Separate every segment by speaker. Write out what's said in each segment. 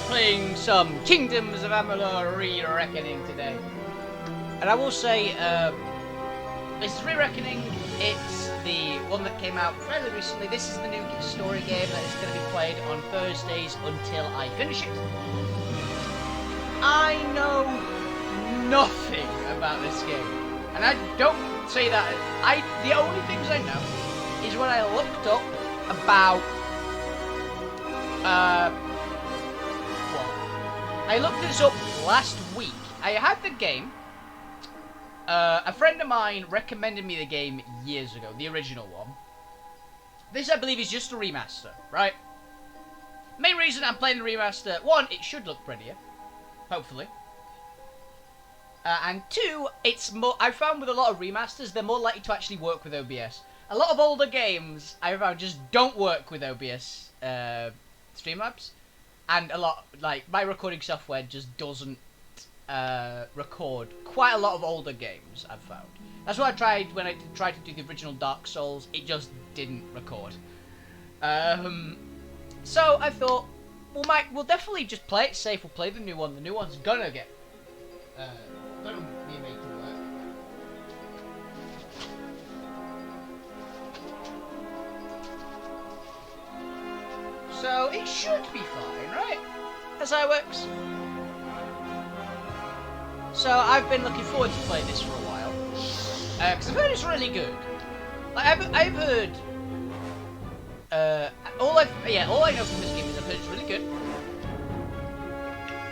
Speaker 1: playing some Kingdoms of Amalur Re-Reckoning today. And I will say, this is Re-Reckoning. It's the one that came out fairly recently. This is the new story game that is going to be played on Thursdays until I finish it. I know nothing about this game. And I don't say that. The only things I know is when I looked up about... I looked this up last week. I had the game. A friend of mine recommended me the game years ago, the original one. This, I believe, is just a remaster, right? Main reason I'm playing the remaster, one, it should look prettier, hopefully. And two, it's more. I found with a lot of remasters, they're more likely to actually work with OBS. A lot of older games, I found, just don't work with OBS Streamlabs. And a lot, like, my recording software just doesn't record quite a lot of older games, I've found. That's what I tried when I tried to do the original Dark Souls. It just didn't record. So I thought, we'll definitely just play it safe. We'll play the new one. The new one's gonna get gonna be made to work. So it should be fine, right? That's how it works. So I've been looking forward to playing this for a while, because I've heard it's really good. Like I've heard, all I know from this game is I've heard it's really good.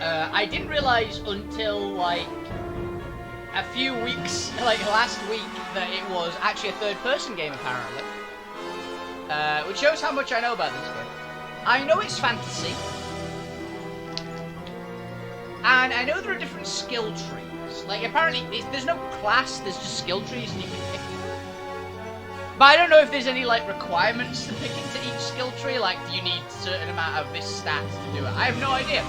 Speaker 1: I didn't realize until like a few weeks, like last week, that it was actually a third-person game apparently, which shows how much I know about this game. I know it's fantasy. And I know there are different skill trees. Like, apparently, there's no class, there's just skill trees and you can pick. But I don't know if there's any, like, requirements to pick into each skill tree. Like, do you need a certain amount of this stat to do it? I have no idea.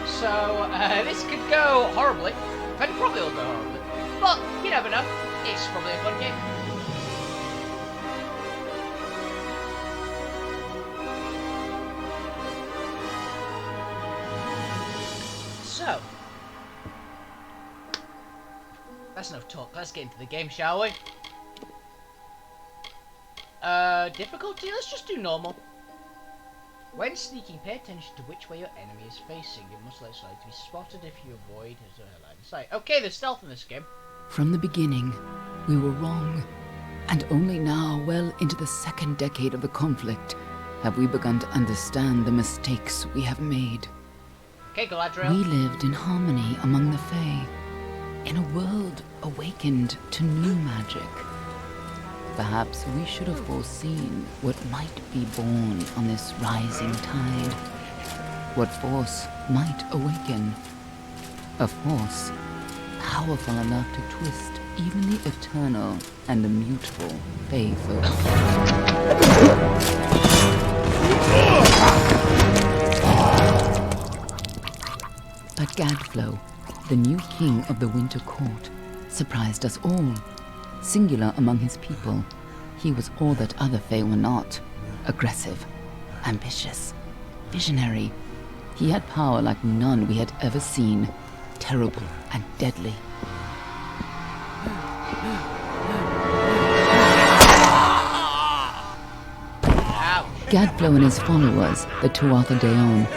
Speaker 1: So, this could go horribly. It probably will go horribly. But, you never know. It's probably a fun game. So, that's enough talk. Let's get into the game, shall we? Difficulty? Let's just do normal. When sneaking, pay attention to which way your enemy is facing. You must let slide to be spotted if you avoid his line of sight. Okay, there's stealth in this game.
Speaker 2: From the beginning, we were wrong. And only now, well into the second decade of the conflict, have we begun to understand the mistakes we have made.
Speaker 1: Okay, Galadriel.
Speaker 2: We lived in harmony among the Fae, in a world awakened to new magic. Perhaps we should have foreseen what might be born on this rising tide. What force might awaken. A force powerful enough to twist even the eternal and immutable Fae folk. But Gadflow, the new king of the Winter Court, surprised us all. Singular among his people, he was all that other Fae were not. Aggressive, ambitious, visionary. He had power like none we had ever seen, terrible and deadly. Gadflow and his followers, the Tuatha Deon,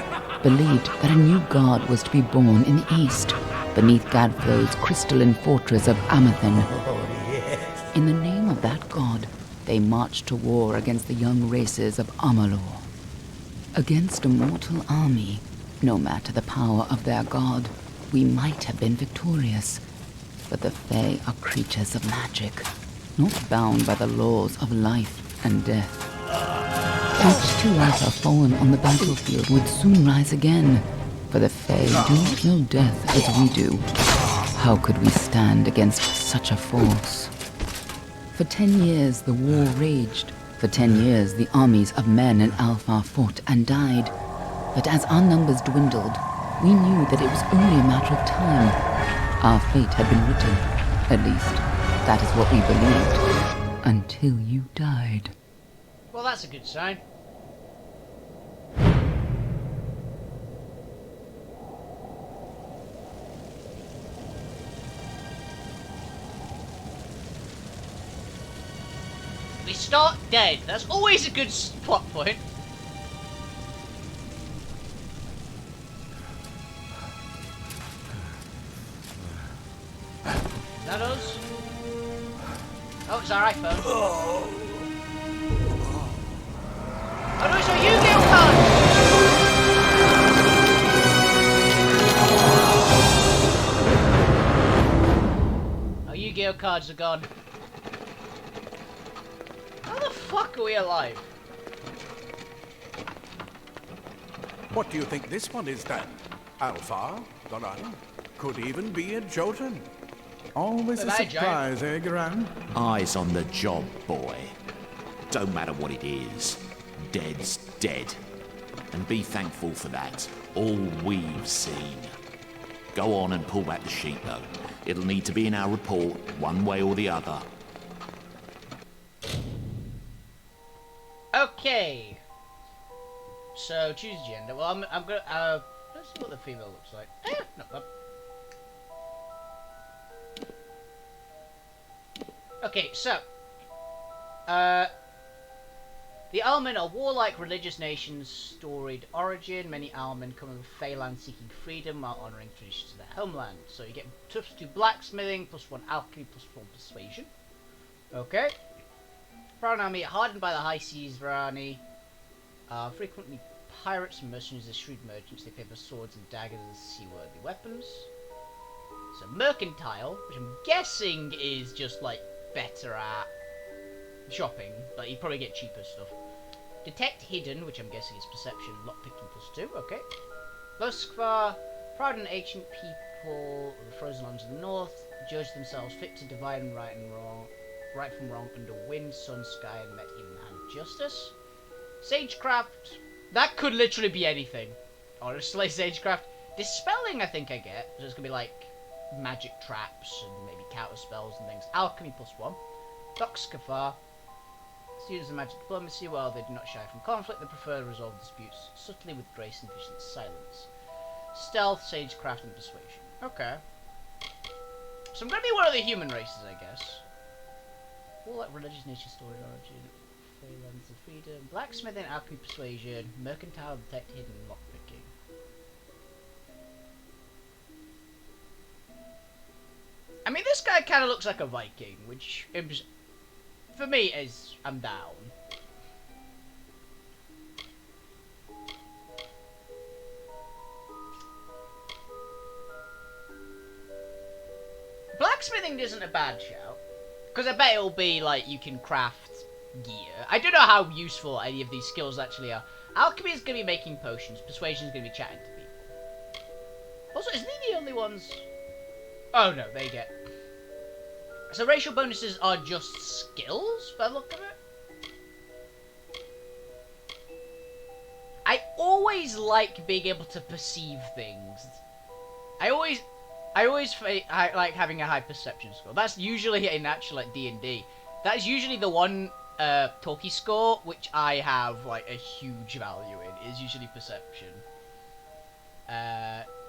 Speaker 2: believed that a new god was to be born in the east, beneath Gadflow's crystalline fortress of Amathen. In the name of that god, they marched to war against the young races of Amalur. Against a mortal army, no matter the power of their god, we might have been victorious. But the Fae are creatures of magic, not bound by the laws of life and death. Each Tuatha fallen on the battlefield would soon rise again, for the Fae do not know death as we do. How could we stand against such a force? For 10 years the war raged. For 10 years the armies of Men and Alpha fought and died. But as our numbers dwindled, we knew that it was only a matter of time. Our fate had been written. At least, that is what we believed. Until you died.
Speaker 1: Well, that's a good sign. start dead. That's always a good plot point. Is that us? Oh, it's our iPhone. Oh no, it's our Yu-Gi-Oh card! Our Yu-Gi-Oh cards are gone. How the fuck are we alive?
Speaker 3: What do you think this one is then? Alpha? Garan? Could even be a Jotun. Always a surprise, eh, Garan?
Speaker 4: Eyes on the job, boy. Don't matter what it is. Dead's dead. And be thankful for that. All we've seen. Go on and pull back the sheet, though. It'll need to be in our report, one way or the other.
Speaker 1: Okay. So, choose gender. Well, I'm gonna, let's see what the female looks like. Eh, not bad. Okay, so, the Almen are warlike religious nations, storied origin. Many Almen come from Phaeland seeking freedom while honouring traditions of their homeland. So you get +2 blacksmithing, +1 alchemy, +1 persuasion. Okay. Brown army, hardened by the high seas, Varani. Frequently pirates and mercenaries are shrewd merchants. They favor swords and daggers as seaworthy weapons. So mercantile, which I'm guessing is just like better at shopping, but you probably get cheaper stuff. Detect hidden, which I'm guessing is perception, lockpicking +2, okay. Luskvar, proud and ancient people of the frozen lands of the north, judge themselves fit to divine right from wrong under wind, sun, sky, and met even hand of justice. Sagecraft, that could literally be anything. Honestly, Sagecraft. Dispelling, I think I get, so it's gonna be like magic traps and maybe counter spells and things. Alchemy +1. Doxkafar. Students of magic diplomacy, while they do not shy from conflict, they prefer to resolve disputes subtly with grace and efficient silence. Stealth, sagecraft, and persuasion. Okay. So I'm gonna be one of the human races, I guess. All like religious nature, story, origin, Phaelands of freedom, blacksmithing, alchemy, persuasion, mercantile, detect hidden, lockpicking. I mean, this guy kind of looks like a Viking, which is, for me, is I'm down. Blacksmithing isn't a bad shout, because I bet it'll be like you can craft gear. I don't know how useful any of these skills actually are. Alchemy is going to be making potions. Persuasion is going to be chatting to people. Also, isn't he the only ones? Oh no, they get. So racial bonuses are just skills, by the look of it. I always like being able to perceive things. I always like having a high perception score. That's usually in actual like D&D. That's usually the one talkie score which I have like a huge value in. Is usually perception.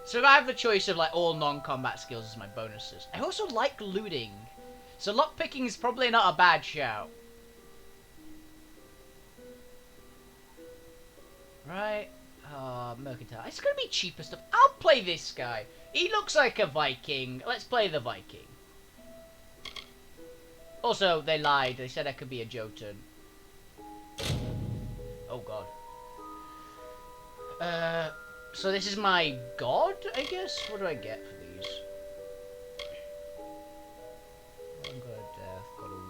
Speaker 1: So if I have the choice of like all non-combat skills as my bonuses, I also like looting. So lockpicking is probably not a bad shout. Right. Mercantile. It's gonna be cheaper stuff. I'll play this guy. He looks like a Viking. Let's play the Viking. Also, they lied. They said I could be a Jotun. Oh god. So this is my god, I guess? What do I get for these? God of death, god of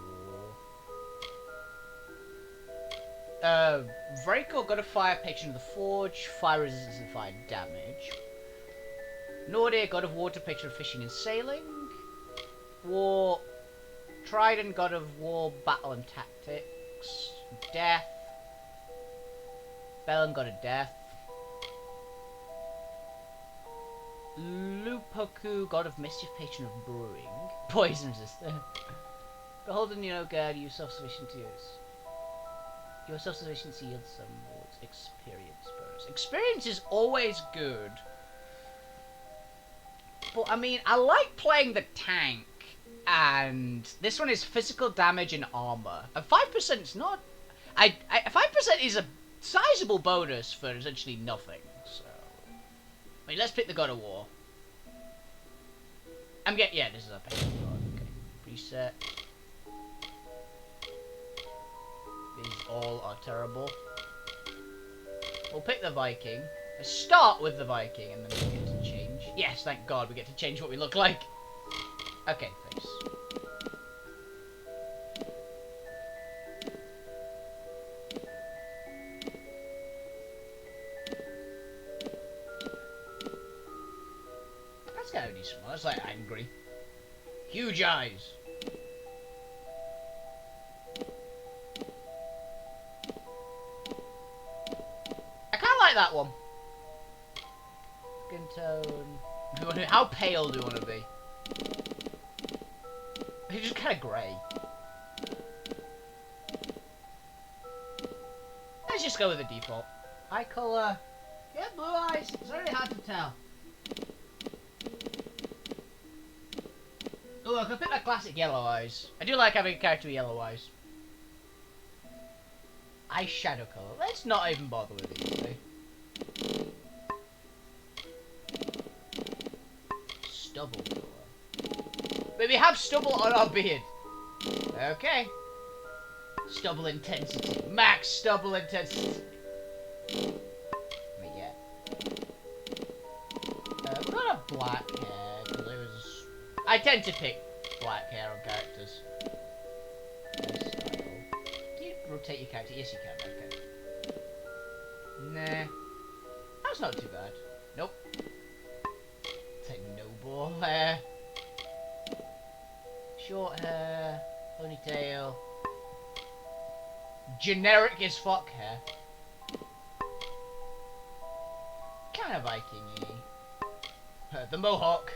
Speaker 1: war. Very cool. God of fire, patron of the forge. Fire resistance and fire damage. Nordir, god of water, patron of fishing and sailing. War. Trident, god of war, battle and tactics. Death. Belen, god of death. Lupoku, god of mischief, patron of brewing. Poison resistant. Beholden, you know, God, you self-sufficient to use. Your self-sufficiency yields some rewards. Experience bonus. Experience is always good. But, I mean, I like playing the tank. And this one is physical damage and armor. And 5% is not... 5% is a sizable bonus for essentially nothing, so... I mean, let's pick the God of War. Yeah, this is a pick. Okay. Preset. These all are terrible. We'll pick the Viking. Let's start with the Viking, and then we get to change. Yes, thank God, we get to change what we look like. Okay, face. That's gotta be small. That's like angry. Huge eyes. I kinda like that one. Skin tone. How pale do you want to be? He's just kind of grey. Let's just go with the default. Eye colour. Yeah, blue eyes. It's very hard to tell. Oh, I could pick my classic yellow eyes. I do like having a character with yellow eyes. Eyeshadow colour. Let's not even bother with these, eh? Stubble colour. But we have stubble on our beard. Okay. Stubble intensity. Max stubble intensity. But yeah. We're gonna have black hair, because it was... I tend to pick black hair on characters. Can you rotate your character? Yes, you can. Okay. Nah. That's not too bad. Nope. Take noble hair. Short hair. Ponytail. Generic as fuck hair. Kind of Viking-y. The mohawk.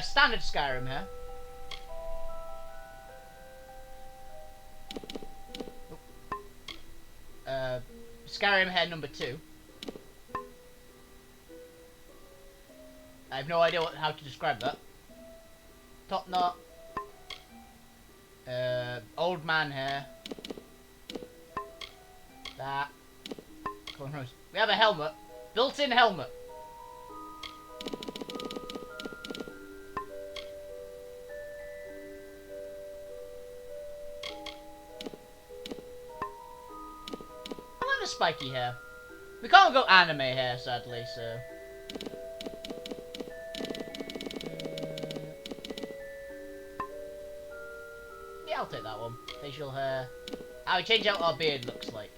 Speaker 1: Standard Skyrim hair. Skyrim hair number 2. I have no idea how to describe that. Top knot. Old man hair. That. Cornrows. We have a helmet. Built-in helmet. I like the spiky hair. We can't go anime hair, sadly, so... yeah, I'll take that one. Facial hair. How we change out our beard looks like.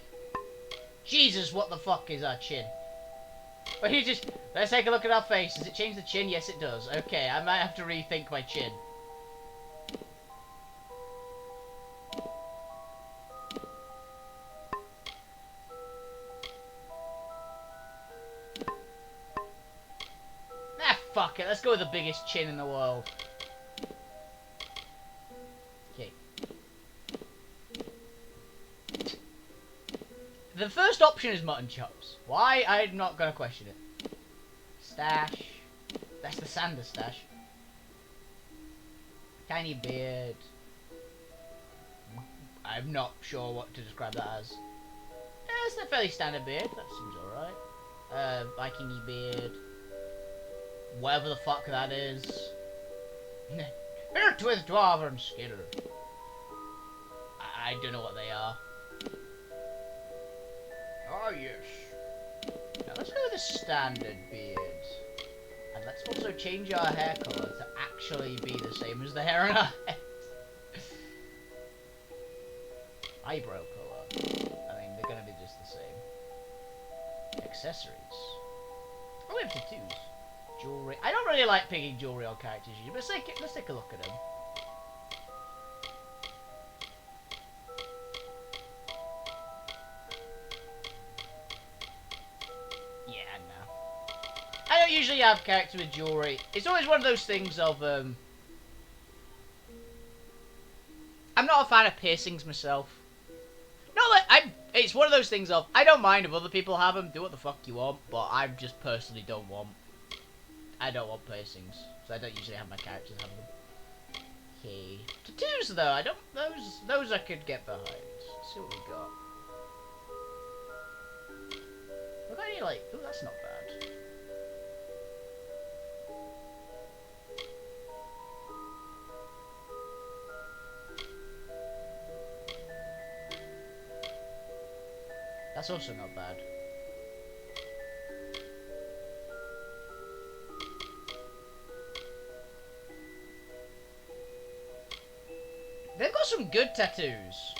Speaker 1: Jesus, what the fuck is our chin? But you just... let's take a look at our face. Does it change the chin? Yes, it does. Okay, I might have to rethink my chin. Ah, fuck it. Let's go with the biggest chin in the world. Okay. The first option is mutton chops. Why? I'm not gonna question it. Stash. That's the Sander stash. Tiny beard. I'm not sure what to describe that as. It's a fairly standard beard. That seems alright. Viking-y beard. Whatever the fuck that is. Beard with dwarven skill. I don't know what they are. Oh yes. Now let's go with a standard beard. And let's also change our hair colour to actually be the same as the hair on our head. Eyebrow colour. I mean, they're gonna be just the same. Accessories. Oh, we have tattoos. Jewellery. I don't really like picking jewellery on characters usually, but let's take a look at them. I don't usually have characters with jewellery. It's always one of those things of, I'm not a fan of piercings myself. Not that it's one of those things of, I don't mind if other people have them, do what the fuck you want, but I just personally don't want. I don't want piercings, so I don't usually have my characters have them. Okay. Tattoos though, I don't. Those I could get behind. Let's see what we got. We got any like? Ooh, that's not bad. That's also not bad. They've got some good tattoos.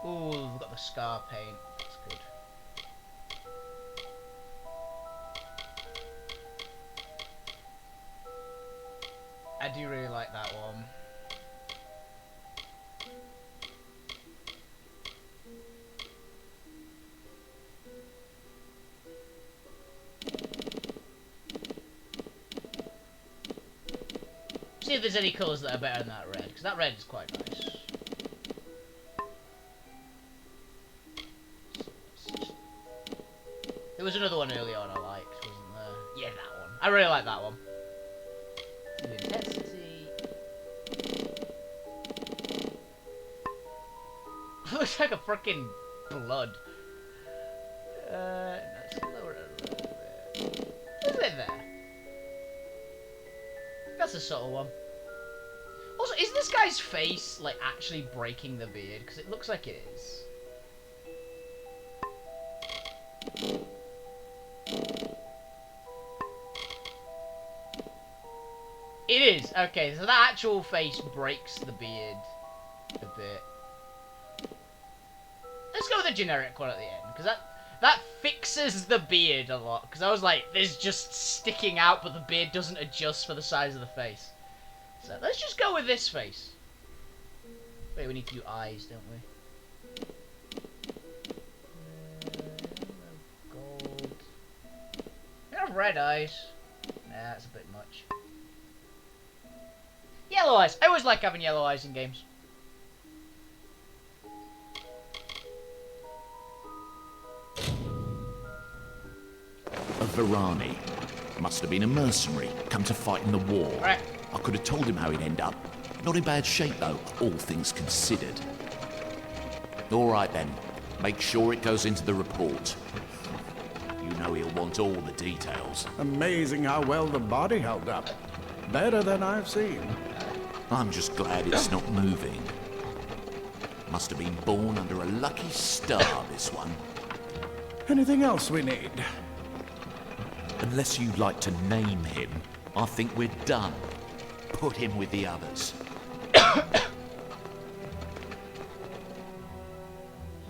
Speaker 1: Ooh, we've got the scar paint. That's good. I do really like that one. See if there's any colours that are better than that red, because that red is quite nice. There was another one earlier on I liked, wasn't there? Yeah, that one. I really like that one. Intensity. Looks like a freaking blood. Let's lower it a little bit. Is it there? That's a subtle one. Also, is this guy's face like actually breaking the beard? Because it looks like it is. It is. Okay, so that actual face breaks the beard a bit. Let's go with the generic one at the end, because that fixes the beard a lot. Because I was like, there's just sticking out, but the beard doesn't adjust for the size of the face. So let's just go with this face. Wait, we need to do eyes, don't we? Gold. We have red eyes. Nah, that's a bit much. Yellow eyes. I always like having yellow eyes in games.
Speaker 4: A Varani. Must have been a mercenary, come to fight in the war.
Speaker 1: Right.
Speaker 4: I could have told him how he'd end up. Not in bad shape, though, all things considered. All right, then. Make sure it goes into the report. You know he'll want all the details.
Speaker 3: Amazing how well the body held up. Better than I've seen.
Speaker 4: I'm just glad it's not moving. Must have been born under a lucky star, this one.
Speaker 3: Anything else we need?
Speaker 4: Unless you'd like to name him, I think we're done. Put him with the others.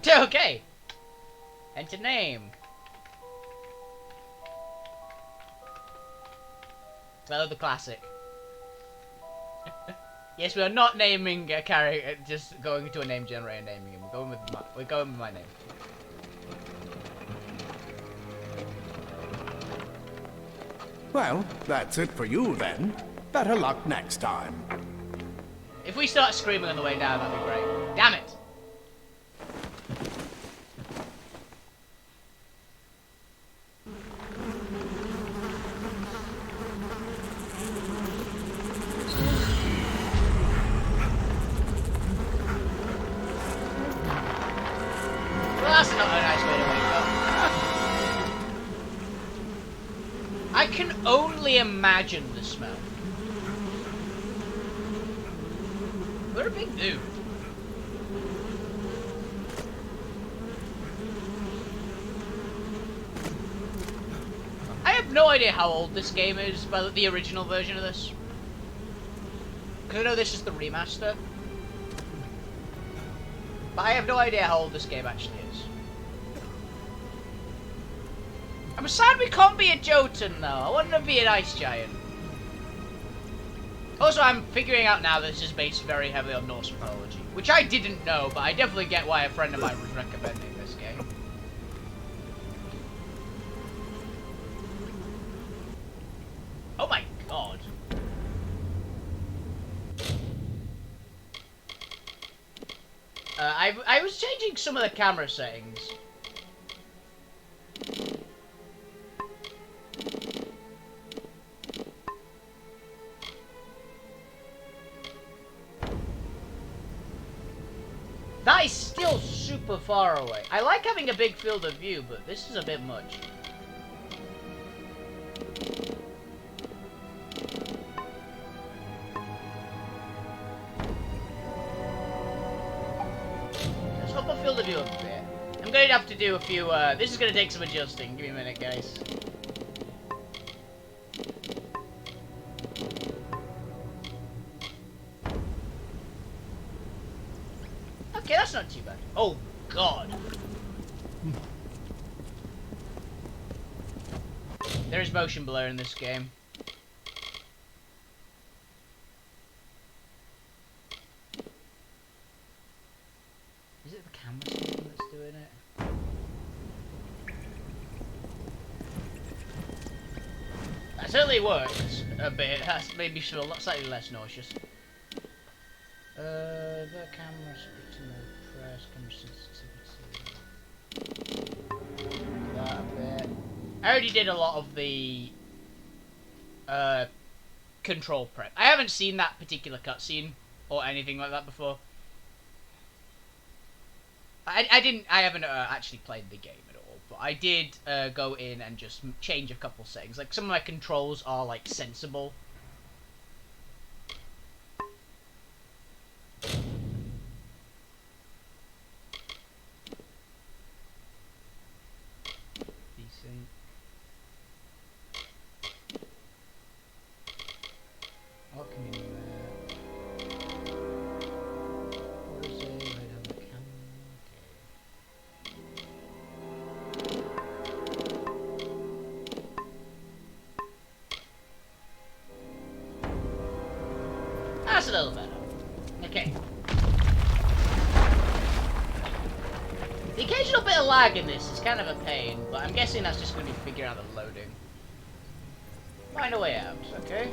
Speaker 1: Okay. Enter name. Well, the classic. Yes, we are not naming a character, just going into a name generator and naming him. We're going with my name.
Speaker 3: Well, that's it for you then. Better luck next time.
Speaker 1: If we start screaming on the way down, that'd be great. Damn it! Well, that's not a nice way to wake up. I can only imagine the smell. We're a big dude. I have no idea how old this game is, but the original version of this. Because I know this is the remaster. But I have no idea how old this game actually is. I'm sad we can't be a Jotun though. I want to be an ice giant. Also, I'm figuring out now that this is based very heavily on Norse mythology, which I didn't know, but I definitely get why a friend of mine was recommending this game. Oh my god. I was changing some of the camera settings. That is still super far away. I like having a big field of view, but this is a bit much. Let's up a field of view a bit. I'm going to have to do a few, this is going to take some adjusting. Give me a minute, guys. Okay, that's not too bad. Oh, God. There is motion blur in this game. Is it the camera system that's doing it? That certainly works a bit. That's made me feel slightly less nauseous. The camera speak to no press, camera sensitivity. That a bit. I already did a lot of the control prep. I haven't seen that particular cutscene or anything like that before. I haven't actually played the game at all, but I did go in and just change a couple settings. Like some of my controls are like sensible. What can we do there? What is it? I have a camera. Okay. That's a little better. Okay. The occasional bit of lag in this is kind of a pain, but I'm guessing that's just going to be figuring out the loading. Find a way out, okay?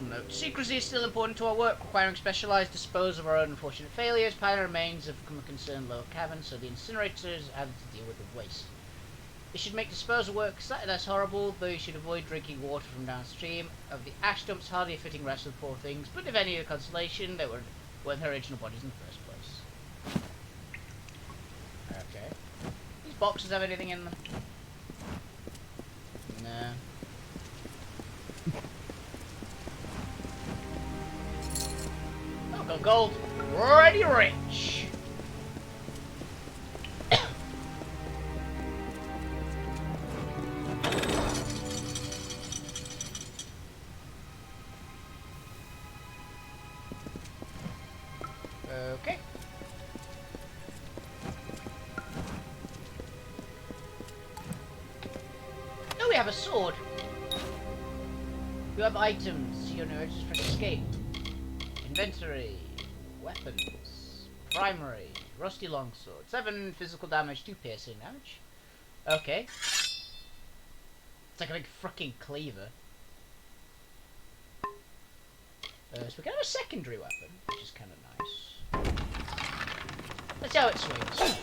Speaker 1: Note. Secrecy is still important to our work, requiring specialized dispose of our own unfortunate failures. Pilot remains have become a concerned lower cabin, so the incinerators have to deal with the waste. This should make disposal work slightly less horrible, though you should avoid drinking water from downstream of the ash dumps, hardly a fitting rest of the poor things, but if any of consolation, they weren't their original bodies in the first place. Okay. These boxes have anything in them? No. Got gold. Already rich. Okay. Oh, we have a sword. You have items. You know, just press escape. Inventory, weapons, primary, rusty longsword, 7 physical damage, 2 piercing damage. Okay. It's like a big fucking cleaver. So we can have a secondary weapon, which is kind of nice. Let's see how it swings.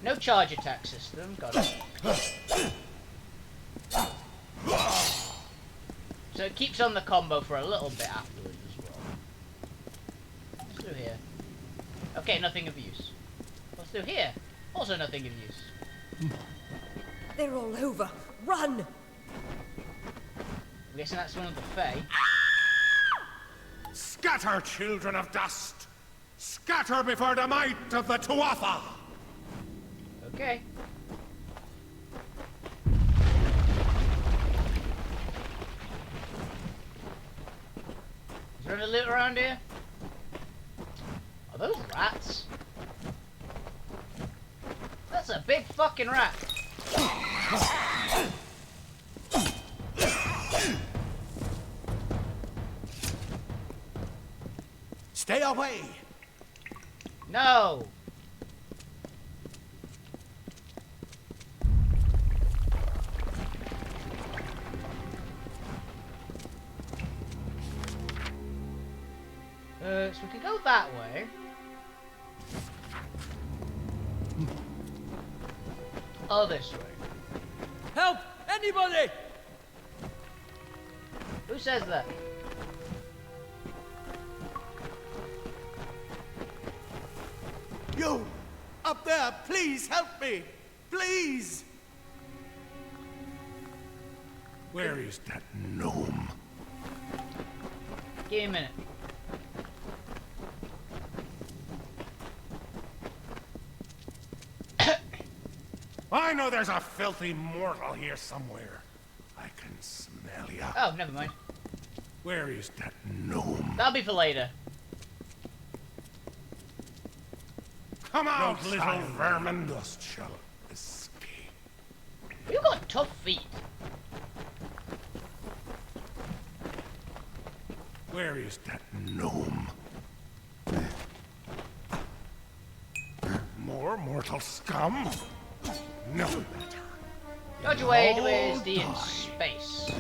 Speaker 1: No charge attack system, got it. So it keeps on the combo for a little bit afterwards as well. What's through here? Okay, nothing of use. What's through here? Also nothing of use.
Speaker 5: They're all over. Run!
Speaker 1: I'm guessing that's one of the Fae.
Speaker 3: Scatter, children of dust! Scatter before the might of the Tuatha!
Speaker 1: Okay. Is there any loot around here? Are those rats? That's a big fucking rat.
Speaker 3: Stay away!
Speaker 1: No! So we could go that way. Oh, this way.
Speaker 6: Help! Anybody!
Speaker 1: Who says that?
Speaker 3: You! Up there, please help me! Please! Where is that gnome?
Speaker 1: Give me a minute.
Speaker 3: I know there's a filthy mortal here somewhere. I can smell ya.
Speaker 1: Oh, never mind.
Speaker 3: Where is that gnome?
Speaker 1: That'll be for later.
Speaker 3: Come out, little vermin! Dust shall escape.
Speaker 1: You've got tough feet.
Speaker 3: Where is that gnome? More mortal scum? No matter.
Speaker 1: Dodge away to where's the in space.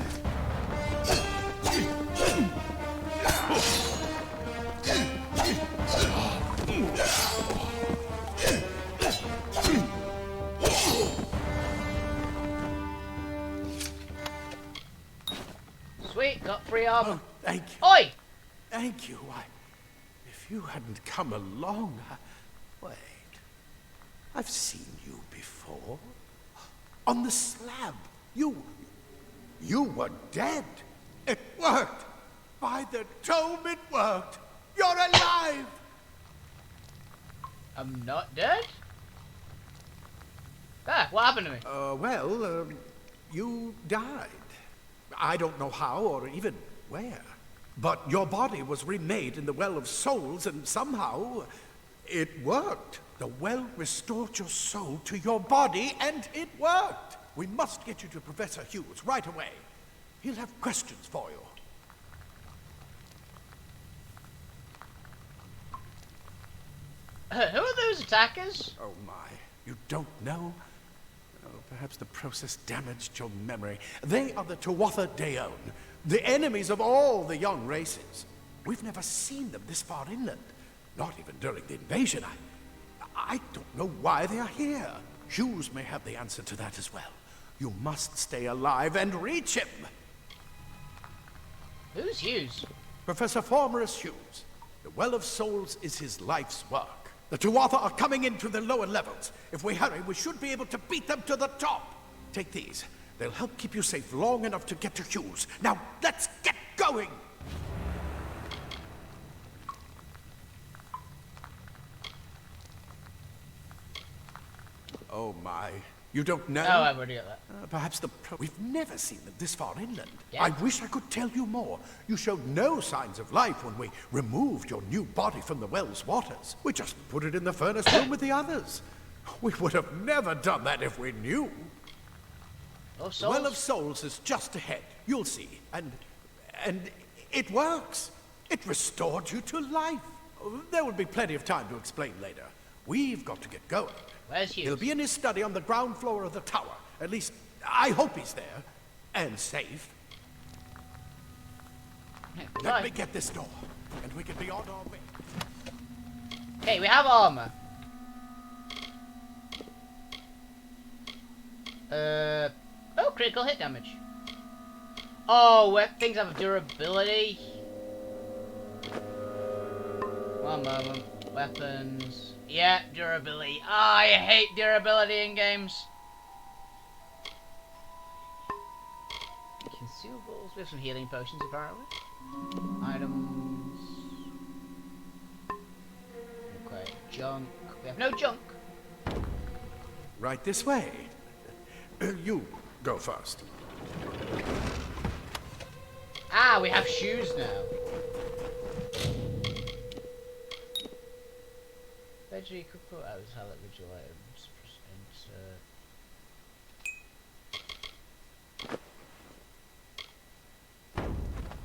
Speaker 1: Sweet, got free armor.
Speaker 3: Oh, thank you.
Speaker 1: Oi!
Speaker 3: Thank you. If you hadn't come along, wait. I've seen you before. On the slab. You were dead. It worked. By the tome, it worked. You're alive.
Speaker 1: I'm not dead? Ah, what happened to me?
Speaker 3: You died. I don't know how or even where. But your body was remade in the Well of Souls, and somehow it worked. The well restored your soul to your body, and it worked. We must get you to Professor Hughes right away. He'll have questions for you.
Speaker 1: Who are those attackers?
Speaker 3: Oh my, you don't know? Oh, perhaps the process damaged your memory. They are the Tuatha Deon, the enemies of all the young races. We've never seen them this far inland, not even during the invasion. I don't know why they are here. Hughes may have the answer to that as well. You must stay alive and reach him.
Speaker 1: Who's Hughes?
Speaker 3: Professor Formerus Hughes. The Well of Souls is his life's work. The Tuatha are coming into the lower levels. If we hurry, we should be able to beat them to the top. Take these. They'll help keep you safe long enough to get to Hughes. Now, let's get going! Oh my, you don't know?
Speaker 1: Oh, I've already got that.
Speaker 3: Perhaps we've never seen them this far inland.
Speaker 1: Yeah.
Speaker 3: I wish I could tell you more. You showed no signs of life when we removed your new body from the well's waters. We just put it in the furnace room with the others. We would have never done that if we knew.
Speaker 1: Oh,
Speaker 3: The Well of Souls is just ahead. You'll see. And it works. It restored you to life. There will be plenty of time to explain later. We've got to get going.
Speaker 1: Where's Hughes?
Speaker 3: He'll be in his study on the ground floor of the tower. At least, I hope he's there. And safe. Let me get this door, and we can be on our way.
Speaker 1: Okay, we have armor. Oh, critical hit damage. Oh, things have durability. One moment. Weapons. Yeah, durability. Ah, I hate durability in games. Consumables. We have some healing potions, apparently. Items. Okay, junk. We have no junk.
Speaker 3: Right this way. You go first.
Speaker 1: Ah, we have shoes now. Veggie could put out salad visual items. Insert.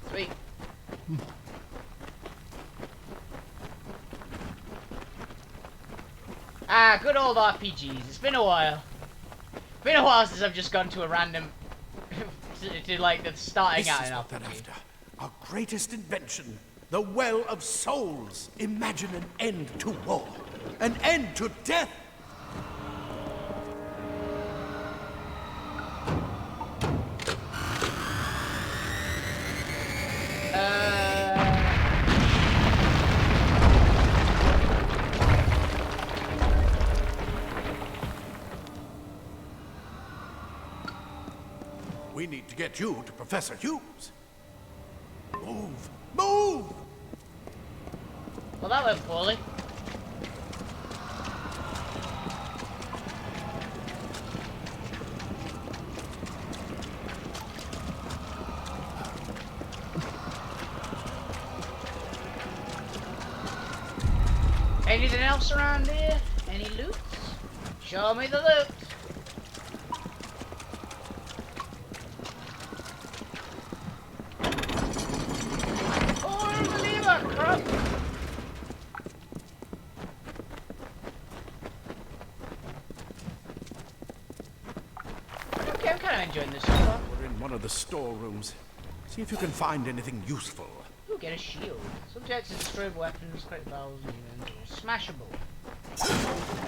Speaker 1: Sweet. Ah, good old RPGs. It's been a while. Been a while since I've just gone to a random to like the starting
Speaker 3: This
Speaker 1: out
Speaker 3: is
Speaker 1: an
Speaker 3: what they're
Speaker 1: RPG.
Speaker 3: after. Our greatest invention. The Well of Souls. Imagine an end to war. An end to death. We need to get you to Professor Hughes. Move! Move!
Speaker 1: Well, that went poorly. Anything else around here? Any loot? Show me the loot. Okay, I'm kind of enjoying this so far.
Speaker 3: We're in one of the storerooms. See if you can find anything useful.
Speaker 1: Ooh, get a shield. Subject to destroyed weapons, critical valves, and smashable.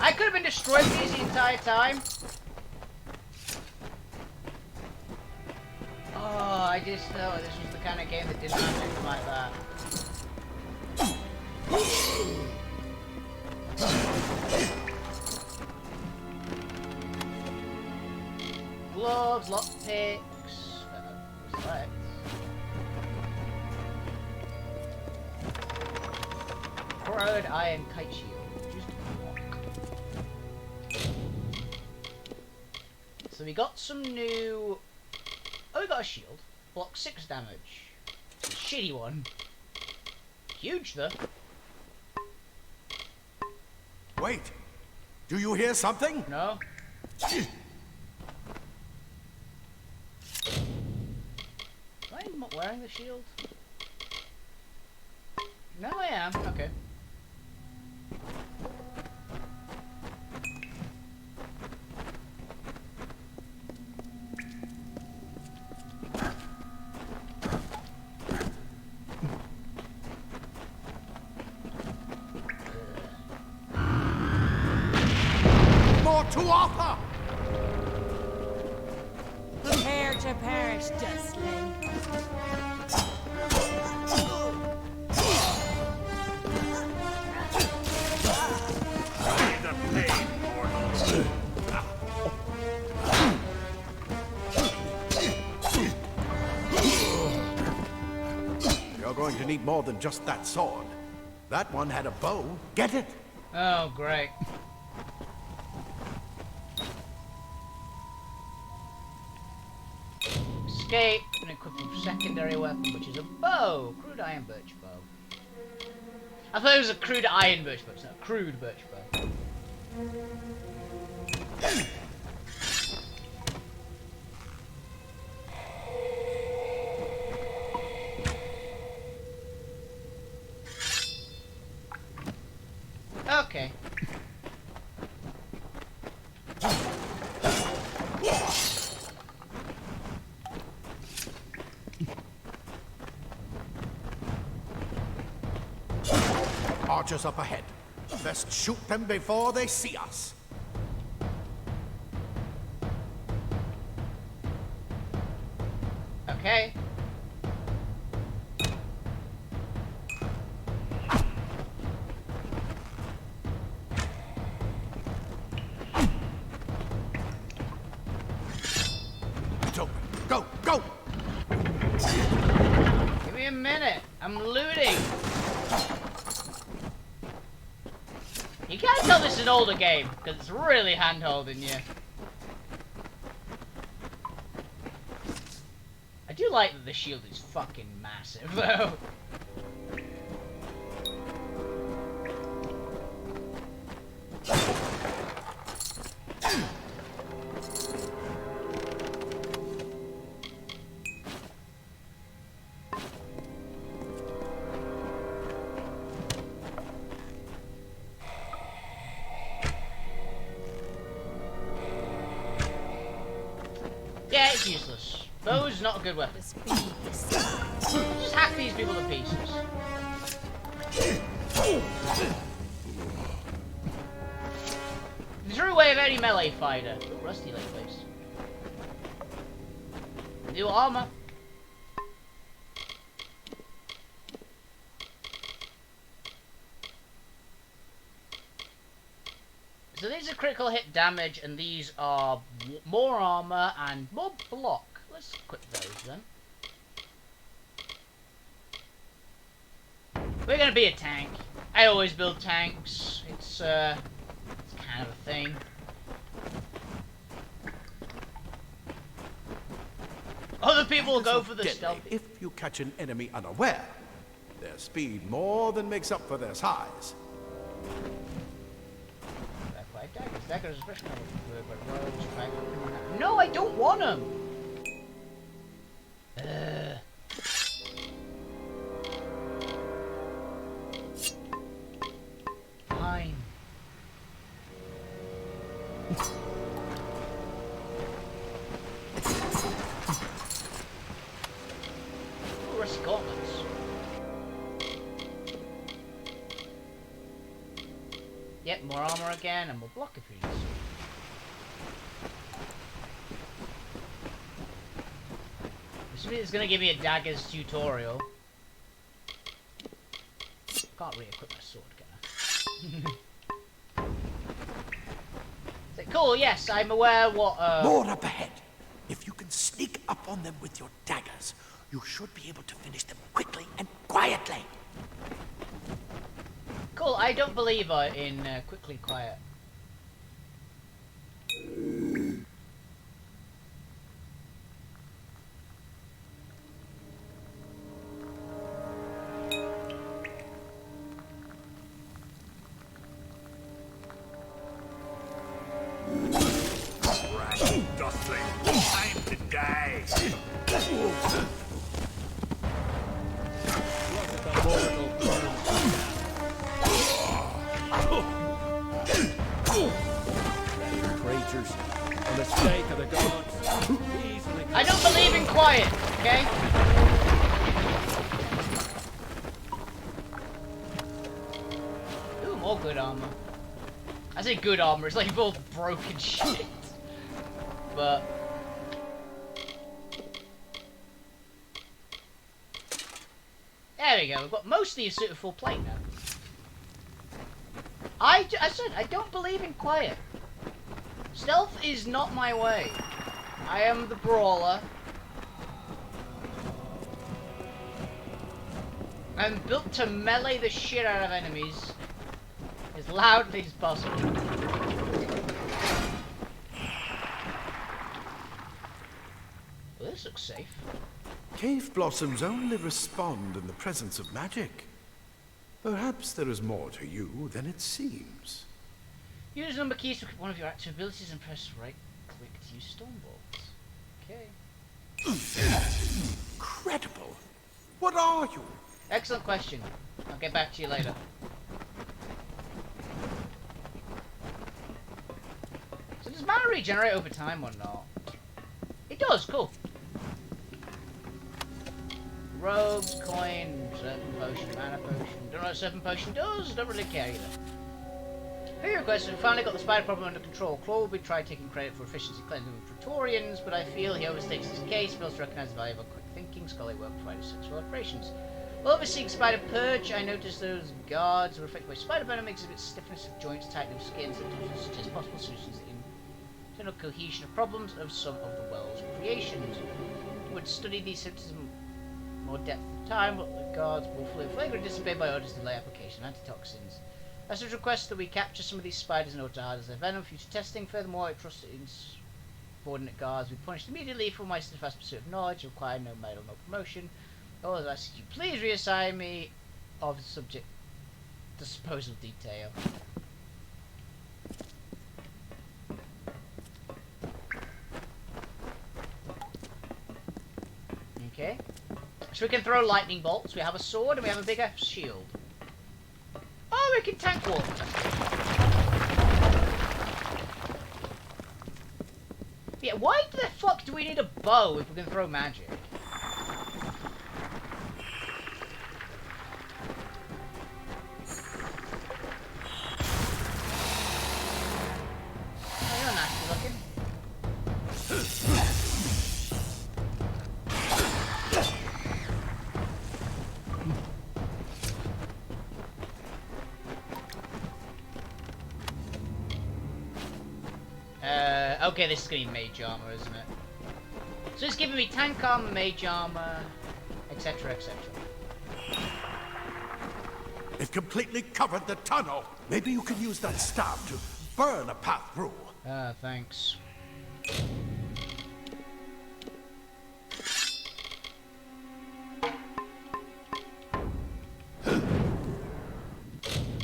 Speaker 1: I could have been destroying these the entire time. Oh, I just thought this was the kind of game that didn't have anything like that. Gloves, lockpicks, select. Corroded iron kite shield. Just walk. So we got some new. Oh, we got a shield. Block 6 damage. It's a shitty one. Huge though.
Speaker 3: Wait! Do you hear something?
Speaker 1: No. Am I not wearing the shield? No, I am. Okay.
Speaker 3: More to offer!
Speaker 5: Prepare to perish, Dustling.
Speaker 3: You're going to need more than just that sword. That one had a bow. Get it?
Speaker 1: Oh, great. Escape and equip a secondary weapon, which is a bow. Crude iron birch bow. I thought it was a crude iron birch bow. It's not a crude birch bow. Okay.
Speaker 3: Archers up ahead. Best shoot them before they see us.
Speaker 1: Okay.
Speaker 3: It's open. Go, go!
Speaker 1: Give me a minute. I'm looting. You can't tell this is an older game, because it's really hand-holding you. I do like that the shield is fucking massive, though. Yeah, it's useless. Bow's not a good weapon. Just hack these people to pieces. The true way of any melee fighter. Ooh, rusty leg face. New armor. So these are critical hit damage, and these are more armor and more block. Let's equip those then. We're gonna be a tank. I always build tanks. It's kind of a thing. Other people go for the stealth.
Speaker 3: If you catch an enemy unaware, their speed more than makes up for their size.
Speaker 1: No, I don't want them. Fine. Ooh, rusty gauntlets. Yep, more armor again, and more block if you use. It's gonna give me a daggers tutorial. Can't re-equip my sword, can I? Is it cool? Yes, I'm aware what.
Speaker 3: More up ahead. If you can sneak up on them with your daggers, you should be able to finish them quickly and quietly.
Speaker 1: Cool. I don't believe her in quickly quiet.
Speaker 3: Time to die.
Speaker 6: Creatures, a mistake of the gods.
Speaker 1: I don't believe in quiet. Okay. Ooh, more good armor. I say good armor. It's like all broken shit. But there we go. We've got mostly a suit of full plate now. I said I don't believe in quiet. Stealth is not my way. I am the brawler. I'm built to melee the shit out of enemies as loudly as possible. Well, this looks safe.
Speaker 3: Cave blossoms only respond in the presence of magic. Perhaps there is more to you than it seems.
Speaker 1: Use number keys to equip one of your active abilities and press right click to use storm bolts. Okay.
Speaker 3: Incredible. What are you?
Speaker 1: Excellent question. I'll get back to you later. So does mana regenerate over time or not? It does, cool. Robes, coin, serpent potion, mana potion. Don't know what serpent potion does, don't really care either. For your request, we finally got the spider problem under control. Claw will be tried taking credit for efficiency cleansing with Praetorians, but I feel he overstates his case, fails to recognize the value of quick thinking, scholarly work provided sexual operations. While overseeing spider purge, I noticed those guards were affected by spider venom, exhibit stiffness of joints, tightening of skin, symptoms suggest possible solutions in internal cohesion of problems of some of the world's creations. Would study these symptoms in more depth of time, but the guards will flagrantly disobey by orders to delay application of antitoxins. I should request that we capture some of these spiders in order to harness their venom for future testing. Furthermore, I trust that insubordinate guards will be punished immediately for my steadfast pursuit of knowledge, require no medal, no promotion. All I ask you, please reassign me of the subject disposal detail. Okay. So we can throw lightning bolts, we have a sword, and we have a bigger shield. Oh, we can tank water. Yeah, why the fuck do we need a bow if we can throw magic? Okay, this is gonna be mage armor, isn't it? So it's giving me tank armor, mage armor, etc, etc.
Speaker 3: It completely covered the tunnel. Maybe you can use that staff to burn a path through.
Speaker 1: Ah, thanks.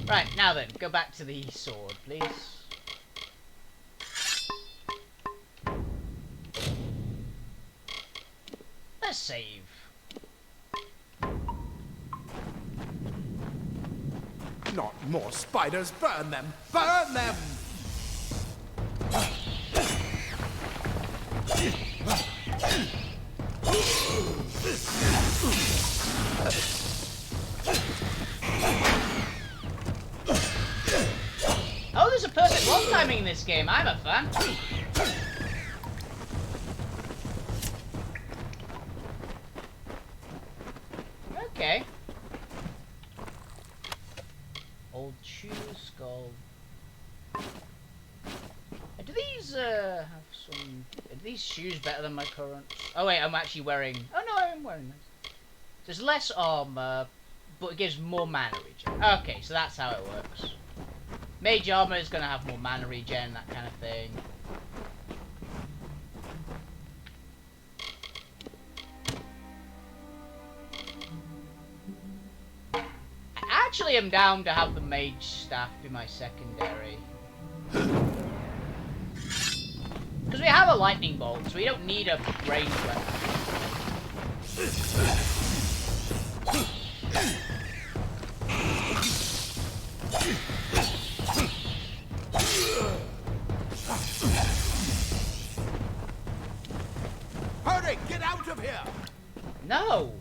Speaker 1: Right, now then, go back to the sword, please. Let's save.
Speaker 3: Not more spiders. Burn them. Burn them!
Speaker 1: Oh, there's a perfect wall timing in this game. I'm a fan. Okay. Old shoe skull. Do these have some? Are these shoes better than my current? Oh wait, I'm actually wearing. Oh no, I'm wearing this. There's less armor, but it gives more mana regen. Okay, so that's how it works. Mage armor is gonna have more mana regen, that kind of thing. I actually am down to have the mage staff be my secondary. Because we have a lightning bolt, so we don't need a ranged weapon.
Speaker 3: Hurry! Get out of here!
Speaker 1: No!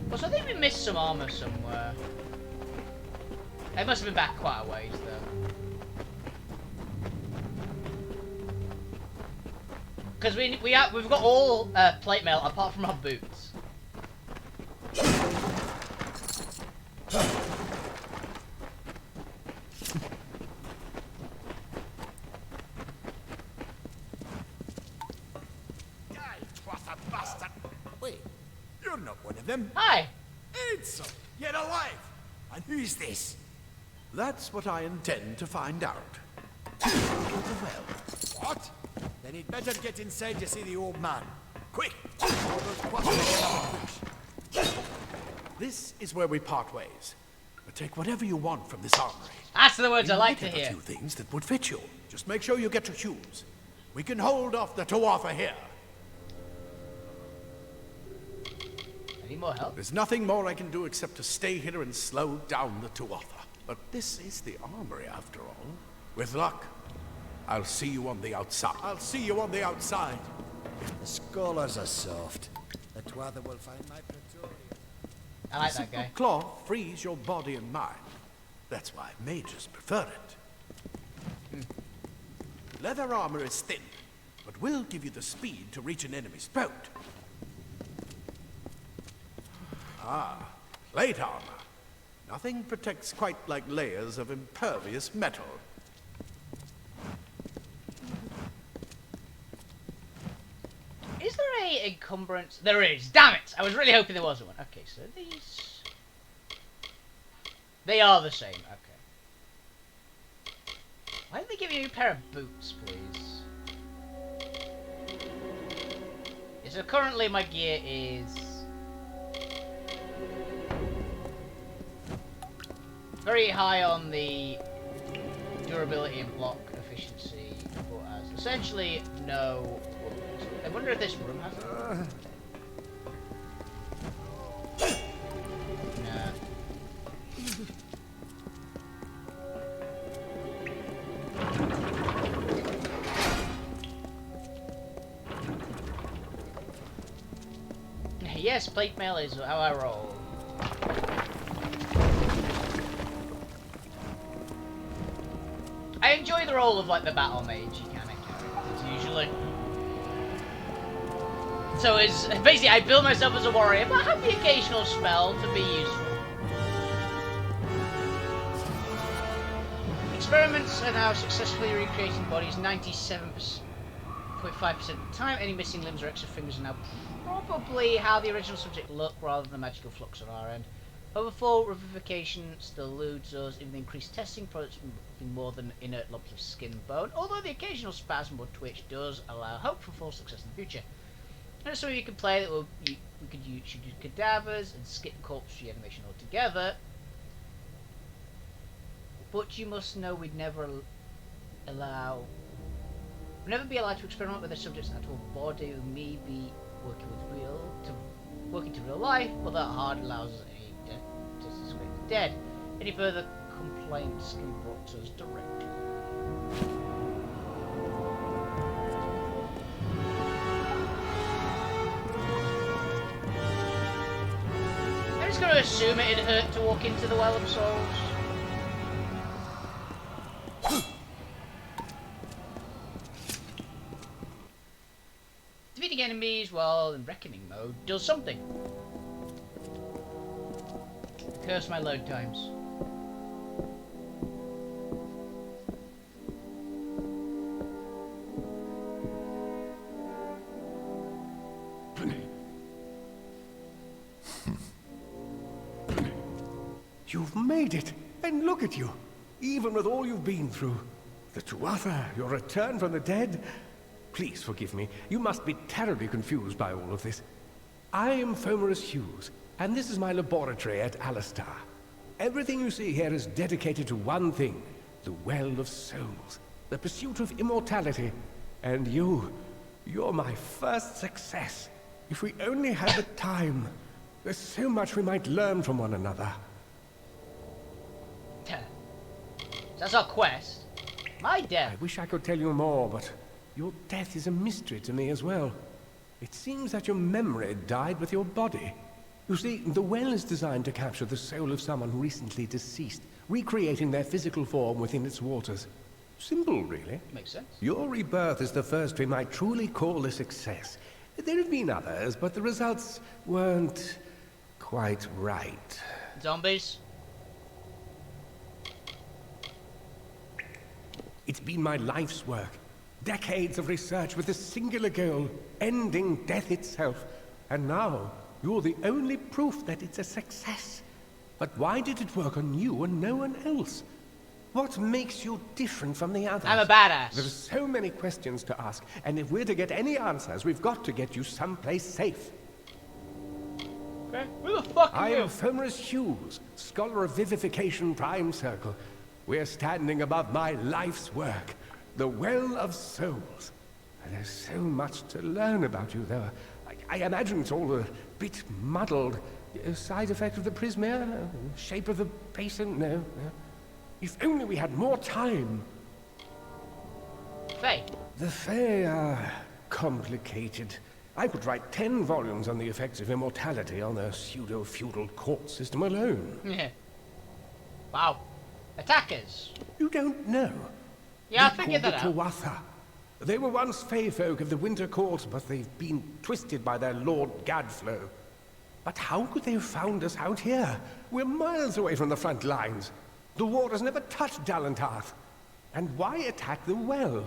Speaker 1: Well, so I think we missed some armor somewhere. It must have been back quite a ways, though. Because we've got all plate mail apart from our boots.
Speaker 3: Wait, you're not one of them.
Speaker 1: Hi!
Speaker 3: Ansel, yet alive! And who's this? That's what I intend to find out. Well,
Speaker 6: What? Then he'd better get inside to see the old man. Quick! Or those quattros can have a push.
Speaker 3: this is where we part ways. But take whatever you want from this armory.
Speaker 1: That's the words I
Speaker 3: We
Speaker 1: like to
Speaker 3: might have
Speaker 1: hear.
Speaker 3: a few things that would fit you. Just make sure you get your shoes. We can hold off the Tuatha here.
Speaker 1: Any more help?
Speaker 3: There's nothing more I can do except to stay here and slow down the Tuatha. But this is the armory after all. With luck, I'll see you on the outside. I'll see you on the outside.
Speaker 6: The scholars are soft. The Tuatha will find my praetorian.
Speaker 1: I like that guy.
Speaker 3: Cloth frees your body and mind. That's why mages prefer it. Leather armor is thin, but will give you the speed to reach an enemy's throat. Ah, plate armor. Nothing protects quite like layers of impervious metal.
Speaker 1: Is there a encumbrance? There is. Damn it! I was really hoping there wasn't one. Okay, so these... They are the same. Okay. Why did they give you a pair of boots, please? Yeah, so currently my gear is... very high on the durability and block efficiency, but has essentially no wounds. I wonder if this room has it. Nah. Yes, plate mail is how I roll. I enjoy the role of like the battle mage kind of characters usually. So it's basically I build myself as a warrior, but I have the occasional spell to be useful. Experiments are now successfully recreating bodies 97.5% of the time. Any missing limbs or extra fingers are now probably how the original subject looked rather than the magical flux on our end. However, full revivification still eludes us. Even the increased testing, products being more than inert lumps of skin and bone, although the occasional spasm or twitch does allow hope for full success in the future. And so you can play that we could use cadavers and skip corpse reanimation altogether. But you must know we'd never be allowed to experiment with the subject's actual body. We may be working to real life, but that hard allows us to suspect the dead. Any further complaints can be brought to us directly. I'm just going to assume it'd hurt to walk into the Well of Souls. Defeating enemies while in reckoning mode does something. Curse my load times.
Speaker 3: You've made it, and look at you. Even with all you've been through. The Tuatha, your return from the dead. Please forgive me. You must be terribly confused by all of this. I am Fomerus Hughes, and this is my laboratory at Alistar. Everything you see here is dedicated to one thing, the Well of Souls, the pursuit of immortality. And you're my first success. If we only had the time, there's so much we might learn from one another.
Speaker 1: That's our quest. My death.
Speaker 3: I wish I could tell you more, but your death is a mystery to me as well. It seems that your memory died with your body. You see, the well is designed to capture the soul of someone recently deceased, recreating their physical form within its waters. Simple, really.
Speaker 1: Makes sense.
Speaker 3: Your rebirth is the first we might truly call a success. There have been others, but the results weren't quite right.
Speaker 1: Zombies?
Speaker 3: It's been my life's work. Decades of research with a singular goal, ending death itself. And now, you're the only proof that it's a success. But why did it work on you and no one else? What makes you different from the others?
Speaker 1: I'm a badass.
Speaker 3: There's so many questions to ask, and if we're to get any answers, we've got to get you someplace safe.
Speaker 1: Okay. Who the fuck are
Speaker 3: I
Speaker 1: you?
Speaker 3: am Fomerus Hughes, scholar of Vivification Prime Circle. We're standing above my life's work, the Well of Souls. And there's so much to learn about you, though. I imagine it's all a bit muddled. A side effect of the prismere? Shape of the basin? No. If only we had more time.
Speaker 1: Faye.
Speaker 3: The Fae are complicated. I could write 10 volumes on the effects of immortality on their pseudo-feudal court system alone.
Speaker 1: Yeah. Wow. Attackers.
Speaker 3: You don't know.
Speaker 1: Yeah, I
Speaker 3: They're
Speaker 1: figured that
Speaker 3: called
Speaker 1: out.
Speaker 3: the Tuatha. They were once Fae folk of the Winter Court, but they've been twisted by their Lord Gadflow. But how could they have found us out here? We're miles away from the front lines. The war has never touched Dalantarth. And why attack the well?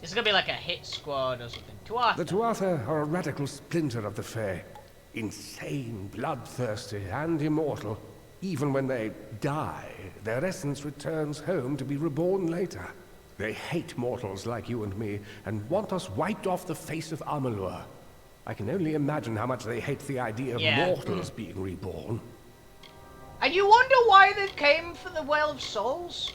Speaker 1: It's gonna be like a hit squad or something. Tuatha.
Speaker 3: The Tuatha are a radical splinter of the Fae. Insane, bloodthirsty, and immortal. Even when they die, their essence returns home to be reborn later. They hate mortals like you and me, and want us wiped off the face of Amalur. I can only imagine how much they hate the idea of mortals being reborn.
Speaker 1: And you wonder why they came for the Well of Souls?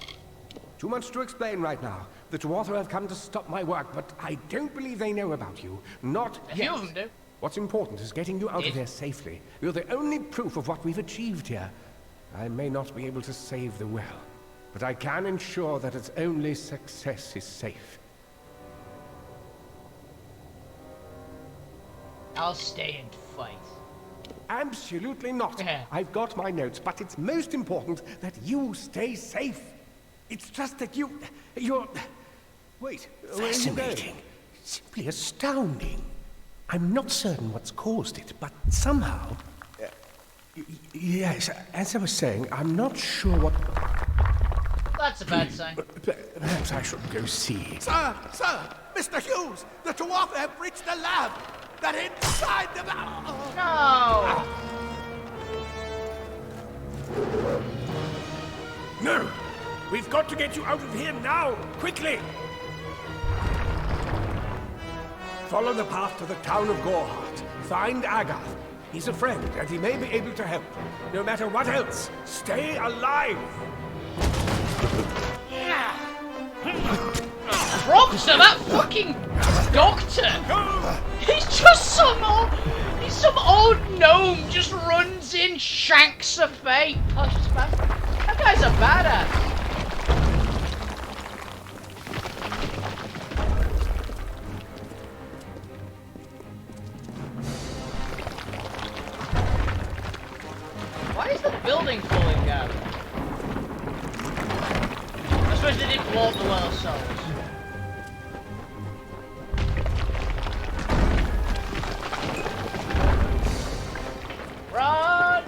Speaker 3: Too much to explain right now. The Tuatha have come to stop my work, but I don't believe they know about you. Not
Speaker 1: A
Speaker 3: yet.
Speaker 1: few of them do.
Speaker 3: What's important is getting you out of here safely. You're the only proof of what we've achieved here. I may not be able to save the well, but I can ensure that its only success is safe.
Speaker 1: I'll stay and fight.
Speaker 3: Absolutely not.
Speaker 1: Yeah.
Speaker 3: I've got my notes, but it's most important that you stay safe. It's just that you're... Wait, where are you going?
Speaker 7: Fascinating. Simply astounding. I'm not certain what's caused it, but somehow... yes, as I was saying, I'm not sure what...
Speaker 1: That's a bad sign.
Speaker 7: Perhaps I should go see.
Speaker 3: Sir! Mr. Hughes! The Tuatha have breached the lab! They're inside the...
Speaker 1: No!
Speaker 7: No! We've got to get you out of here now! Quickly! Follow the path to the town of Gorhart. Find Agath. He's a friend, and he may be able to help. No matter what else, stay alive!
Speaker 1: Proctor, that fucking doctor! He's just some old gnome just runs in, shanks a fate. That guy's a badass. Why is the building falling down? I suppose they didn't blow up the Well of Souls. Run!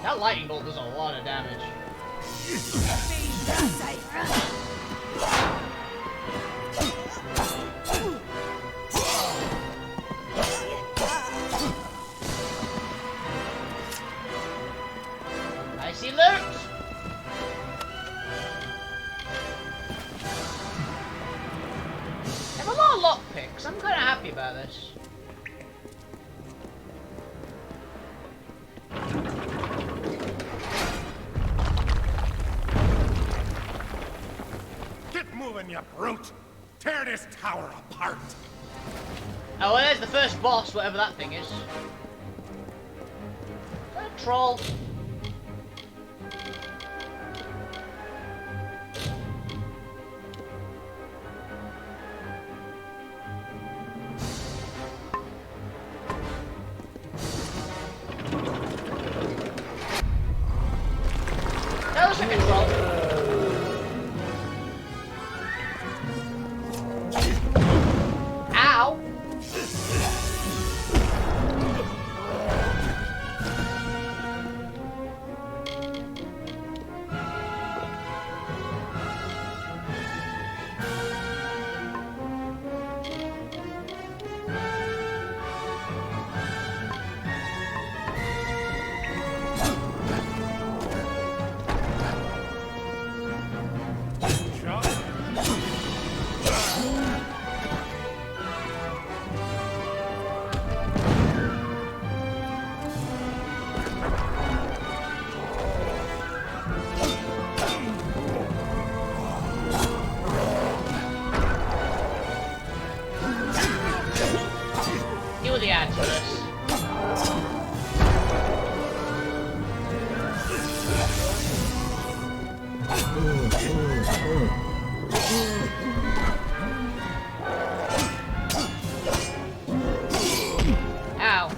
Speaker 1: That lightning bolt does a lot of damage. I see loot! I have a lot of lockpicks. I'm kind of happy about this.
Speaker 7: Get moving, you brute! Tear this tower apart!
Speaker 1: Oh, well, there's the first boss, whatever that thing is. Is that a troll? That looks like a troll. Ow! Deal with the ads for this. Ow.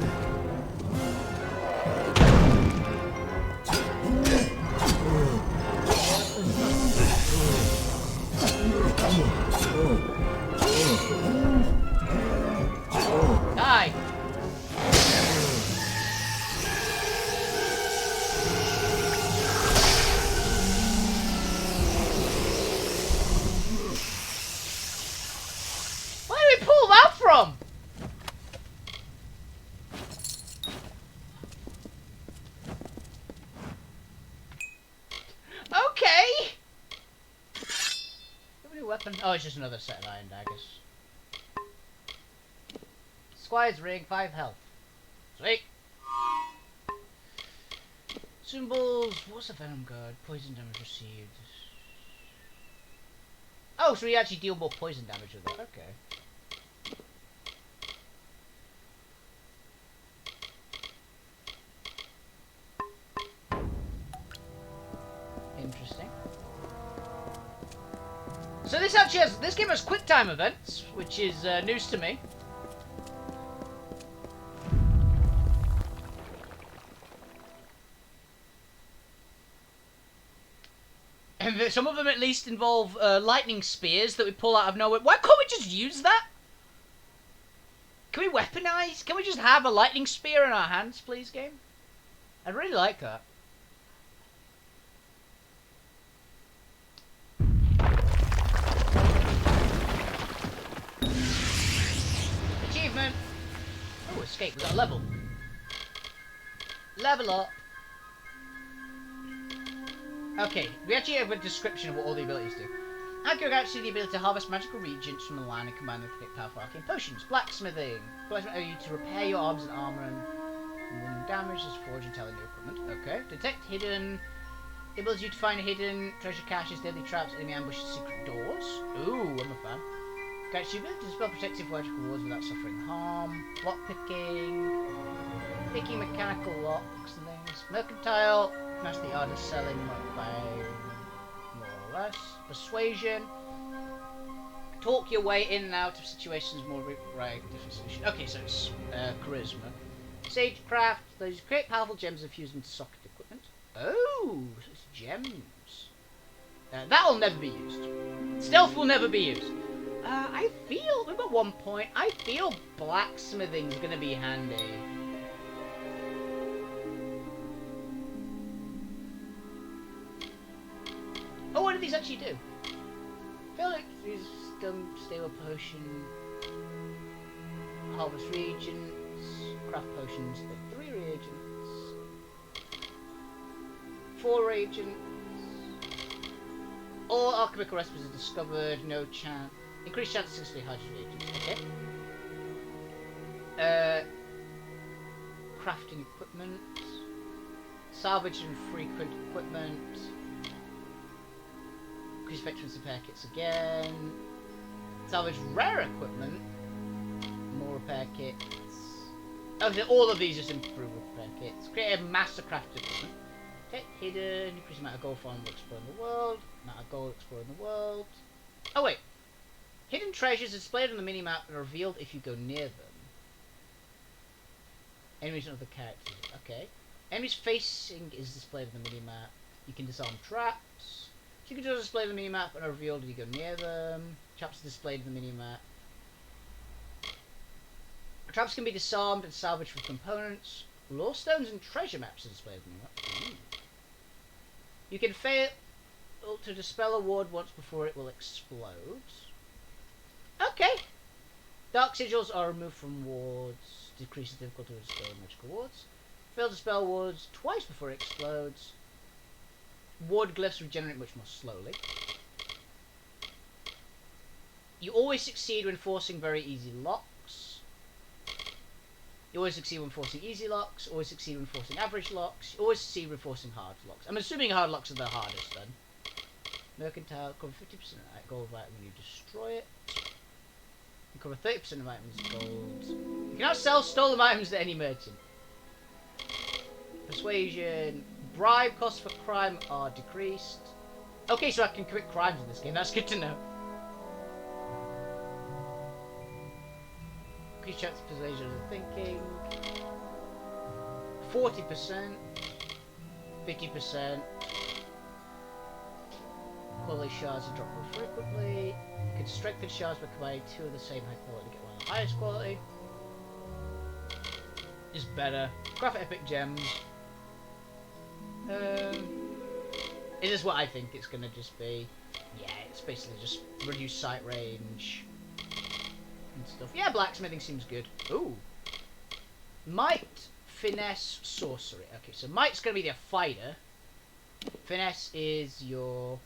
Speaker 1: Die. Where did we pull that from? Okay. Have a new weapon? Oh, it's just another set of iron daggers. Squire's ring, 5 health. Sweet. Symbols. What's the venom guard? Poison damage received. Oh, so we actually deal more poison damage with that. Okay. Interesting. So this actually has, this game has quick time events, which is news to me. some of them at least involve lightning spears that we pull out of nowhere. Why can't we just use that? Can we weaponize? Can we just have a lightning spear in our hands, please, game? I'd really like that. Achievement! Oh, escape. We got a level. Level up. Okay, we actually have a description of what all the abilities do. Accurate actually the ability to harvest magical reagents from the land and combine them to create powerful arcane potions. Blacksmithing. Blacksmithing allows you to repair your arms and armor and damage as forge and tell new equipment. Okay. Detect hidden. It enables you to find hidden treasure caches, deadly traps, enemy ambushes, secret doors. Ooh, I'm a fan. Grants you ability to dispel protective magical walls without suffering harm. Lock picking. Picking mechanical locks and things. Mercantile. Master the art of selling by more or less. Persuasion. Talk your way in and out of situations more right, different solution. Okay, so it's charisma. Sagecraft. Those create powerful gems and fuse into socket equipment. Oh, so it's gems. That will never be used. Stealth will never be used. I feel we've got 1 point. I feel blacksmithing's gonna be handy. Oh, what do these actually do? I feel like these gum stable potion, harvest reagents, craft potions, 3 reagents, 4 reagents. All alchemical recipes are discovered, no chance. Increased chance of successfully hydrogen reagents, okay. Crafting equipment, salvage and frequent equipment. Increase veterans repair kits again. Salvage rare equipment. More repair kits. Oh, so all of these just improve repair kits. Create a master craft equipment. Okay, hidden. Increase the amount of gold found exploring the world. Amount of gold exploring the world. Oh wait. Hidden treasures are displayed on the minimap and are revealed if you go near them. Enemies and other characters. Okay. Enemies facing is displayed on the minimap. You can disarm traps. You can just display the minimap and are revealed if you go near them. Traps are displayed in the minimap. Traps can be disarmed and salvaged from components. Lore stones and treasure maps are displayed in the minimap. You can fail to dispel a ward once before it will explode. Okay. Dark sigils are removed from wards. Decreases difficulty of dispelling magical wards. Fail to dispel wards twice before it explodes. Ward glyphs regenerate much more slowly. You always succeed when forcing very easy locks. You always succeed when forcing easy locks. Always succeed when forcing average locks. You always succeed when forcing hard locks. I'm assuming hard locks are the hardest then. Mercantile, cover 50% of gold item when you destroy it. You cover 30% of items gold. You can now sell stolen items to any merchant. Persuasion. Bribe costs for crime are decreased. Okay, so I can commit crimes in this game. That's good to know. Increase chance of persuasion of thinking. 40%. 50%. Quality shards are dropped more frequently. You can strengthen shards by combining 2 of the same high quality to get one of the highest quality. Is better. Craft epic gems. Is this what I think it's gonna just be? Yeah, it's basically just reduce sight range and stuff. Yeah, blacksmithing seems good. Ooh. Might, finesse, sorcery. Okay, so might's gonna be the fighter. Finesse is your...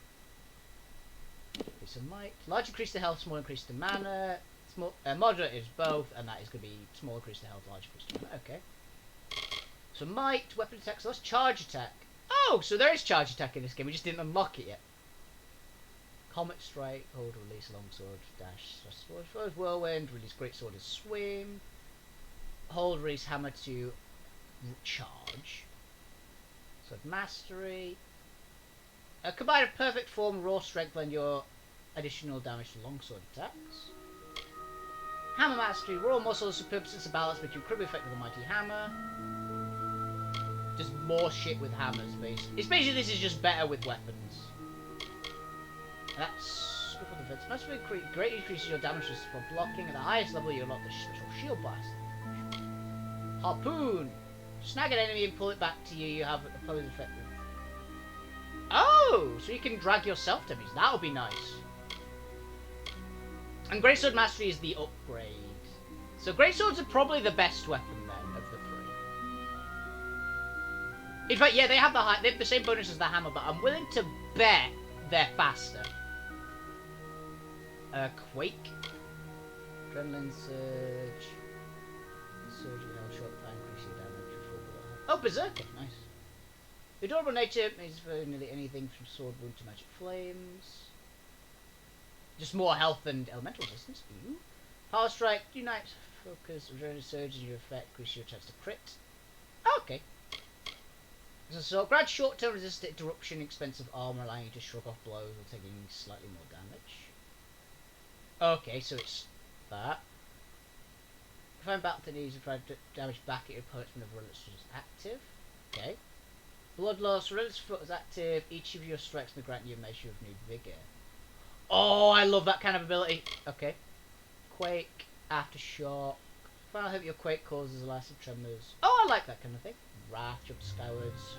Speaker 1: Okay, so might. Large increase to health, small increase to mana. Small, moderate is both, and that is gonna be small increase to health, large increase to mana. Okay. So might, weapon attack, so that's charge attack. Oh, so there is charge attack in this game, we just didn't unlock it yet. Comet strike, hold, release, longsword, dash, sword, whirlwind, release greatsword and swim. Hold, release hammer to charge. Sword mastery. Combine a perfect form, raw strength, and your additional damage to longsword attacks. Hammer mastery, raw muscles, superb sense of balance, making incredibly effective with a mighty hammer. Just more shit with hammers, basically. It's basically this is just better with weapons. That's good for the defense. Must be great increases your damage for blocking. At the highest level, you unlock the special shield blast. Harpoon. Snag an enemy and pull it back to you. You have opposing effect. Oh, so you can drag yourself damage. That would be nice. And Greatsword Mastery is the upgrade. So Greatswords are probably the best weapon then of the three. In fact, yeah, they have the same bonus as the hammer, but I'm willing to bet they're faster. Quake. Adrenaline surge. Surge with short time increasing damage before below. Oh, Berserker, nice. The durable nature is for nearly anything from sword wound to magic flames. Just more health and elemental resistance. Ooh. Power strike, unite, focus, adrenaline surge in your effect, increase your chance to crit. Okay. So grant short-term resistant interruption, expensive armor, allowing you to shrug off blows while taking slightly more damage. Okay, so it's that. Find battle techniques and provide damage back at your opponents whenever relentless is active. Okay. Blood loss, relentless foot is active. Each of your strikes may grant you a measure of new vigor. Oh, I love that kind of ability. Okay. Quake, aftershock. Final hit your quake causes elastic tremors. Oh, I like that kind of thing. Wrath, jump skywards.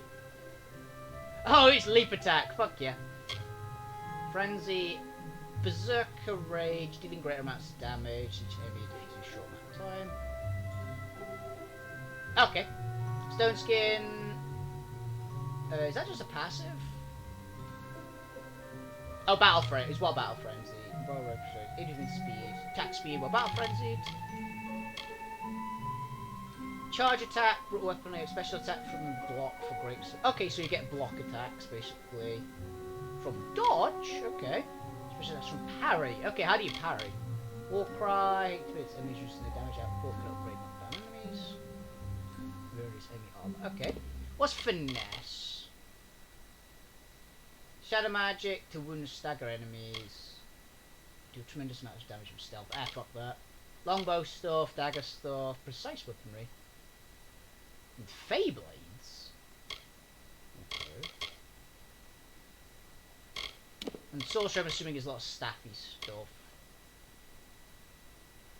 Speaker 1: Oh, it's leap attack. Fuck yeah. Frenzy. Berserker Rage, dealing greater amounts of damage, each enemy defeats in a short amount of time. Okay. Stone Skin. Is that just a passive? Oh, Battle Frenzy. It's what Battle Frenzy. Anything speed. Attack speed, what Battle Frenzy. Charge attack, brutal weapon, special attack from block for great. Okay, so you get block attacks basically. From dodge? Okay. That's from parry. Okay, how do you parry? War cry, activates enemies reducing their damage output, can upgrade knockdown enemies. Various enemy armor. Okay. What's finesse? Shadow magic to wound and stagger enemies. Do a tremendous amount of damage from stealth. Ah, fuck that. Longbow stuff, dagger stuff, precise weaponry. And Fey blades. Okay. And sorcerer, I'm assuming, is a lot of staffy stuff.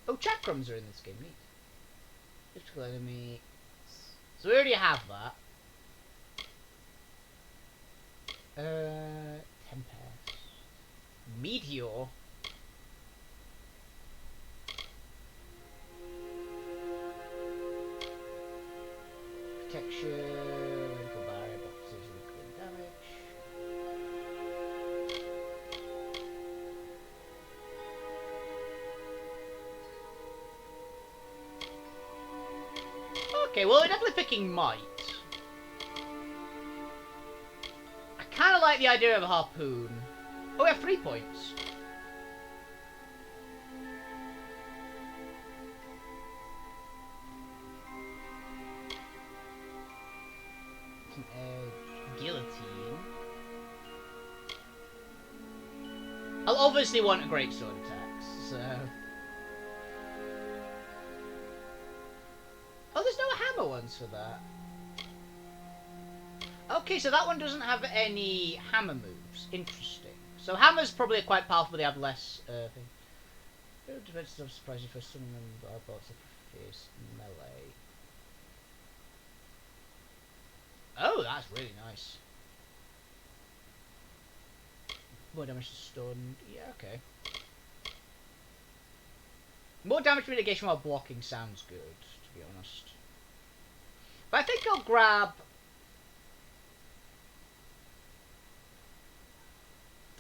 Speaker 1: Oh, chakrams are in this game, neat. Difficult enemy. So we already have that. Tempest. Meteor. Protection. Medical barrier, boxes, recurring damage. Okay, well, we're definitely picking might. I kind of like the idea of a harpoon. Oh, we have 3 points. Some guillotine. I'll obviously want a great sword attack, so... Oh, there's no hammer ones for that. Okay, so that one doesn't have any hammer moves. Interesting. So hammers probably are quite powerful, but they have less thing. Defense is surprising for some of them are bots of fierce melee. Oh, that's really nice. More damage to stun. Yeah, okay. More damage mitigation while blocking sounds good, to be honest. But I think I'll grab...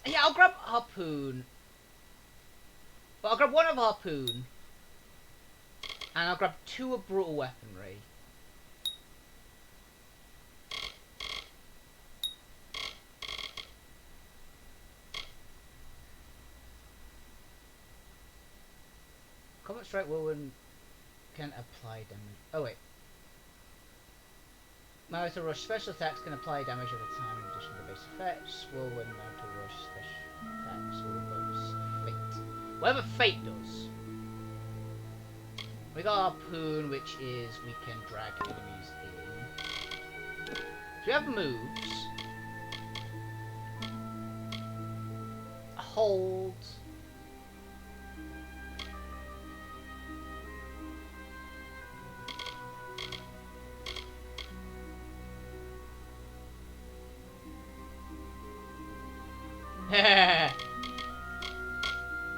Speaker 1: Yeah, I'll grab harpoon. But I'll grab one of harpoon. And I'll grab 2 of brutal weaponry. Combat strike whirlwind can apply damage. Oh wait. Marital Rush special attacks can apply damage over time in addition to base effects. Whirlwind, Marital Rush special attacks will bonus fate. Whatever fate does. We got harpoon, which is we can drag enemies in. So we have moves. hold.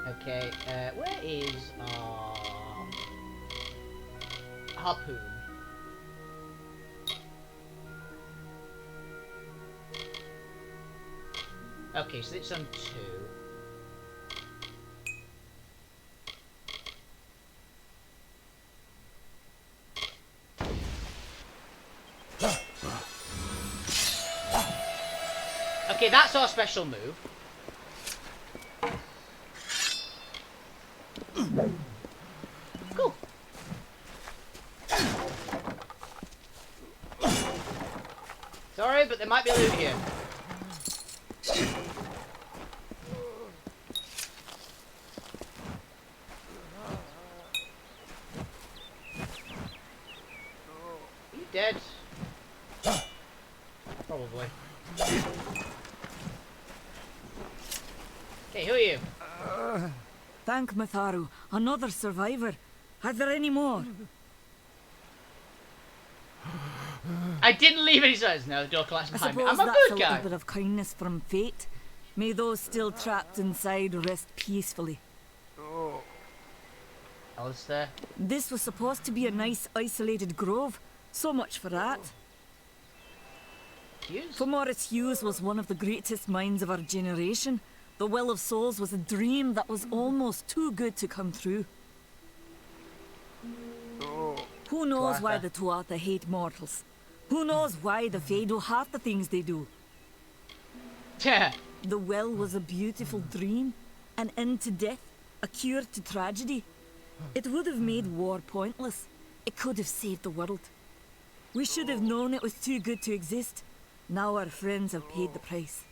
Speaker 1: Okay, where is harpoon? Okay, so it's on 2. Okay, that's our special move. Cool. Sorry, but there might be loot here. Are you dead? Probably. Hey, who are you?
Speaker 5: Thank Matharu. Another survivor. Are there any more?
Speaker 1: I didn't leave any signs. No, the door collapsed
Speaker 5: I
Speaker 1: behind me.
Speaker 5: suppose
Speaker 1: I'm a
Speaker 5: that's
Speaker 1: good
Speaker 5: a
Speaker 1: guy.
Speaker 5: little bit of kindness from fate. May those still trapped inside rest peacefully.
Speaker 1: Alistair.
Speaker 5: This was supposed to be a nice isolated grove. So much for that.
Speaker 1: Hughes?
Speaker 5: For Morris Hughes was one of the greatest minds of our generation. The Well of Souls was a dream that was almost too good to come true. Who knows why the Tuatha hate mortals? Who knows why the Fae do half the things they do? The well was a beautiful dream, an end to death, a cure to tragedy. It would have made war pointless. It could have saved the world. We should have known it was too good to exist. Now our friends have paid the price.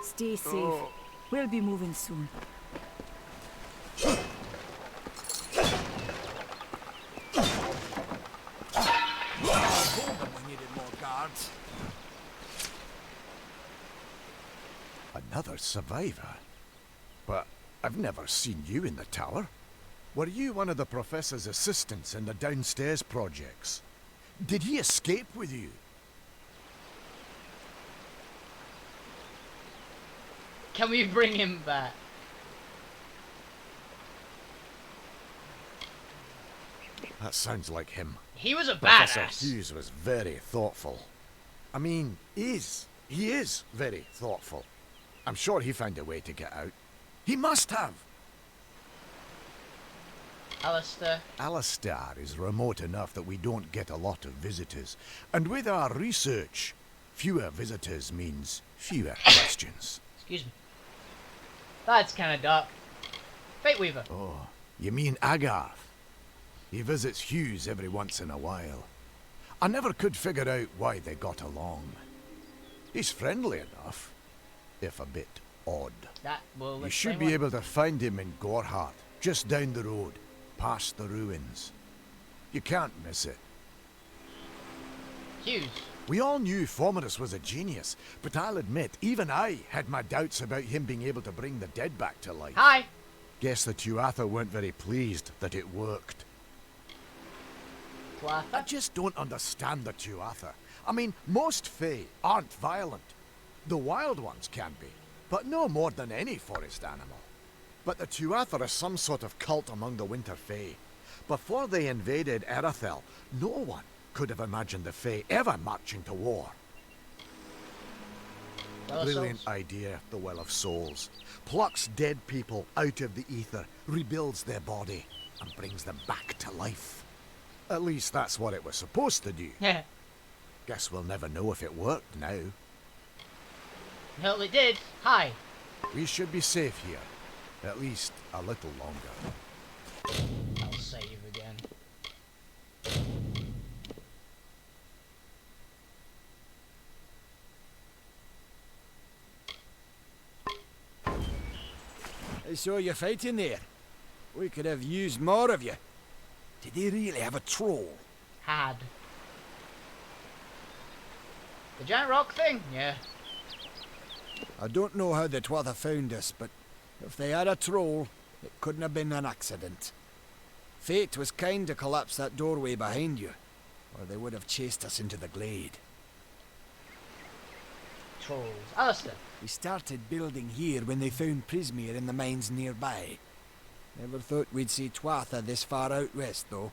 Speaker 5: Stay safe. We'll be moving soon.
Speaker 6: We needed more guards.
Speaker 3: Another survivor? But I've never seen you in the tower. Were you one of the professor's assistants in the downstairs projects? Did he escape with you?
Speaker 1: Can we bring him back?
Speaker 3: That sounds like him.
Speaker 1: He was a
Speaker 3: Professor
Speaker 1: badass.
Speaker 3: Hughes was very thoughtful. I mean, he is very thoughtful. I'm sure he found a way to get out. He must have.
Speaker 1: Alistair.
Speaker 3: Alistair is remote enough that we don't get a lot of visitors. And with our research, fewer visitors means fewer questions.
Speaker 1: Excuse me. That's kind of dark. Fate Weaver.
Speaker 3: Oh, you mean Agarth? He visits Hughes every once in a while. I never could figure out why they got along. He's friendly enough, if a bit odd.
Speaker 1: That will
Speaker 3: You should be able to find him in Gorhart, just down the road, past the ruins. You can't miss it.
Speaker 1: Hughes.
Speaker 3: We all knew Fomerus was a genius, but I'll admit, even I had my doubts about him being able to bring the dead back to life.
Speaker 1: Hi.
Speaker 3: Guess the Tuatha weren't very pleased that it worked. I just don't understand the Tuatha. I mean, most Fae aren't violent. The wild ones can be, but no more than any forest animal. But the Tuatha are some sort of cult among the Winter Fae. Before they invaded Erethel, no one could have imagined the Fae ever marching to war. Brilliant idea, the Well of Souls. Plucks dead people out of the ether, rebuilds their body, and brings them back to life. At least that's what it was supposed to do.
Speaker 1: Yeah.
Speaker 3: Guess we'll never know if it worked now.
Speaker 1: No, it did. Hi.
Speaker 3: We should be safe here. At least a little longer.
Speaker 1: I'll save again.
Speaker 6: I saw you fighting there. We could have used more of you. Did they really have a troll?
Speaker 1: Had. The giant rock thing? Yeah.
Speaker 6: I don't know how the Twatha found us, but if they had a troll, it couldn't have been an accident. Fate was kind to collapse that doorway behind you, or they would have chased us into the glade.
Speaker 1: Trolls. Alistair.
Speaker 6: We started building here when they found Prismere in the mines nearby. Never thought we'd see Twatha this far out west, though.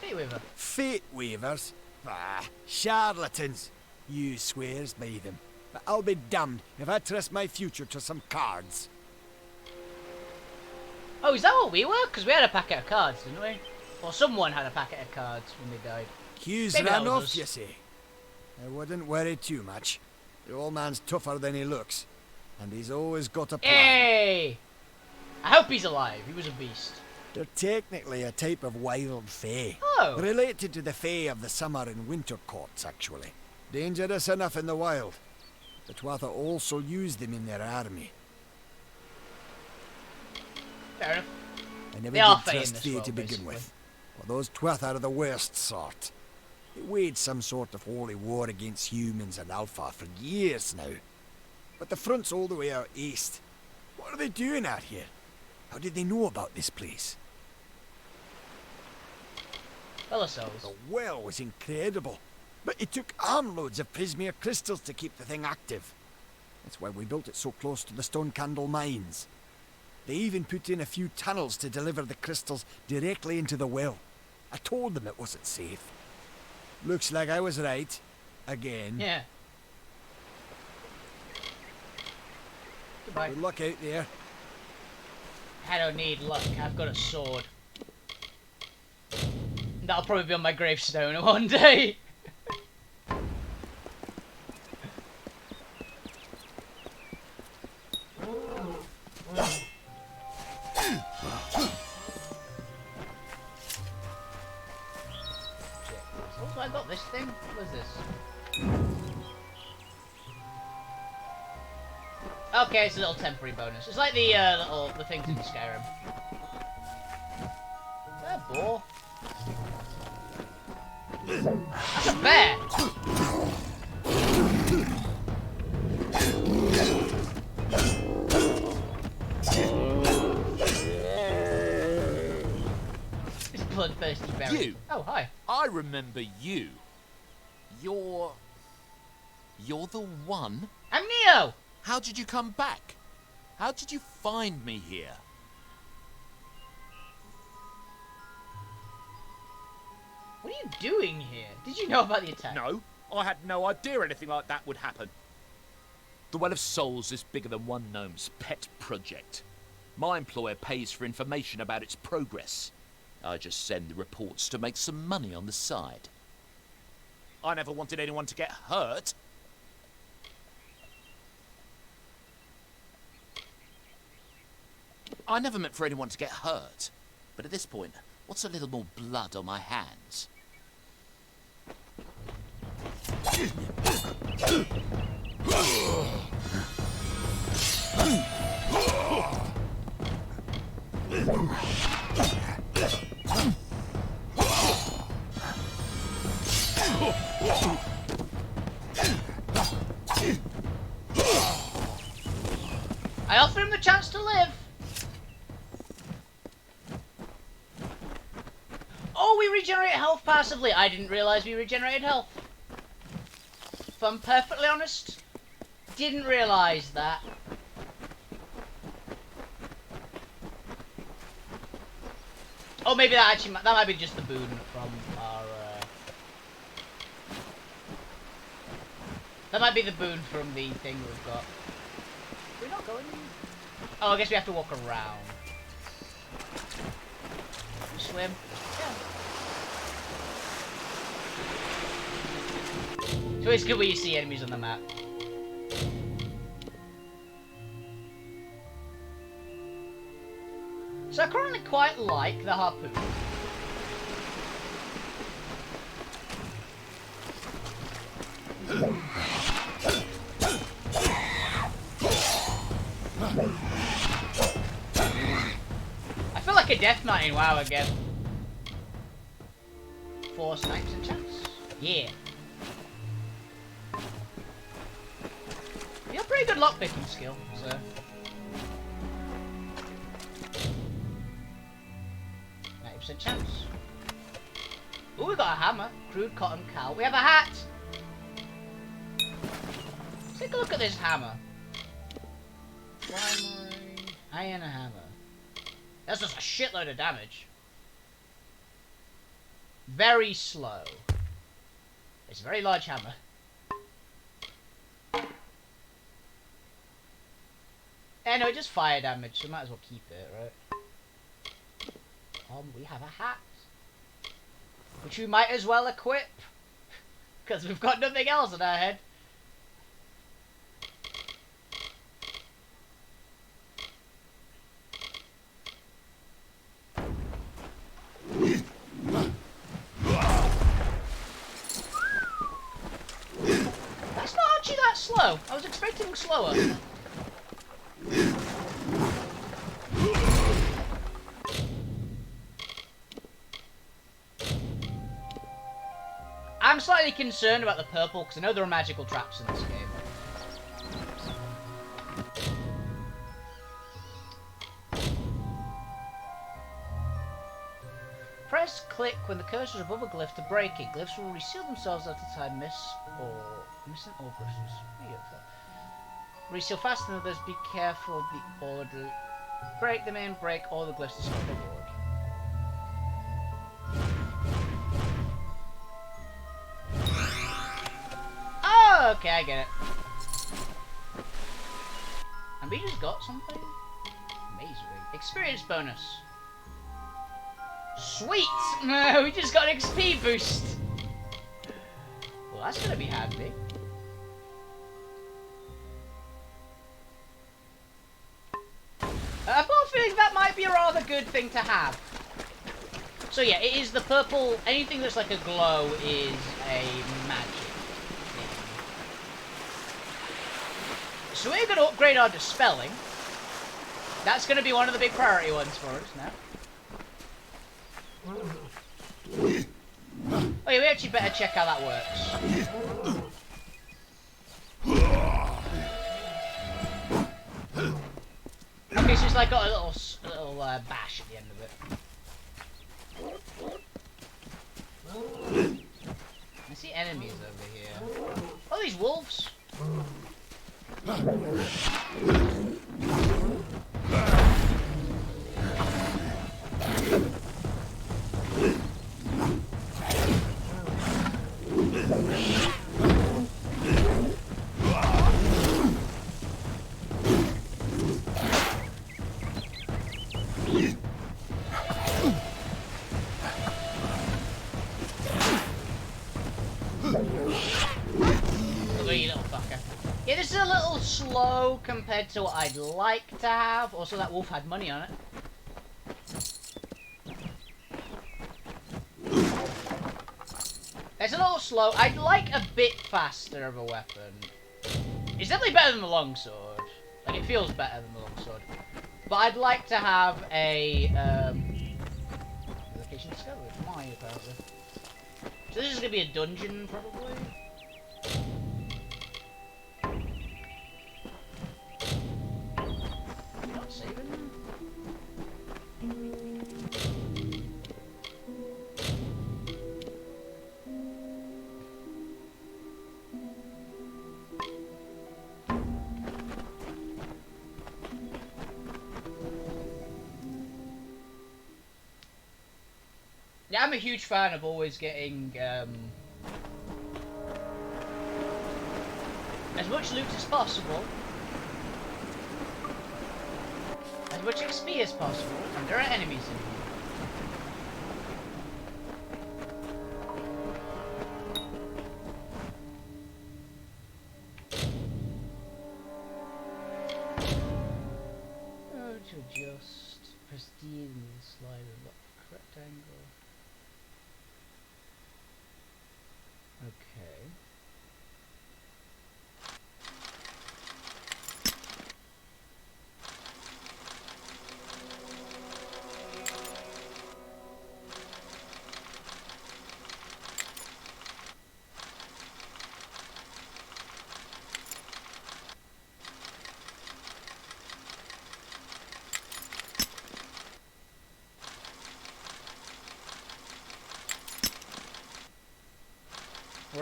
Speaker 1: Fate Weaver.
Speaker 6: Fate Weavers? Ah, charlatans. You swears by them. But I'll be damned if I trust my future to some cards.
Speaker 1: Oh, is that what we were? Because we had a packet of cards, didn't we? Or someone had a packet of cards when they died.
Speaker 6: Q's
Speaker 1: Maybe
Speaker 6: ran
Speaker 1: that was
Speaker 6: off,
Speaker 1: us.
Speaker 6: you see. I wouldn't worry too much. The old man's tougher than he looks. And he's always got a plan.
Speaker 1: Hey! I hope he's alive. He was a beast.
Speaker 6: They're technically a type of wild fae.
Speaker 1: Oh.
Speaker 6: Related to the fae of the summer and winter courts, actually. Dangerous enough in the wild. The Twatha also use them in their army.
Speaker 1: Fair enough.
Speaker 6: I never
Speaker 1: They are
Speaker 6: did
Speaker 1: fae in
Speaker 6: trust
Speaker 1: this
Speaker 6: fae
Speaker 1: world,
Speaker 6: to begin
Speaker 1: basically.
Speaker 6: with. Well, those Twatha are the worst sort. They waged some sort of holy war against humans and Alpha for years now. But the front's all the way out east. What are they doing out here? How did they know about this place?
Speaker 1: Fellow souls.
Speaker 6: The well was incredible. But it took armloads of Prismere crystals to keep the thing active. That's why we built it so close to the Stone Candle mines. They even put in a few tunnels to deliver the crystals directly into the well. I told them it wasn't safe. Looks like I was right. Again.
Speaker 1: Yeah. Goodbye.
Speaker 6: Good luck out there.
Speaker 1: I don't need luck. I've got a sword. That'll probably be on my gravestone one day. Also, I got this thing. What is this? Okay, it's a little temporary bonus. It's like the the things in Skyrim. Is that a boar? That's a bear! It's bloodthirsty berries.
Speaker 4: You.
Speaker 1: Oh, hi.
Speaker 4: I remember you. You're the one?
Speaker 1: I'm Neo!
Speaker 4: How did you come back? How did you find me here?
Speaker 1: What are you doing here? Did you know about the attack?
Speaker 4: No, I had no idea anything like that would happen. The Well of Souls is bigger than one gnome's pet project. My employer pays for information about its progress. I just send the reports to make some money on the side. I never wanted anyone to get hurt. I never meant for anyone to get hurt. But at this point, what's a little more blood on my hands?
Speaker 1: I offer him the chance to live. Oh, we regenerate health passively. I didn't realise we regenerated health. If I'm perfectly honest, didn't realise that. Oh, maybe that actually that might be just the boon from our. That might be the boon from the thing we've got. We're not going. Oh, I guess we have to walk around. Swim. Yeah. So it's good when you see enemies on the map. So I currently quite like the harpoon. I feel like a Death Knight in WoW again. 4 snipes and chance. Yeah. pretty good lockpicking skill, so. 90% chance. Oh, we got a hammer. Crude cotton cowl. We have a hat! Let's take a look at this hammer. Primary iron hammer. That's just a shitload of damage. Very slow. It's a very large hammer. Yeah, no, it just fire damage, so might as well keep it, right? We have a hat. Which we might as well equip. Because we've got nothing else on our head. That's not actually that slow. I was expecting slower. I'm slightly concerned about the purple, because I know there are magical traps in this game. Press click when the cursor is above a glyph to break it. Glyphs will reseal themselves after time missing or brushes. Reseal faster than others, be careful of the order. Break them in, break all the glyphs to stop the ward. Oh, okay, I get it. And we just got something? Amazing. Experience bonus. Sweet! We just got an XP boost! Well, that's gonna be handy. I've got a feeling that might be a rather good thing to have. So yeah, it is the purple. Anything that's like a glow is a magic thing. So we're going to upgrade our dispelling. That's going to be one of the big priority ones for us now. Oh yeah, we actually better check how that works. Okay, so it's like got a little bash at the end of it. I see enemies over here. Oh, these wolves! Yeah, this is a little slow compared to what I'd like to have. Also, that wolf had money on it. It's a little slow. I'd like a bit faster of a weapon. It's definitely better than the longsword. Like, it feels better than the longsword. But I'd like to have a, location discovered. Mine, apparently. So this is going to be a dungeon, probably. Yeah, I'm a huge fan of always getting as much loot as possible, as much XP as possible, and there are enemies in here. Oh, to adjust, press D in the slider, lock rectangle. Okay.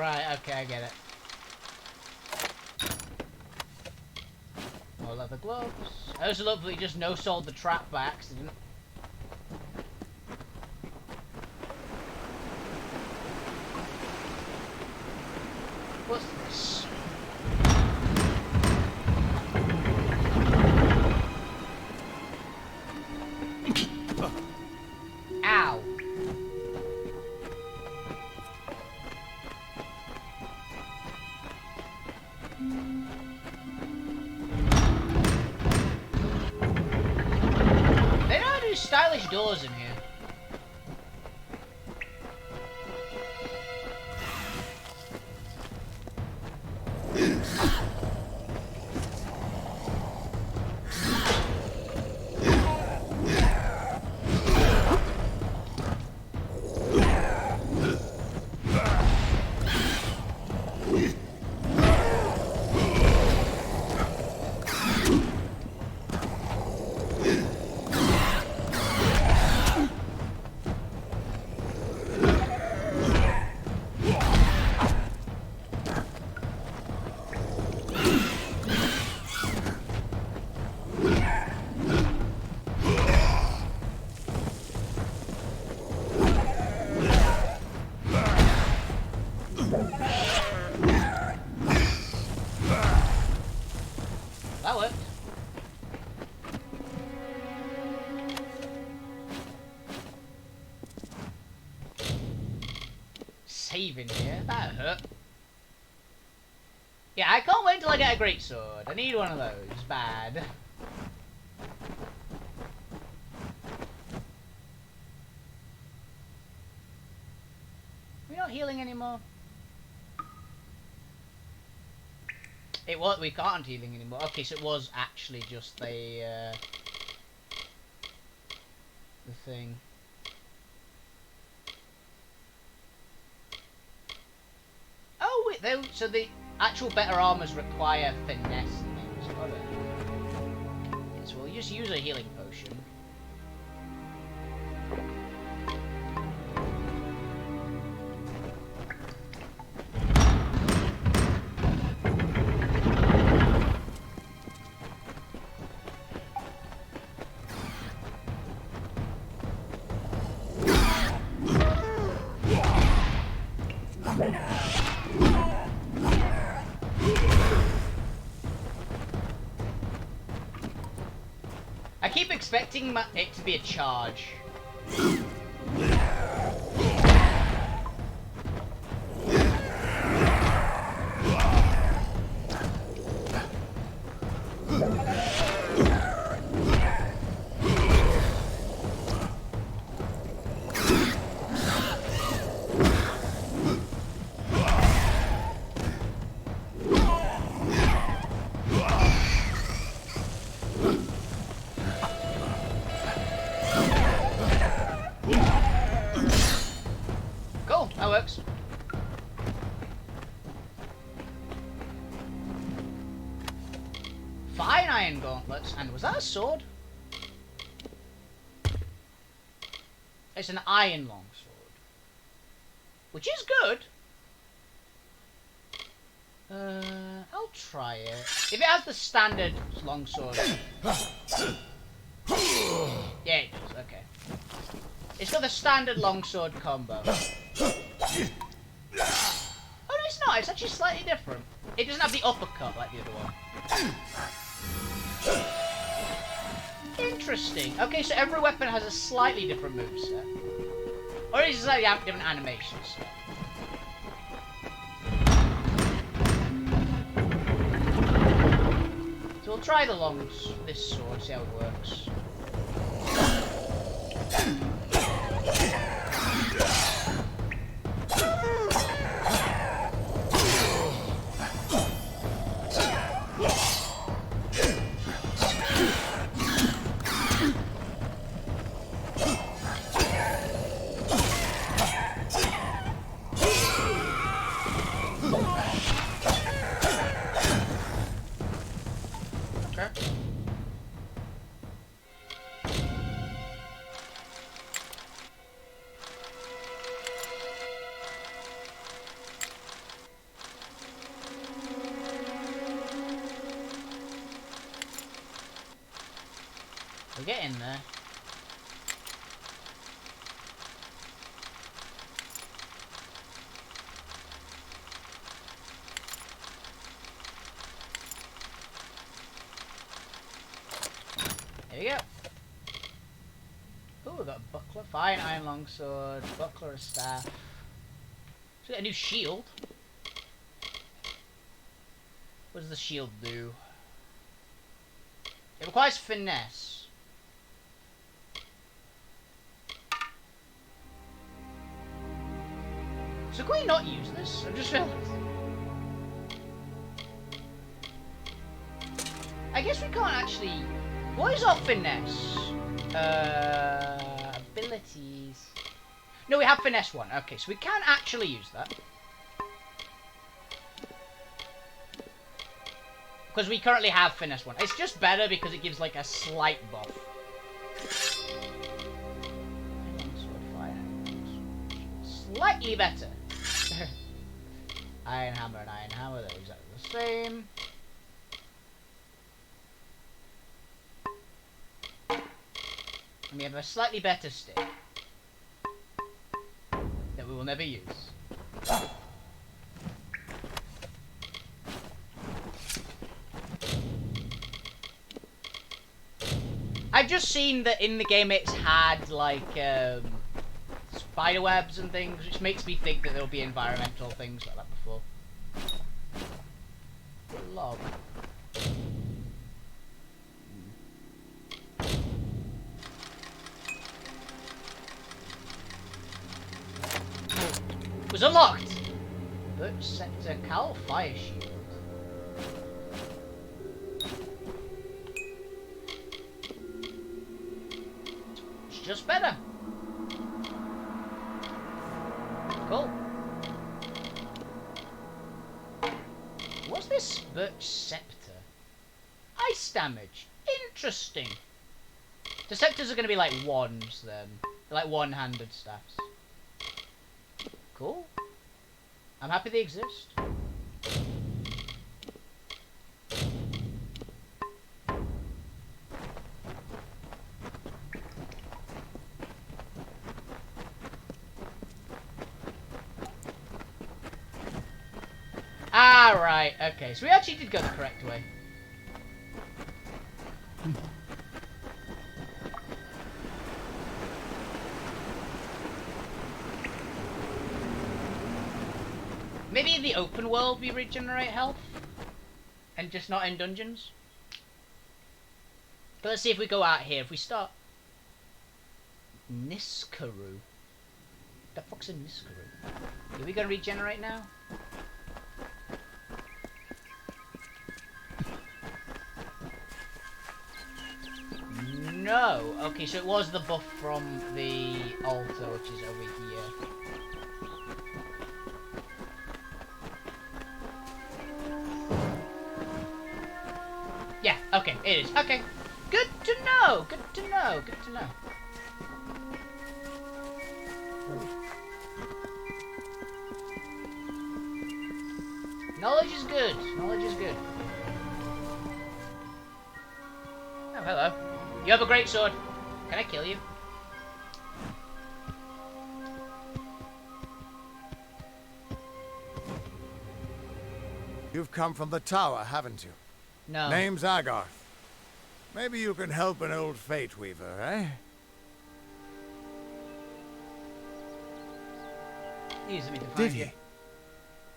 Speaker 1: right, okay, I get it. More leather gloves. I also love that he just no-sold the trap by accident. What's this? Ow. They know how to do stylish doors in here. That worked. Saving here, that hurt. Yeah, I can't wait till I get a greatsword. I need one of those, bad. We're not healing anymore. It was, we can't healing anymore. Okay, so it was actually just the thing. Oh wait, so the actual better armors require finesse and things. Got it. So we'll just use a healing potion. I keep expecting it to be a charge. That works. Fine iron gauntlets. And was that a sword? It's an iron longsword. Which is good. I'll try it. If it has the standard longsword. Yeah, it does. Okay. It's got the standard longsword combo. Oh no, it's not. It's actually slightly different. It doesn't have the uppercut like the other one. Interesting. Okay, so every weapon has a slightly different moveset. Or it's slightly different animations. So we'll try this sword, see how it works. We'll get in there. There we go. Oh, we've got a buckler, fine iron longsword, buckler, a staff. So we got a new shield. What does the shield do? It requires finesse. So can we not use this? I just realized. I guess we can't actually... What is our finesse? Abilities. No, we have finesse 1. Okay, so we can actually use that. Because we currently have finesse 1. It's just better because it gives like a slight buff. Slightly better. Iron hammer and iron hammer, they're exactly the same. And we have a slightly better stick that we will never use. I've just seen that in the game it's had like spider webs and things, which makes me think that there'll be environmental things like that before. Log. Was unlocked! Birch Sector Cowl Fire Shield. It's just better. Cool. What's this Birch Scepter? Ice damage. Interesting. The scepters are going to be like wands then. They're like one-handed staffs. Cool. I'm happy they exist. Ah, right. Okay, so we actually did go the correct way. Maybe in the open world we regenerate health? And just not in dungeons? But let's see if we go out here. If we start... Niskaru. The fuck's a Niskaru? Are we gonna regenerate now? No! Okay, so it was the buff from the altar, which is over here. Yeah, okay, it is. Okay. Good to know! Good to know! Good to know. Knowledge is good. Knowledge is good. Oh, hello. You have a great sword. Can I kill you?
Speaker 6: You've come from the tower, haven't you?
Speaker 1: No.
Speaker 6: Name's Agarth. Maybe you can help an old fate weaver, eh?
Speaker 1: Easy me to find
Speaker 6: Did
Speaker 1: you.
Speaker 6: he?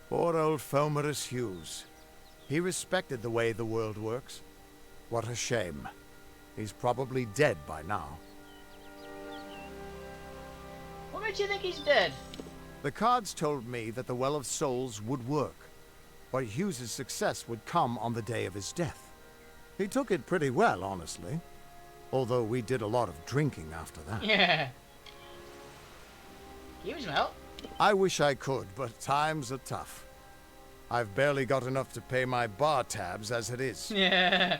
Speaker 6: Poor old Fomerus Hughes. He respected the way the world works. What a shame. He's probably dead by now.
Speaker 1: What makes you think he's dead?
Speaker 6: The cards told me that the Well of Souls would work, but Hughes's success would come on the day of his death. He took it pretty well, honestly. Although we did a lot of drinking after that.
Speaker 1: Yeah. Give me some help.
Speaker 6: I wish I could, but times are tough. I've barely got enough to pay my bar tabs as it is.
Speaker 1: Yeah.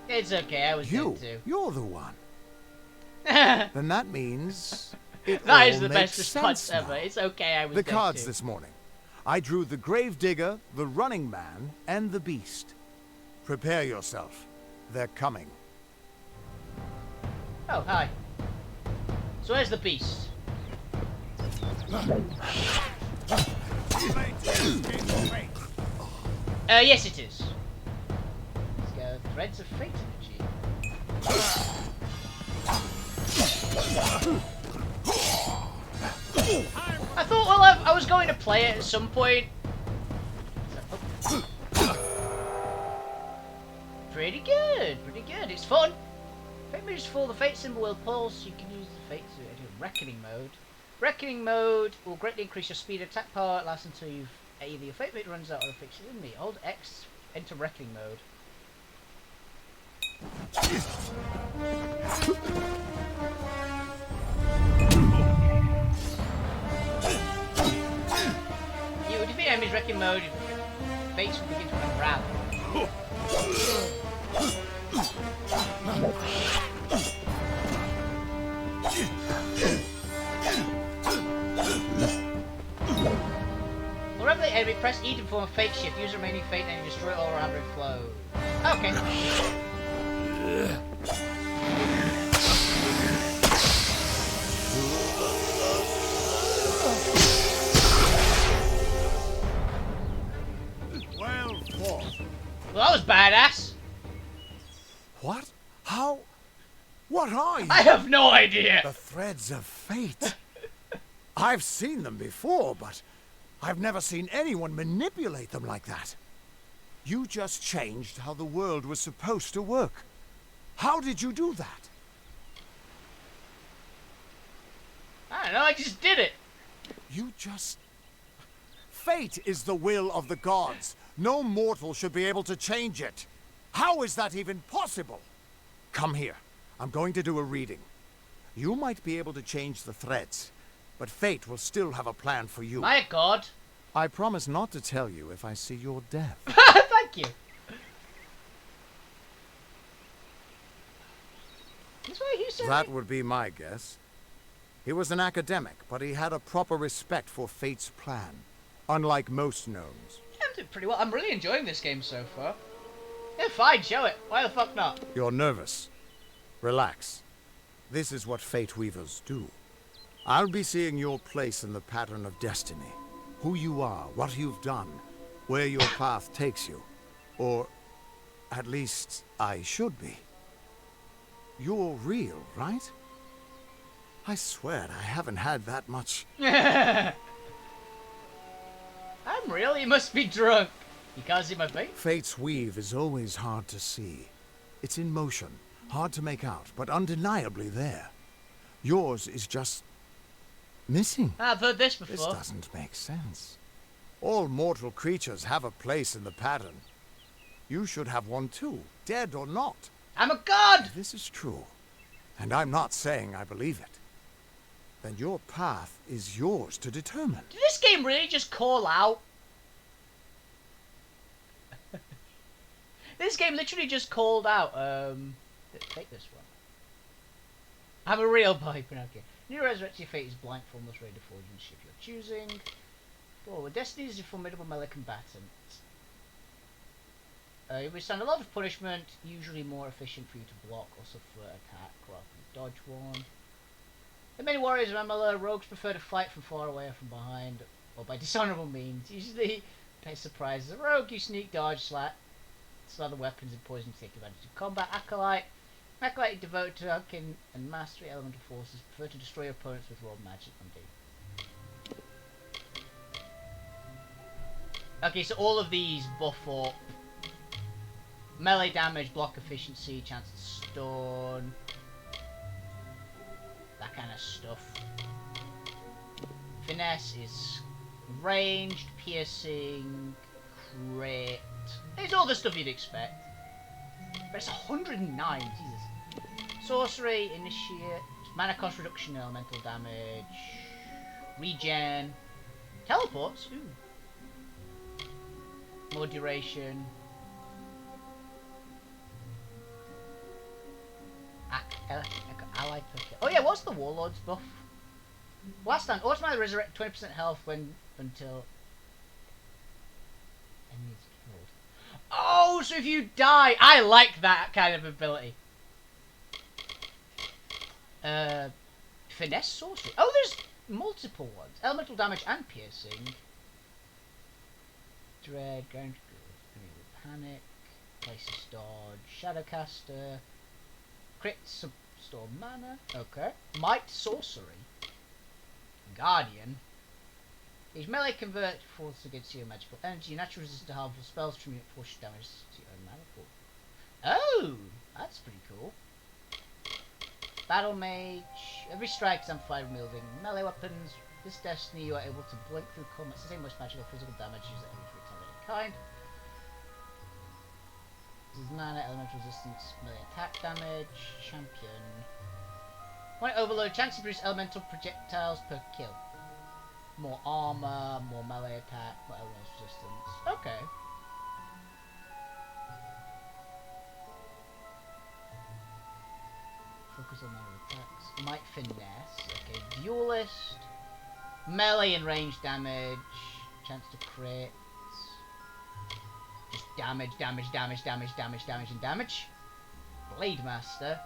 Speaker 1: It's okay, I was dead too.
Speaker 6: You're the one. Then that means it
Speaker 1: That
Speaker 6: all
Speaker 1: is the
Speaker 6: makes
Speaker 1: best response
Speaker 6: sense
Speaker 1: ever.
Speaker 6: now.
Speaker 1: It's okay, I was
Speaker 6: The
Speaker 1: dead
Speaker 6: cards
Speaker 1: too.
Speaker 6: this morning. I drew the Gravedigger, the Running Man, and the Beast. Prepare yourself. They're coming.
Speaker 1: Oh, hi. So where's the beast? Yes it is. Let's go. Threads of Fate energy. I thought, well, I was going to play it at some point. Pretty good, pretty good. It's fun. Fate moves full. The Fate symbol will pulse. You can use the Fate to enter Reckoning mode. Reckoning mode will greatly increase your speed attack power. It lasts until you've either your Fate mate runs out or the Fate's enemy. Hold X, enter Reckoning mode. You will defeat enemies Reckoning mode. Fates will begin to unravel. Wherever the enemy, press E to perform a Fate shift. Use remaining Fate and you destroy all around and flow. Okay.
Speaker 6: Well fought.
Speaker 1: Well, that was badass.
Speaker 6: What? How? What are you?
Speaker 1: I have no idea.
Speaker 6: The threads of fate. I've seen them before, but I've never seen anyone manipulate them like that. You just changed how the world was supposed to work. How did you do that?
Speaker 1: I don't know, I just did it.
Speaker 6: You just... Fate is the will of the gods. No mortal should be able to change it. How is that even possible? Come here. I'm going to do a reading. You might be able to change the threads, but fate will still have a plan for you.
Speaker 1: My god.
Speaker 6: I promise not to tell you if I see your death.
Speaker 1: Thank you. That's what you said.
Speaker 6: That would be my guess. He was an academic, but he had a proper respect for fate's plan, unlike most gnomes.
Speaker 1: Yeah, I'm doing pretty well. I'm really enjoying this game so far. Yeah, fine, show it. Why the fuck not?
Speaker 6: You're nervous. Relax. This is what fate weavers do. I'll be seeing your place in the pattern of destiny. Who you are, what you've done, where your path takes you. Or, at least, I should be. You're real, right? I swear I haven't had that much.
Speaker 1: I'm real? You must be drunk. You can't see my face?
Speaker 6: Fate's weave is always hard to see. It's in motion, hard to make out, but undeniably there. Yours is just... missing.
Speaker 1: I've heard this
Speaker 6: This
Speaker 1: before.
Speaker 6: doesn't make sense. All mortal creatures have a place in the pattern. You should have one too, dead or not.
Speaker 1: I'm a god!
Speaker 6: If this is true, and I'm not saying I believe it, then your path is yours to determine.
Speaker 1: Did this game really just call out? This game literally just called out, take this one. I'm a real boy, okay. New resurrected fate is blind, formless, ready to forge and ship you're choosing. Forward, destiny is a formidable melee combatant. You withstand a lot of punishment, usually more efficient for you to block or suffer attack rather than dodge one. The many warriors of Amalur, rogues prefer to fight from far away or from behind, or by dishonorable means. Usually, by surprise as a rogue, you sneak, dodge, slap other weapons and poison to take advantage of combat. Acolyte. Acolyte is devoted to hacking and mastery elemental forces, prefer to destroy your opponents with raw magic and okay, so all of these buff up melee damage, block efficiency, chance to stun, that kind of stuff. Finesse is ranged, piercing, crit. It's all the stuff you'd expect. But it's 109, Jesus. Sorcery, initiate, mana cost reduction, elemental damage, regen, teleports, ooh. More duration. Allied perk. Oh yeah, what's the Warlord's buff? Last time, automatically resurrect 20% health when until enemies killed. Oh, answer if you die. I like that kind of ability. Finesse sorcery. Oh, there's multiple ones. Elemental damage and piercing. Dread, ground panic, crisis dodge, shadowcaster, crit store mana. Okay. Might sorcery. Guardian. Each melee convert force against your magical energy, natural resistance to harmful spells, tribute force damage to your own mana pool. Oh, that's pretty cool. Battle mage. Every strike is amplified wielding melee weapons. This destiny you are able to blink through combat, sustain most magical physical damage, use that energy for any kind. This is mana, elemental resistance, melee attack damage, champion. When overload, chance to produce elemental projectiles per kill. More armor, more melee attack, more elemental resistance. Okay. Focus on melee attacks. Might finesse. Okay, duelist. Melee and range damage. Chance to crit. Just damage, and damage. Blade Master.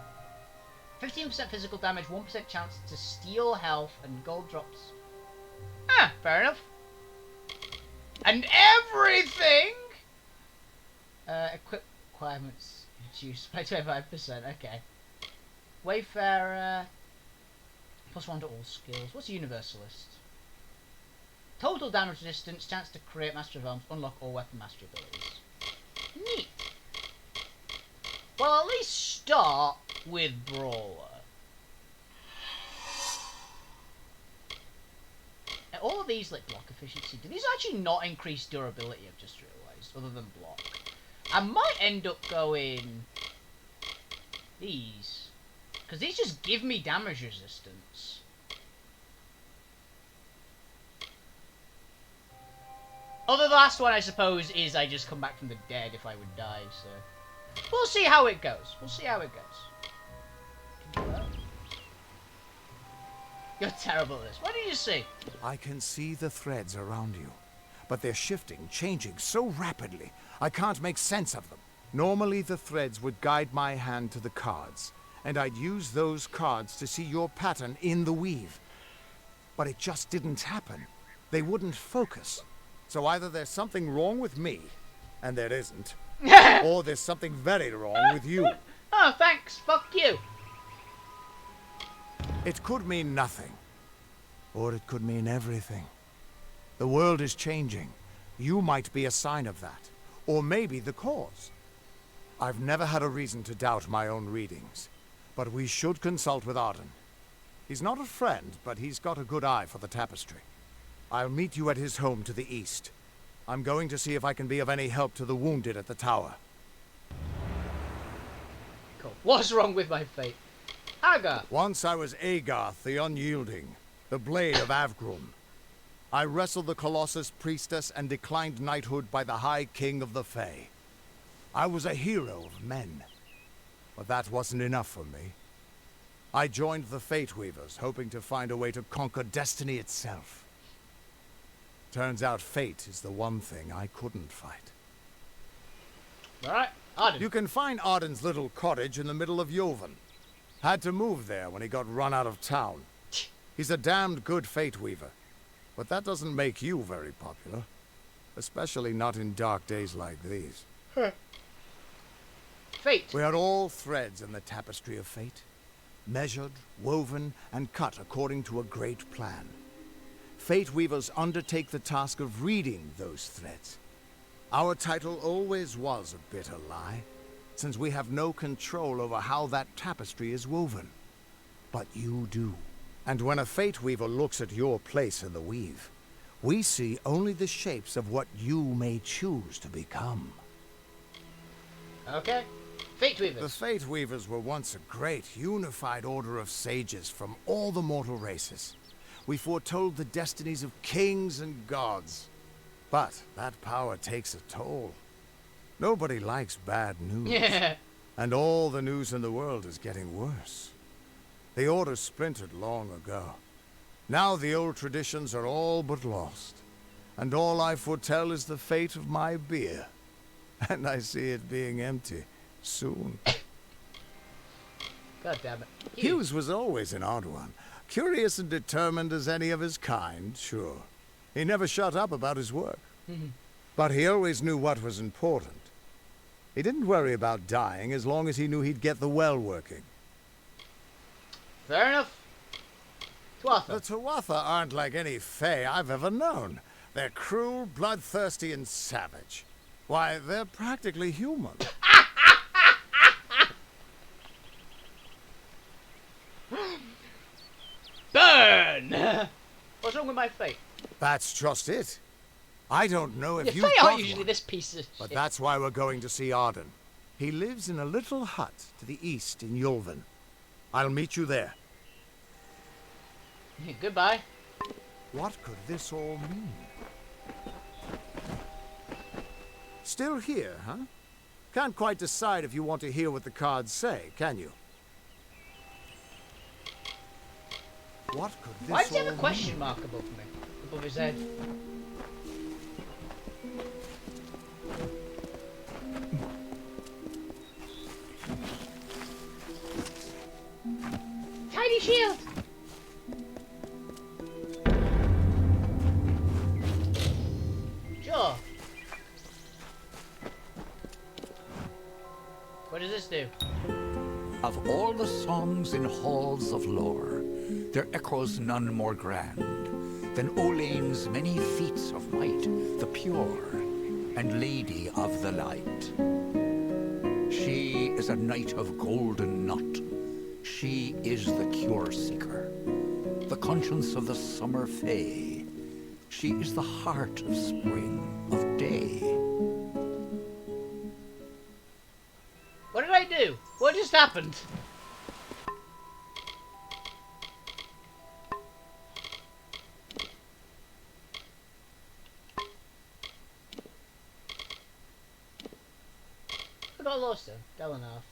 Speaker 1: 15% physical damage, 1% chance to steal health, and gold drops. Ah, fair enough. And everything! Equip requirements reduced by 25%, okay. Wayfarer. +1 to all skills. What's a Universalist? Total damage resistance, chance to create Master of Arms, unlock all weapon mastery abilities. Neat. Well, at least start with Brawler. All of these, like block efficiency, do these actually not increase durability, I've just realised, other than block? I might end up going these, because these just give me damage resistance. Although the last one, I suppose, is I just come back from the dead if I would die, so... We'll see how it goes. We'll see how it goes. You're terrible at this. What did you see?
Speaker 3: I can see the threads around you, but they're shifting, changing so rapidly, I can't make sense of them. Normally the threads would guide my hand to the cards, and I'd use those cards to see your pattern in the weave. But it just didn't happen. They wouldn't focus. So either there's something wrong with me, and there isn't, or there's something very wrong with you.
Speaker 1: Oh, thanks. Fuck you.
Speaker 3: It could mean nothing, or it could mean everything. The world is changing. You might be a sign of that, or maybe the cause. I've never had a reason to doubt my own readings, but we should consult with Arden. He's not a friend, but he's got a good eye for the tapestry. I'll meet you at his home to the east. I'm going to see if I can be of any help to the wounded at the tower.
Speaker 1: Cool. What's wrong with my fate? Hagar.
Speaker 3: Once I was Agarth the Unyielding, the Blade of Avgrum. I wrestled the Colossus Priestess and declined knighthood by the High King of the Fae. I was a hero of men, but that wasn't enough for me. I joined the Fate Weavers, hoping to find a way to conquer destiny itself. Turns out fate is the one thing I couldn't fight.
Speaker 1: Alright, Arden.
Speaker 3: You can find Arden's little cottage in the middle of Jovan. Had to move there when he got run out of town. He's a damned good Fate Weaver, but that doesn't make you very popular. Especially not in dark days like these.
Speaker 1: Fate.
Speaker 3: We are all threads in the tapestry of fate. Measured, woven, and cut according to a great plan. Fate Weavers undertake the task of reading those threads. Our title always was a bitter lie, since we have no control over how that tapestry is woven. But you do. And when a Fate Weaver looks at your place in the weave, we see only the shapes of what you may choose to become.
Speaker 1: Okay. Fate Weavers.
Speaker 3: The Fate Weavers were once a great, unified order of sages from all the mortal races. We foretold the destinies of kings and gods. But that power takes a toll. Nobody likes bad news.
Speaker 1: Yeah.
Speaker 3: And all the news in the world is getting worse. The order splintered long ago. Now the old traditions are all but lost. And all I foretell is the fate of my beer.
Speaker 6: And I see it being empty. Soon.
Speaker 1: God damn it.
Speaker 6: Hughes was always an odd one. Curious and determined as any of his kind, sure. He never shut up about his work. But he always knew what was important. He didn't worry about dying as long as he knew he'd get the well working.
Speaker 1: Fair enough. Tuatha.
Speaker 6: The Tuatha aren't like any Fae I've ever known. They're cruel, bloodthirsty, and savage. Why, they're practically human.
Speaker 1: Burn! What's wrong with my fate?
Speaker 6: That's just it. I don't know if
Speaker 1: Yeah,
Speaker 6: you've
Speaker 1: Fae
Speaker 6: got
Speaker 1: aren't usually
Speaker 6: one,
Speaker 1: this piece of
Speaker 6: but
Speaker 1: shit.
Speaker 6: that's why we're going to see Arden. He lives in a little hut to the east in Yulven. I'll meet you there.
Speaker 1: Goodbye.
Speaker 6: What could this all mean? Still here, huh? Can't quite decide if you want to hear what the cards say, can you? What could this
Speaker 1: Why does he
Speaker 6: all
Speaker 1: have a question mark above me? Above his head? Tiny shield! Sure. What does this do?
Speaker 8: Of all the songs in halls of lore, there echoes none more grand than Olane's many feats of might, the pure and lady of the light. She is a knight of golden knot. She is the cure seeker, the conscience of the summer fae. She is the heart of spring, of day.
Speaker 1: What did I do? What just happened? I got lost him. That one off.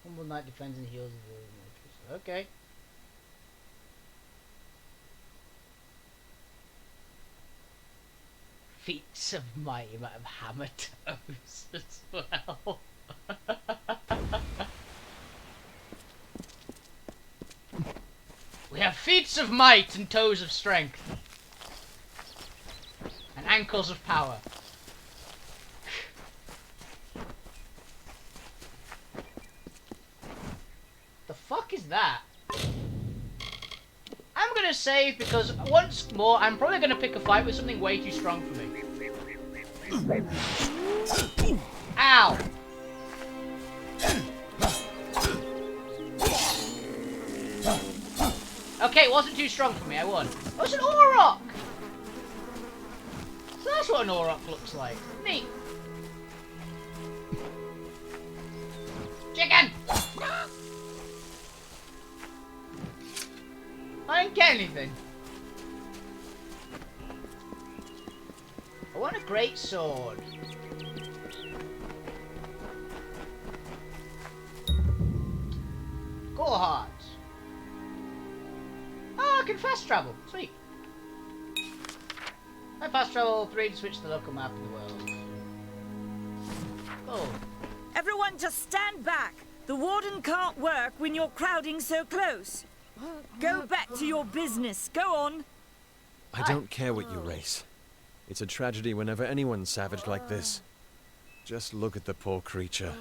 Speaker 1: Humble Knight defends and heals the mattress. Okay. Feats of might, you might have hammer toes as well. We have feats of might and toes of strength. And ankles of power. The fuck is that? I'm gonna save because once more I'm probably gonna pick a fight with something way too strong for me. Ow! Okay, it wasn't too strong for me, I won. Oh, it's an Auroch! So that's what an Auroch looks like. Neat. Chicken! I didn't get anything. I want a great sword. Gorhart. Oh, I can fast travel. Sweet. I fast travel 3 to switch the local map of the world. Oh.
Speaker 5: Everyone just stand back. The warden can't work when you're crowding so close. Go back to your business. Go on.
Speaker 9: I don't care what you race. It's a tragedy whenever anyone's savage like this. Just look at the poor creature.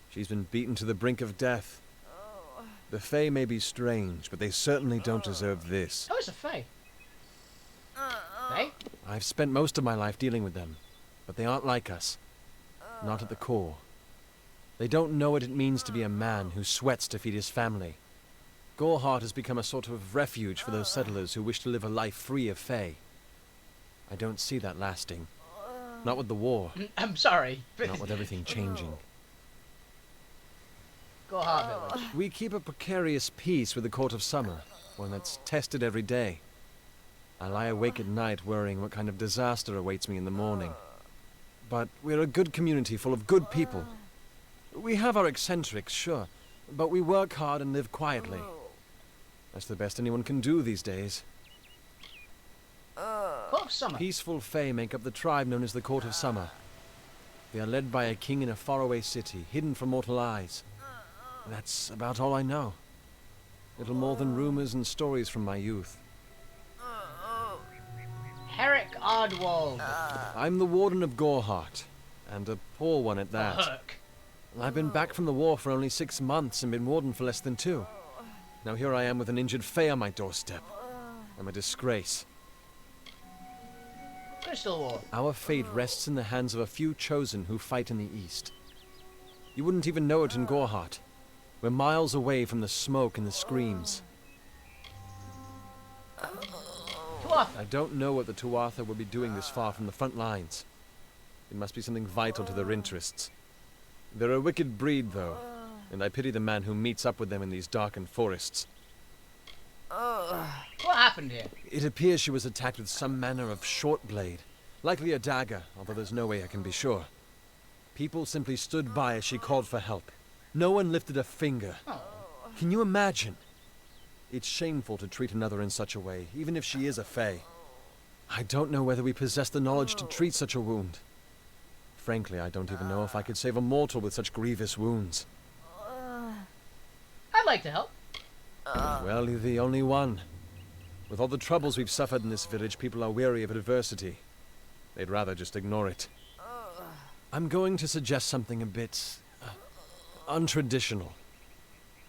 Speaker 9: She's been beaten to the brink of death. The Fae may be strange, but they certainly don't deserve this.
Speaker 1: Oh, it's a Fae. Fae?
Speaker 9: I've spent most of my life dealing with them, but they aren't like us. Not at the core. They don't know what it means to be a man who sweats to feed his family. Gorhart has become a sort of refuge for those settlers who wish to live a life free of Fae. I don't see that lasting. Not with the war.
Speaker 1: I'm sorry.
Speaker 9: Not with everything changing.
Speaker 1: Gorhart Village.
Speaker 9: We keep a precarious peace with the Court of Summer, one that's tested every day. I lie awake at night worrying what kind of disaster awaits me in the morning. But we're a good community full of good people. We have our eccentrics, sure, but we work hard and live quietly. That's the best anyone can do these days.
Speaker 1: Court of Summer.
Speaker 9: Peaceful Fae make up the tribe known as the Court of Summer. They are led by a king in a faraway city, hidden from mortal eyes. That's about all I know. Little more than rumors and stories from my youth.
Speaker 1: Herrick Ardwald.
Speaker 9: I'm the Warden of Goreheart, and a poor one at that.
Speaker 1: Herc.
Speaker 9: I've been back from the war for only 6 months and been Warden for less than 2. Now here I am with an injured Fae on my doorstep. I'm a disgrace.
Speaker 1: Crystal War.
Speaker 9: Our fate rests in the hands of a few chosen who fight in the east. You wouldn't even know it in Goreheart. We're miles away from the smoke and the screams.
Speaker 1: Tuatha.
Speaker 9: I don't know what the Tuatha would be doing this far from the front lines. It must be something vital to their interests. They're a wicked breed, though, and I pity the man who meets up with them in these darkened forests.
Speaker 1: What happened here?
Speaker 9: It appears she was attacked with some manner of short blade, likely a dagger, although there's no way I can be sure. People simply stood by as she called for help. No one lifted a finger.
Speaker 1: Oh.
Speaker 9: Can you imagine? It's shameful to treat another in such a way, even if she is a Fae. I don't know whether we possess the knowledge to treat such a wound. Frankly, I don't even know if I could save a mortal with such grievous wounds.
Speaker 1: I'd like to help.
Speaker 9: Well, you're the only one. With all the troubles we've suffered in this village, people are weary of adversity. They'd rather just ignore it. I'm going to suggest something a bit untraditional.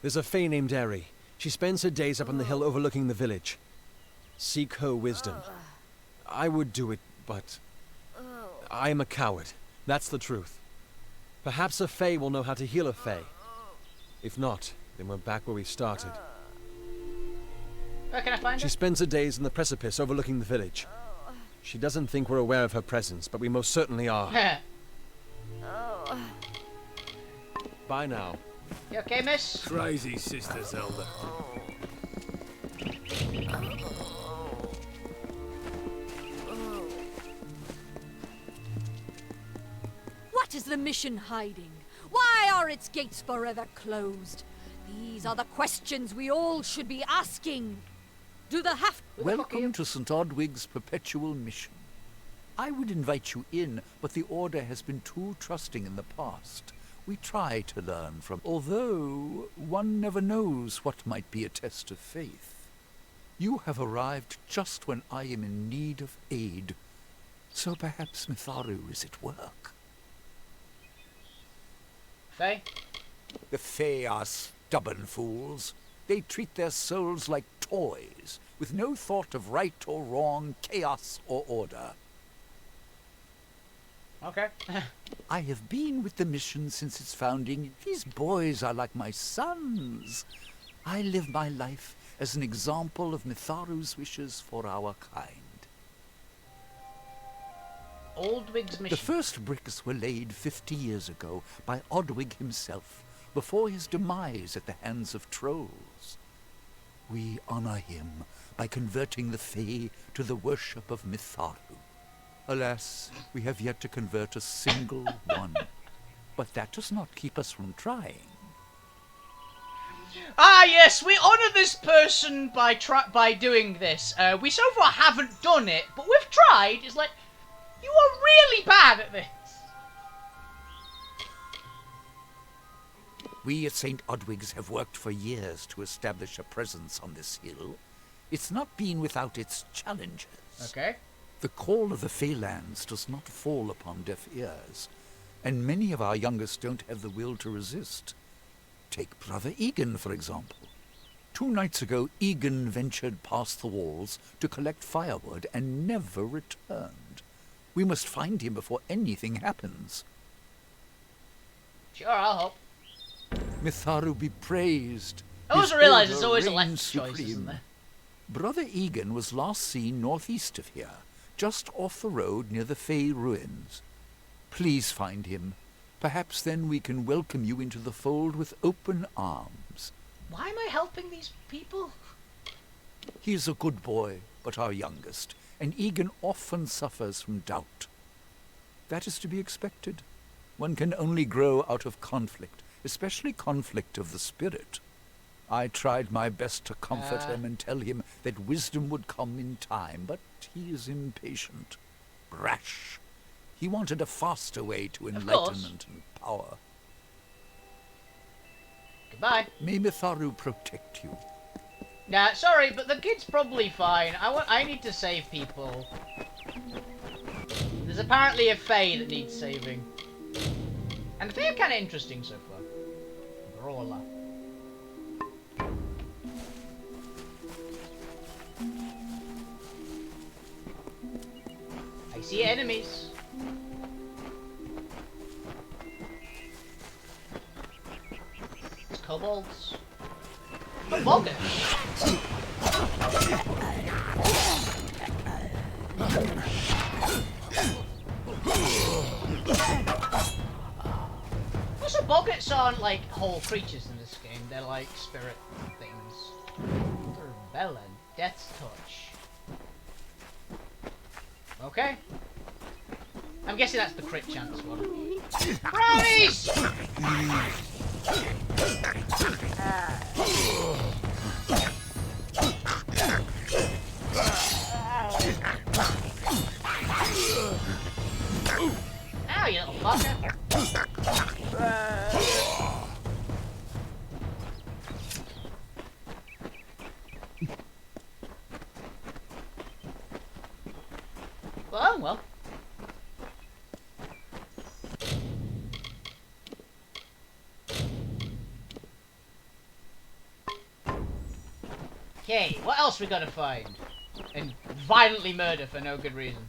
Speaker 9: There's a Fae named Eri. She spends her days up on the hill overlooking the village. Seek her wisdom. I would do it, but I am a coward. That's the truth. Perhaps a Fae will know how to heal a Fae. If not, then we're back where we started.
Speaker 1: Where can I find
Speaker 9: She
Speaker 1: her?
Speaker 9: spends her days on the precipice overlooking the village. She doesn't think we're aware of her presence, but we most certainly are. Bye now.
Speaker 1: You okay, miss?
Speaker 7: Crazy Sister Zelda.
Speaker 10: What is the mission hiding? Why are its gates forever closed? These are the questions we all should be asking. Do the have...
Speaker 8: Welcome to St. Odwig's perpetual mission. I would invite you in, but the Order has been too trusting in the past. We try to learn from, although one never knows what might be a test of faith. You have arrived just when I am in need of aid, so perhaps Mitharu is at work.
Speaker 1: Faye?
Speaker 8: The Fae are stubborn fools. They treat their souls like toys, with no thought of right or wrong, chaos or order.
Speaker 1: Okay.
Speaker 8: I have been with the mission since its founding. These boys are like my sons. I live my life as an example of Mitharu's wishes for our kind.
Speaker 1: Oldwig's mission.
Speaker 8: The first bricks were laid 50 years ago by Odwig himself, before his demise at the hands of trolls. We honor him by converting the Fae to the worship of Mitharu. Alas, we have yet to convert a single one. But that does not keep us from trying.
Speaker 1: Ah, yes, we honour this person by doing this. We so far haven't done it, but we've tried. It's like, you are really bad at this.
Speaker 8: We at St. Odwig's have worked for years to establish a presence on this hill. It's not been without its challenges.
Speaker 1: Okay.
Speaker 8: The call of the Feylands does not fall upon deaf ears, and many of our youngest don't have the will to resist. Take Brother Egan, for example. 2 nights ago, Egan ventured past the walls to collect firewood and never returned. We must find him before anything happens.
Speaker 1: Sure, I'll help.
Speaker 8: Mitharu be praised.
Speaker 1: I also
Speaker 8: His
Speaker 1: realise
Speaker 8: order
Speaker 1: there's always a left
Speaker 8: reigns
Speaker 1: choice,
Speaker 8: supreme.
Speaker 1: isn't there?
Speaker 8: Brother Egan was last seen northeast of here, just off the road near the Fey ruins. Please find him. Perhaps then we can welcome you into the fold with open arms.
Speaker 1: Why am I helping these people?
Speaker 8: He is a good boy, but our youngest, and Egan often suffers from doubt. That is to be expected. One can only grow out of conflict, especially conflict of the spirit. I tried my best to comfort him and tell him that wisdom would come in time, but he is impatient, rash. He wanted a faster way to enlightenment and power.
Speaker 1: Goodbye.
Speaker 8: May Mitharu protect you.
Speaker 1: Nah, sorry, but the kid's probably fine. I need to save people. There's apparently a Fae that needs saving. And the Fae are kind of interesting so far. Brawler. I see enemies. It's kobolds. Oh, Vulcan! Also, Boggets aren't like whole creatures in this game, they're like spirit things. Rebel and Death's Touch. Okay. I'm guessing that's the crit chance one. Brownies! Ow, you little fucker. Well. Okay, what else we gotta find? And violently murder for no good reason.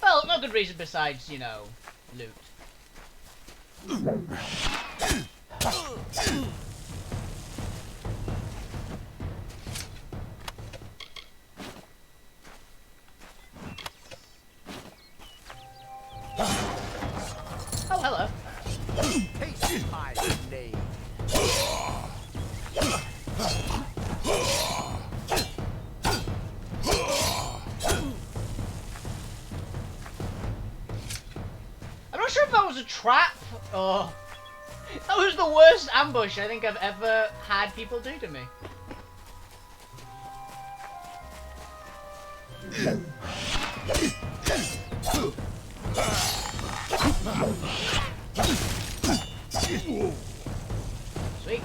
Speaker 1: Well, no good reason besides, you know, loot. Oh, hello.
Speaker 6: Taste my blade.
Speaker 1: I'm not sure if that was a trap or... That was the worst ambush I think I've ever had people do to me. Sweet.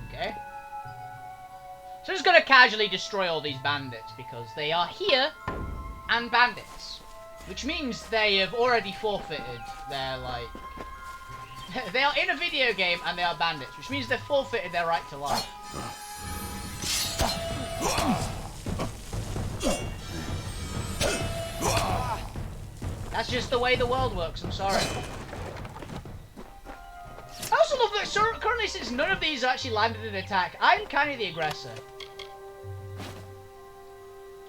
Speaker 1: Okay. So I'm just gonna casually destroy all these bandits because they are here and bandits. Which means they have already forfeited their, like... They are in a video game and they are bandits, which means they've forfeited their right to life. That's just the way the world works, I'm sorry. I also love that currently, since none of these actually landed an attack, I'm kind of the aggressor.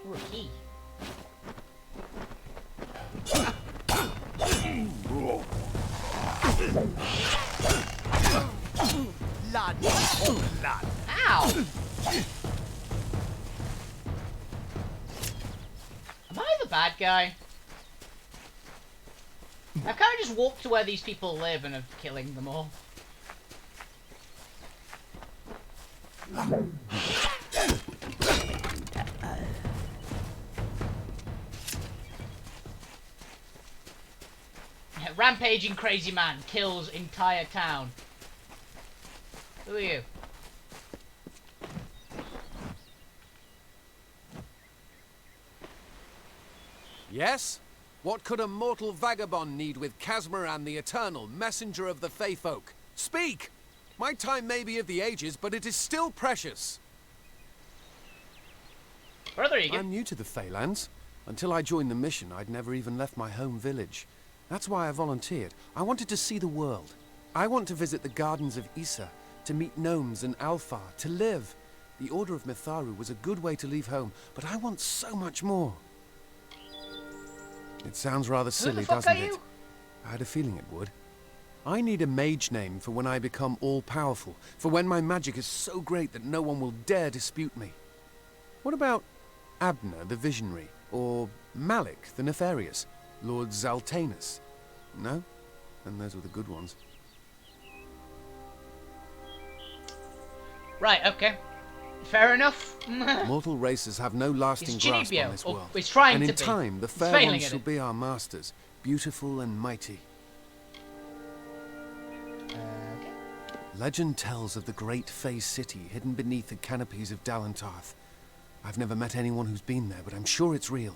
Speaker 1: Ooh, a key.
Speaker 6: Lad, oh lad.
Speaker 1: Ow! Am I the bad guy? I've kind of just walked to where these people live and have killing them all. Rampaging crazy man kills entire town. Who are you?
Speaker 11: Yes? What could a mortal vagabond need with Casmaran the Eternal, messenger of the Fey folk? Speak! My time may be of the ages, but it is still precious.
Speaker 1: Brother, you
Speaker 3: I'm new to the Feylands. Until I joined the mission, I'd never even left my home village. That's why I volunteered. I wanted to see the world. I want to visit the gardens of Issa, to meet gnomes and Alfar, to live. The Order of Mitharu was a good way to leave home, but I want so much more. It sounds rather silly, doesn't it? I had a feeling it would. I need a mage name for when I become all-powerful, for when my magic is so great that no one will dare dispute me. What about Abner the Visionary?
Speaker 11: Or Malik the Nefarious? Lord Zaltanus? No? And those were the good ones.
Speaker 1: Right, okay. Fair enough.
Speaker 11: Mortal races have no lasting
Speaker 1: It's
Speaker 11: grasp
Speaker 1: Ginibio,
Speaker 11: on this
Speaker 1: or
Speaker 11: world.
Speaker 1: it's trying
Speaker 11: and
Speaker 1: to
Speaker 11: in
Speaker 1: be.
Speaker 11: time, the
Speaker 1: It's
Speaker 11: fair
Speaker 1: failing
Speaker 11: ones
Speaker 1: at
Speaker 11: shall
Speaker 1: it.
Speaker 11: be our masters, beautiful and mighty.
Speaker 1: Okay.
Speaker 11: Legend tells of the great Fey city hidden beneath the canopies of Dalantarth. I've never met anyone who's been there, but I'm sure it's real.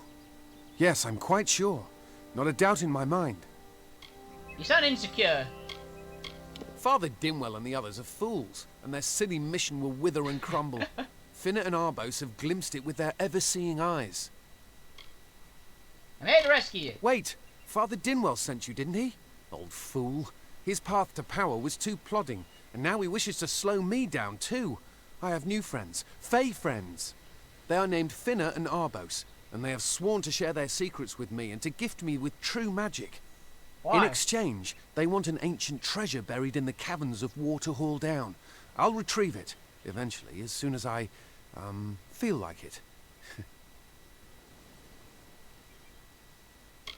Speaker 11: Yes, I'm quite sure. Not a doubt in my mind.
Speaker 1: You sound insecure.
Speaker 11: Father Dimwell and the others are fools, and their silly mission will wither and crumble. Finna and Arbos have glimpsed it with their ever-seeing eyes.
Speaker 1: I'm here to rescue you.
Speaker 11: Wait, Father Dimwell sent you, didn't he? Old fool. His path to power was too plodding, and now he wishes to slow me down too. I have new friends, Fey friends. They are named Finna and Arbos, and they have sworn to share their secrets with me and to gift me with true magic.
Speaker 1: Why?
Speaker 11: In exchange, they want an ancient treasure buried in the caverns of Waterhall Down. I'll retrieve it, eventually, as soon as I, feel like it.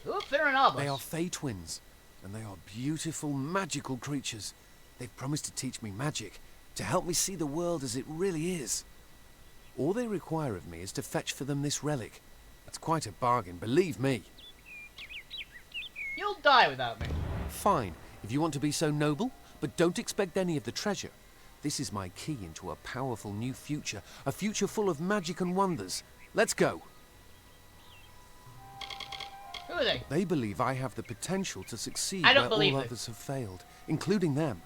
Speaker 1: Who are Finna and Arbos?
Speaker 11: They are Fey twins, and they are beautiful, magical creatures. They've promised to teach me magic, to help me see the world as it really is. All they require of me is to fetch for them this relic. That's quite a bargain, believe me.
Speaker 1: You'll die without me.
Speaker 11: Fine, if you want to be so noble, but don't expect any of the treasure. This is my key into a powerful new future, a future full of magic and wonders. Let's go.
Speaker 1: Who are they?
Speaker 11: They believe I have the potential to succeed
Speaker 1: I don't
Speaker 11: where
Speaker 1: believe
Speaker 11: all
Speaker 1: it.
Speaker 11: others have failed, including them.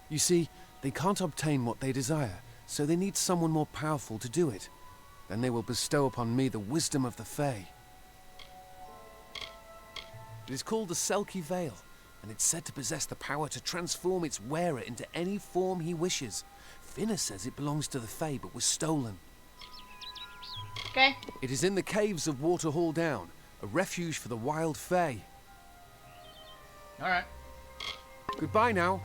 Speaker 11: You see, they can't obtain what they desire, so they need someone more powerful to do it. Then they will bestow upon me the wisdom of the Fae. It is called the Selkie Veil, and it's said to possess the power to transform its wearer into any form he wishes. Finna says it belongs to the Fae, but was stolen.
Speaker 1: Okay.
Speaker 11: It is in the caves of Waterhall Down, a refuge for the wild Fae.
Speaker 1: Alright.
Speaker 11: Goodbye now.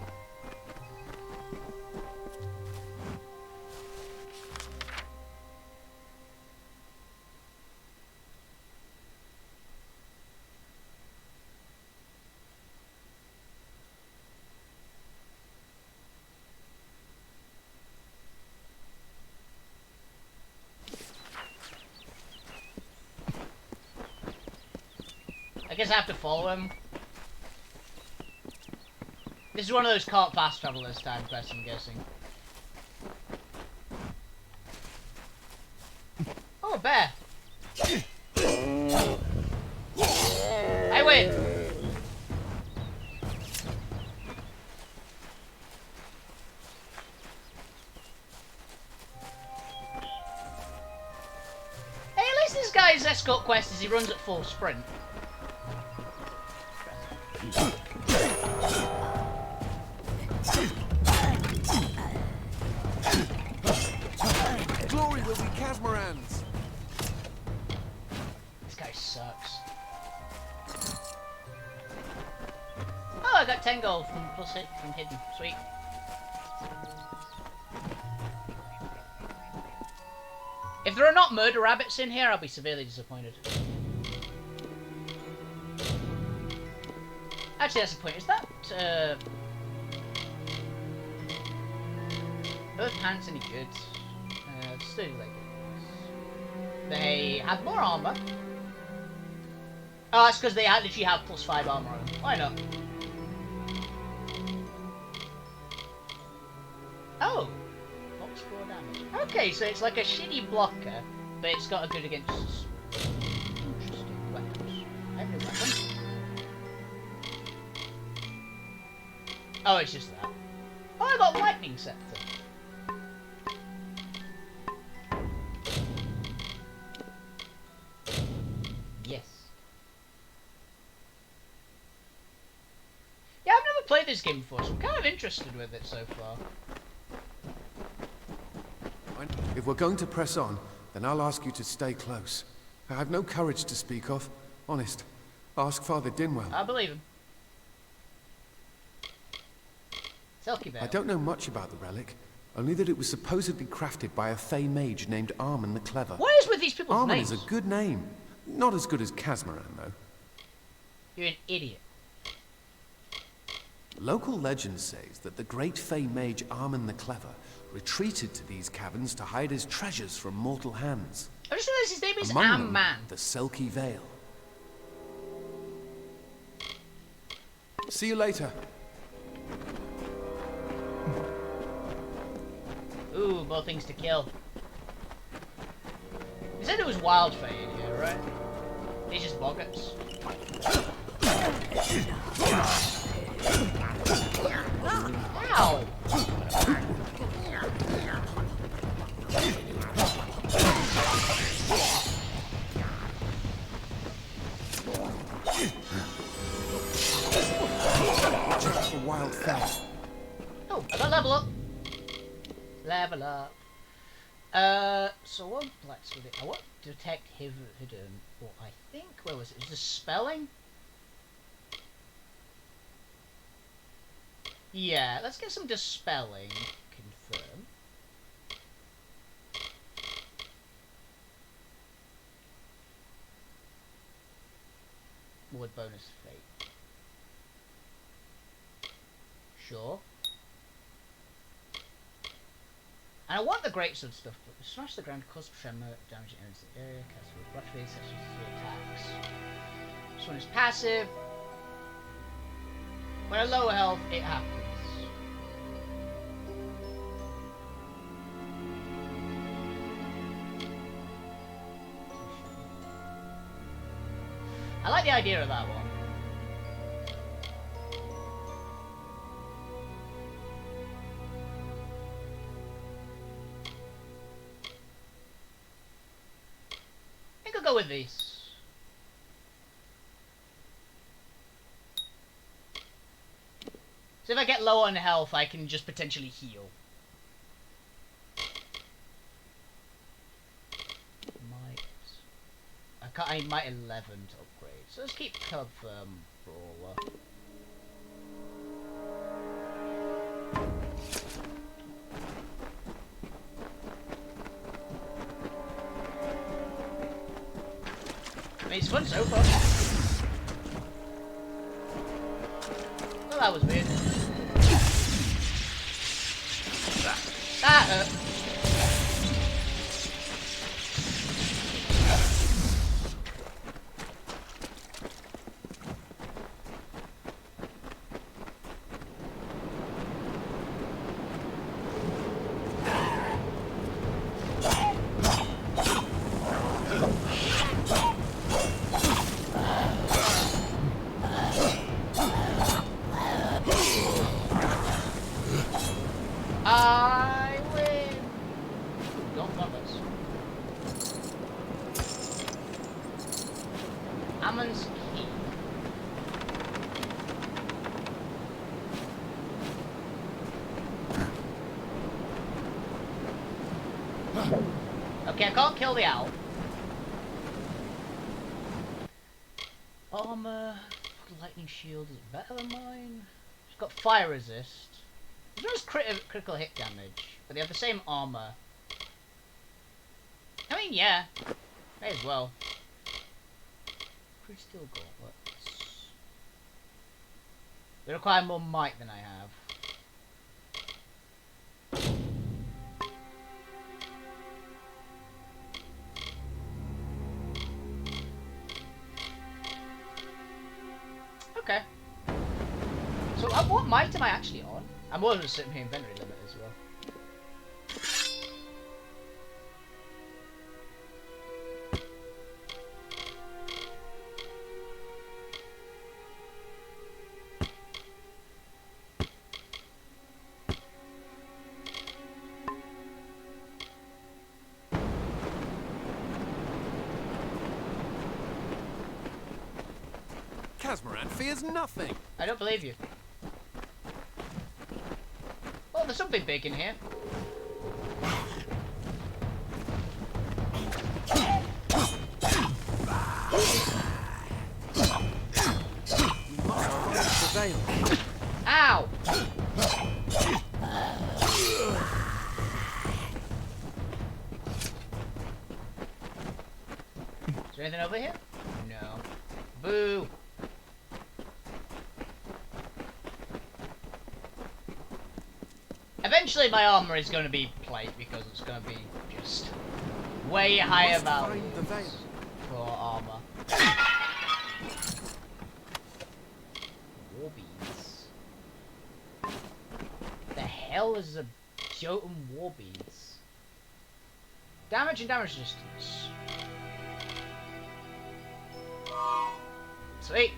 Speaker 1: I guess I have to follow him. This is one of those can't fast travel this time quests, I'm guessing. Oh, a bear! I win! Hey, at least this guy's escort quest is he runs at full sprint.
Speaker 11: Glory will be Casmarans.
Speaker 1: This guy sucks. Oh, I got 10 gold from plus hit from hidden. Sweet. If there are not murder rabbits in here, I'll be severely disappointed. Actually, that's the point. Is that both pants any good? Sturdy leggings. They have more armor. Oh, that's because they literally have +5 armor on them. Why not? Oh! Box 4 damage. Okay, so it's like a shitty blocker, but it's got a good against interesting weapons. I have no weapon. Oh, it's just that. Oh, I got lightning scepter. Yes. Yeah, I've never played this game before, so I'm kind of interested with it so far.
Speaker 11: If we're going to press on, then I'll ask you to stay close. I have no courage to speak of. Honest. Ask Father Dinwell.
Speaker 1: I believe him. Selkie Veil.
Speaker 11: I don't know much about the relic, only that it was supposedly crafted by a Fey mage named Armin the Clever.
Speaker 1: What is with these people's
Speaker 11: Armin
Speaker 1: names?
Speaker 11: is a good name. Not as good as Casmaran, though.
Speaker 1: You're an idiot.
Speaker 11: Local legend says that the great Fey mage Armin the Clever retreated to these caverns to hide his treasures from mortal hands.
Speaker 1: I just realized his name is
Speaker 11: Among them,
Speaker 1: Am-Man.
Speaker 11: the Selkie Vale. See you later.
Speaker 1: Ooh, more things to kill. You said it was wild Fey in here, right? These just boggarts. Ow!
Speaker 11: Just a wild fast.
Speaker 1: Oh, I got level up. Level up. So one blacksmith. I want to detect hidden. Well, I think where was it? Is this spelling? Yeah, let's get some dispelling. Confirm. Word bonus fate. Sure. And I want the greatsword stuff, but we smash the ground, cause tremor, damage enemies in the area, cast with rush phase, sessions 3 attacks. This one is passive. When I lower health, it happens. I like the idea of that one. I think I'll go with these. So if I get low on health, I can just potentially heal. I might 11 to upgrade, so let's keep Brawler. I mean, it's fun so far. Well, that was weird. That hurt. I win! Don't love us. Ammon's key. Okay, I can't kill the owl. Armor, lightning shield is better than mine. It's got fire resist. It does critical hit damage, but they have the same armor. I mean, yeah, may as well. Pretty steel gauntlets. They require more might than I have. Okay. So, what might am I actually on? I'm also sitting here inventory limit as well.
Speaker 11: Casmaran fears nothing.
Speaker 1: I don't believe you. Oh, there's something big in here. Ow! Is there anything over here? No. Boo! Eventually my armor is going to be plate because it's going to be just way higher value for armor. War beads. The hell is a Jotun war beads? Damage and damage distance. Sweet.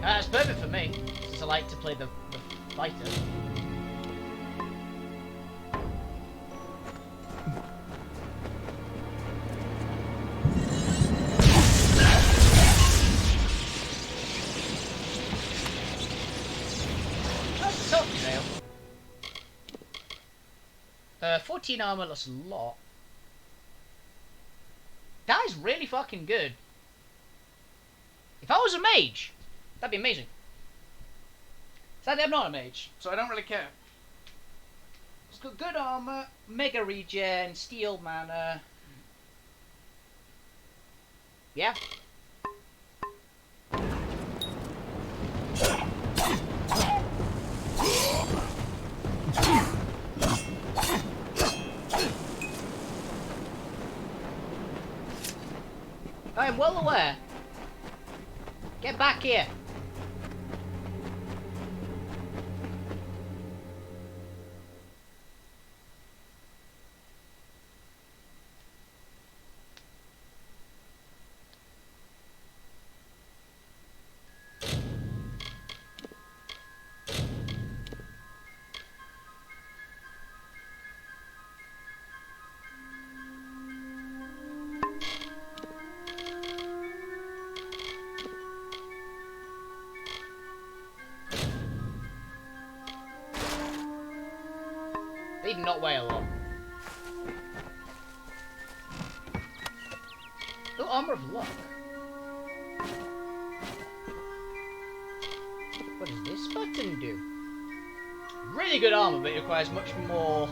Speaker 1: That's perfect for me, since I like to play the fighter. That's a tough nail. 14 armor, that's a lot. That is really fucking good. If I was a mage, that'd be amazing. Sadly, I'm not a mage, so I don't really care. It's got good armor, mega regen, steel mana. Yeah. I am well aware. Get back here. They did not weigh a lot. Oh, armor of luck. What does this button do? Really good armor, but it requires much more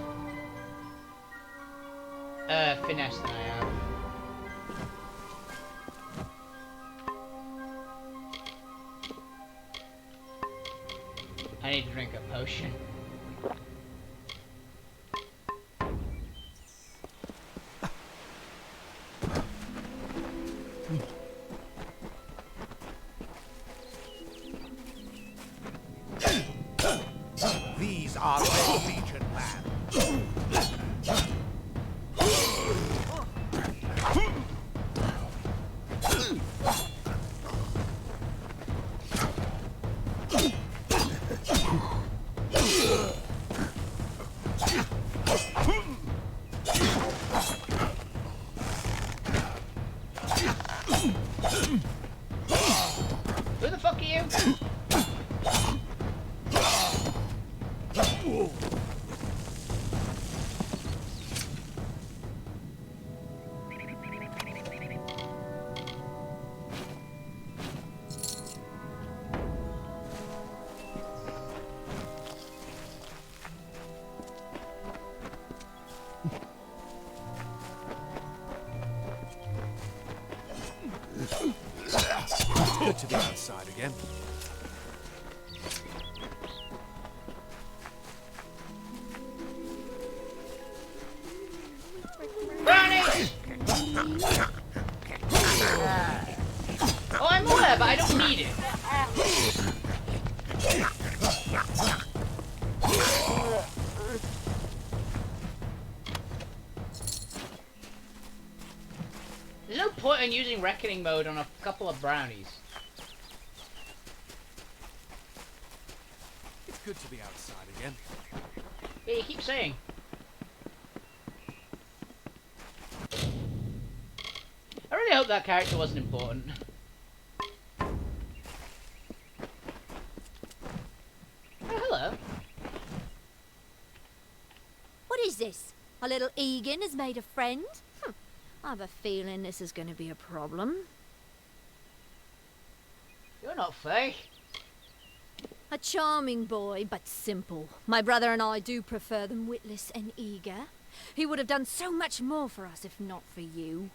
Speaker 1: finesse than I have. I need to drink a potion.
Speaker 3: These are Red Legion lands.
Speaker 1: Who the fuck are you?
Speaker 3: Good to be outside again.
Speaker 1: Brownie! Oh, I'm aware, but I don't need it. There's no point in using reckoning mode on a couple of brownies.
Speaker 3: It's good to be outside again.
Speaker 1: Yeah, you keep saying. I really hope that character wasn't important. Oh, hello.
Speaker 10: What is this? A little Egan has made a friend? I have a feeling this is going to be a problem.
Speaker 1: You're not Faye.
Speaker 10: A charming boy, but simple. My brother and I do prefer them witless and eager. He would have done so much more for us if not for you.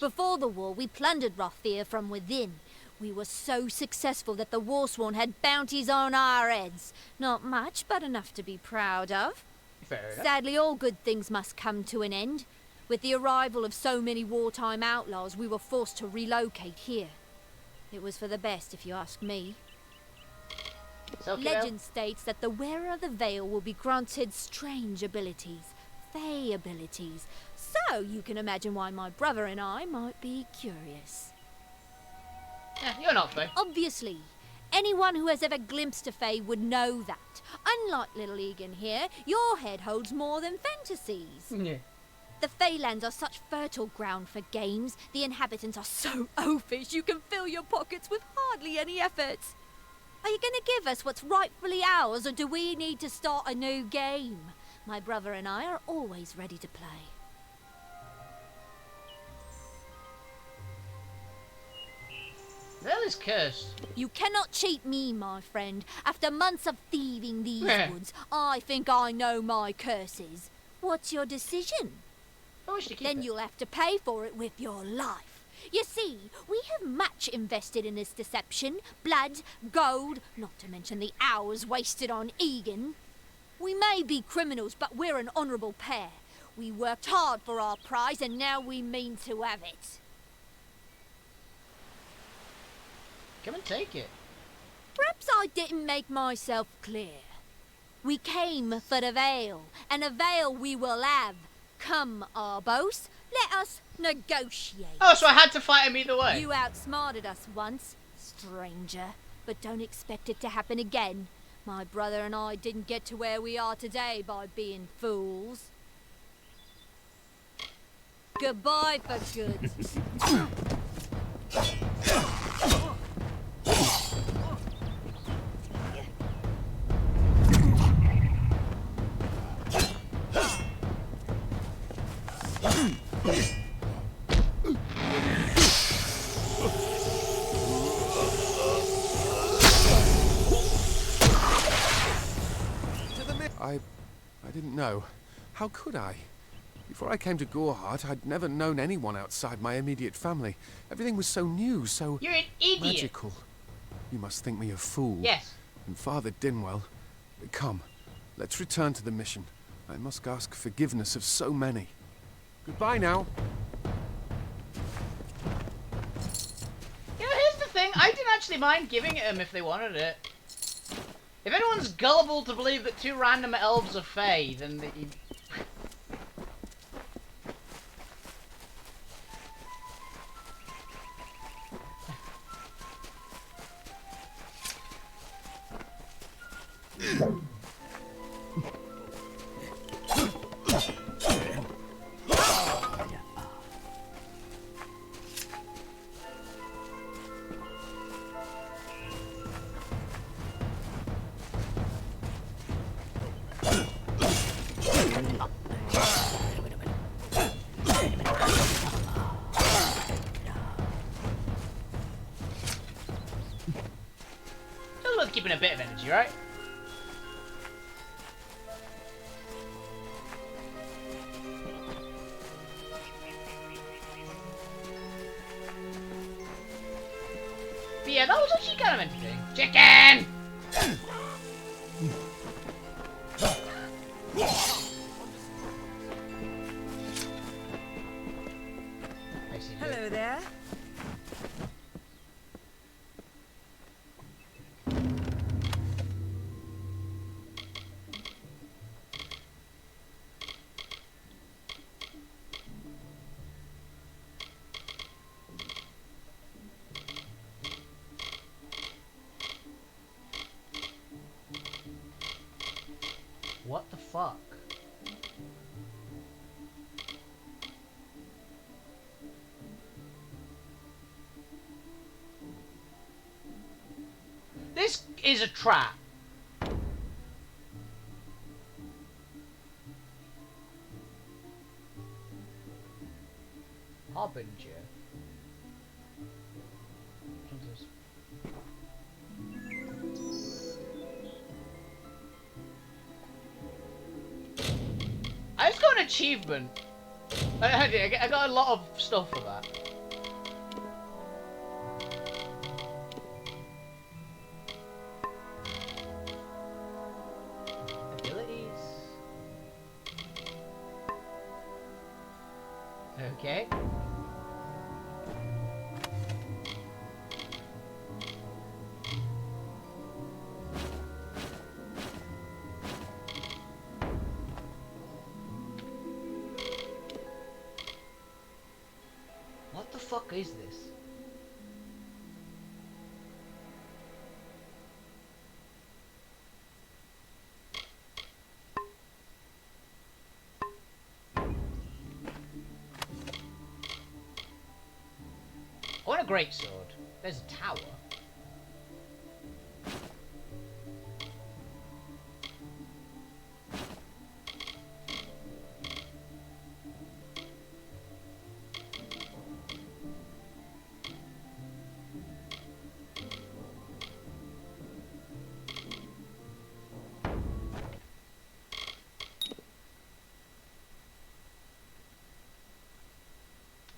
Speaker 10: Before the war, we plundered Rothier from within. We were so successful that the Warsworn had bounties on our heads. Not much, but enough to be proud of.
Speaker 1: Fair enough.
Speaker 10: Sadly, all good things must come to an end. With the arrival of so many wartime outlaws, we were forced to relocate here. It was for the best, if you ask me. Legend states that the wearer of the veil will be granted strange abilities, fey abilities. So you can imagine why my brother and I might be curious.
Speaker 1: You're not fey.
Speaker 10: Obviously. Anyone who has ever glimpsed a fey would know that. Unlike little Egan here, your head holds more than fantasies.
Speaker 1: Yeah.
Speaker 10: The Feylands are such fertile ground for games. The inhabitants are so oafish you can fill your pockets with hardly any effort. Are you going to give us what's rightfully ours, or do we need to start a new game? My brother and I are always ready to play.
Speaker 1: That is cursed.
Speaker 10: You cannot cheat me, my friend. After months of thieving these woods, I think I know my curses. What's your decision? Then you'll have to pay for it with your life. You see, we have much invested in this deception. Blood, gold, not to mention the hours wasted on Egan. We may be criminals, but we're an honourable pair. We worked hard for our prize, and now we mean to have it.
Speaker 1: Come and take it.
Speaker 10: Perhaps I didn't make myself clear. We came for the veil, and a veil we will have. Come, Arbos, let us negotiate.
Speaker 1: Oh, so I had to fight him either way.
Speaker 10: You outsmarted us once, stranger, but don't expect it to happen again. My brother and I didn't get to where we are today by being fools. Goodbye for good.
Speaker 11: I didn't know. How could I? Before I came to Gorehart, I'd never known anyone outside my immediate family. Everything was so new, so
Speaker 1: You're an idiot.
Speaker 11: magical. You must think me a fool.
Speaker 1: Yes.
Speaker 11: And Father Dinwell. Come, let's return to the mission. I must ask forgiveness of so many. Goodbye now.
Speaker 1: You know, here's the thing. I didn't actually mind giving it them if they wanted it. If anyone's gullible to believe that two random elves are fey, then they... Worth keeping a bit of energy, right? But yeah, that was actually kind of interesting. Chicken!
Speaker 5: Hello there.
Speaker 1: What the fuck? This is a trap. Harbinger. What's this? achievement. I got a lot of stuff for that. Abilities. Okay. What the fuck is this? I want a greatsword. There's a tower.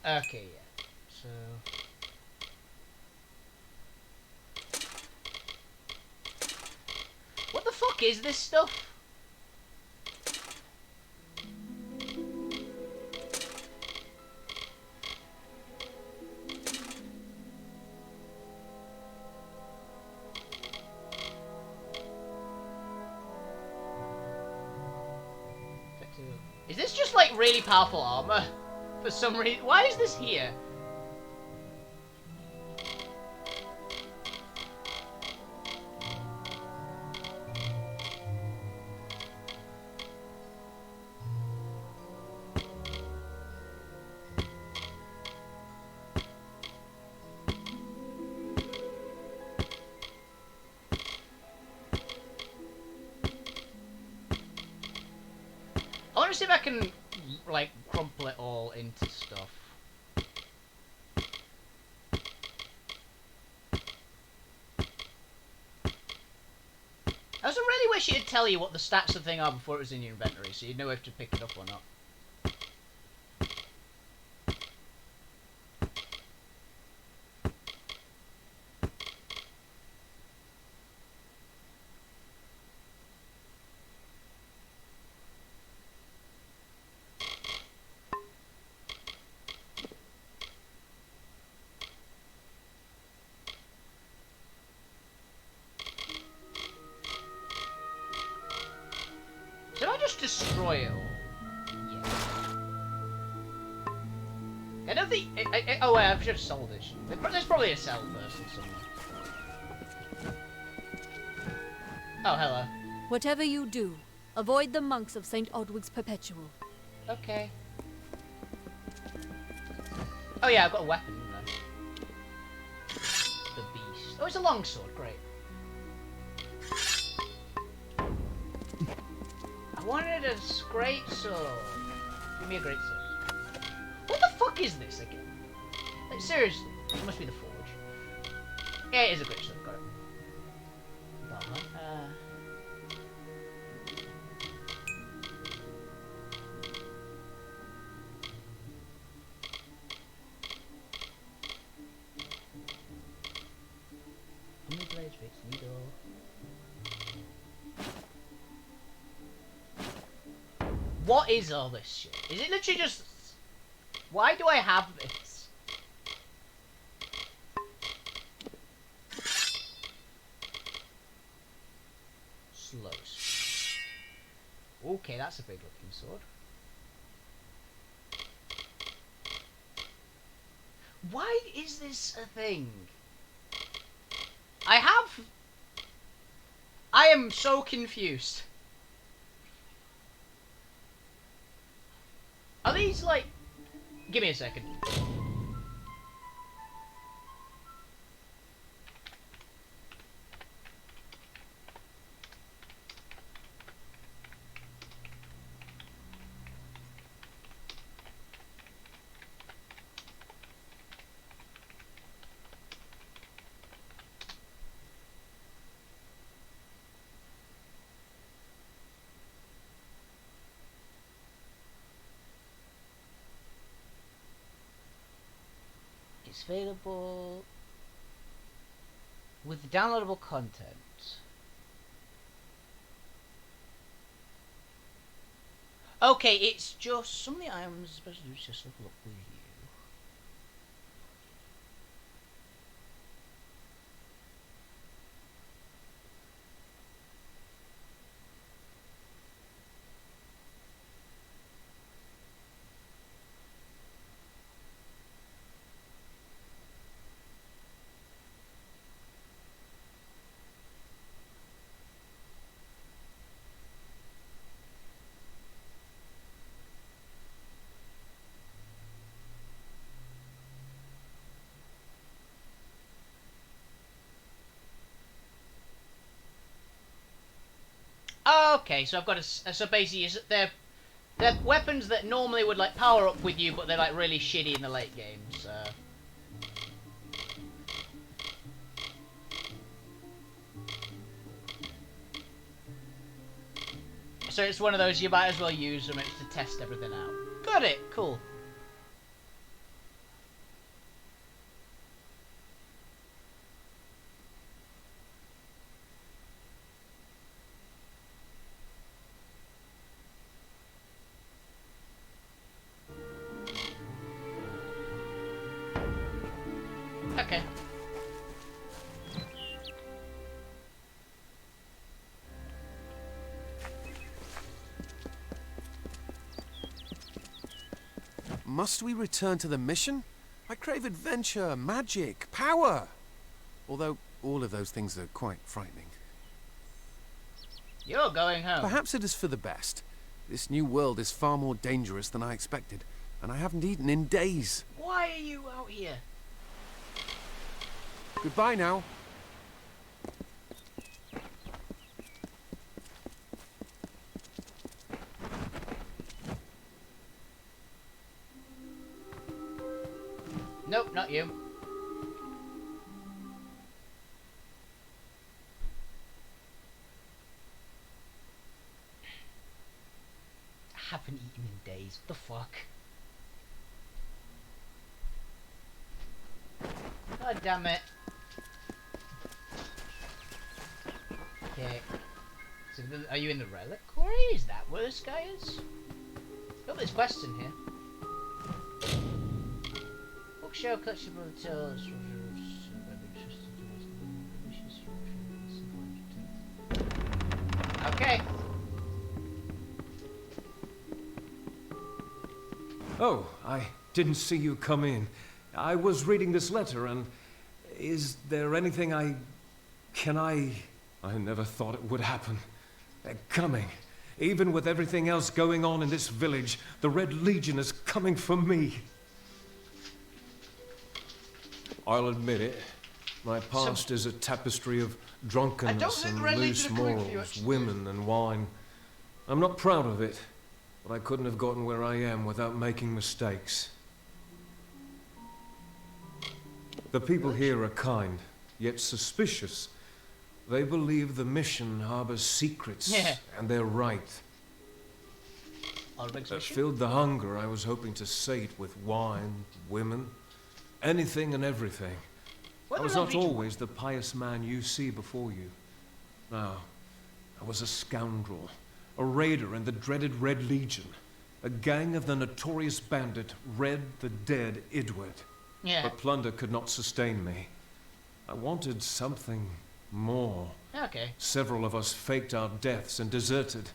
Speaker 1: Okay, yeah. So... what the fuck is this stuff? Is this just like really powerful armor? For some reason. Why is this here? I want to see if I can, like, crumple it all into stuff. I also really wish it'd tell you what the stats of the thing are before it was in your inventory, so you'd know if to pick it up or not. Did I just destroy it all? Yeah. I don't think... oh wait, I've just sold it. There's probably a sell person somewhere. Oh, hello.
Speaker 10: Whatever you do, avoid the monks of St. Odwig's Perpetual.
Speaker 1: Okay. Oh yeah, I've got a weapon, haven't I? The beast. Oh, it's a longsword, great. I wanted a great sword. Give me a great sword. What the fuck is this again? Like, seriously, it must be the forge. Yeah, it is a great sword. Got it. Got one. How many blades fix needle? What is all this shit? Is it literally just... why do I have this? Slow. Okay, that's a big looking sword. Why is this a thing? I am so confused. Are these like... give me a second. It's available with downloadable content. Okay, it's just some of the items, especially just level up with you. Okay, so I've got so basically they're weapons that normally would like power up with you, but they're like really shitty in the late game. So it's one of those you might as well use them to test everything out. Got it. Cool. Okay.
Speaker 11: Must we return to the mission? I crave adventure, magic, power. Although all of those things are quite frightening.
Speaker 1: You're going home.
Speaker 11: Perhaps it is for the best. This new world is far more dangerous than I expected, and I haven't eaten in days.
Speaker 1: Why are you out here?
Speaker 11: Goodbye now.
Speaker 1: Nope, not you. I haven't eaten in days. What the fuck? God damn it. Okay. So, are you in the relic quarry? Is that where this guy is? Got this quest in here. Show collectible tales. Okay.
Speaker 7: Oh, I didn't see you come in. I was reading this letter, and is there anything I never thought it would happen. They're coming. Even with everything else going on in this village, the Red Legion is coming for me. I'll admit it. My past is a tapestry of drunkenness and loose morals, women and wine. I'm not proud of it, but I couldn't have gotten where I am without making mistakes. The people here are kind, yet suspicious. They believe the mission harbors secrets, and they're right. That filled the hunger I was hoping to sate with wine, women, anything and everything. I was not always the pious man you see before you. No, I was a scoundrel, a raider in the dreaded Red Legion, a gang of the notorious bandit Red the Dead Idward. But plunder could not sustain me. I wanted something more.
Speaker 1: Okay.
Speaker 7: Several of us faked our deaths and deserted,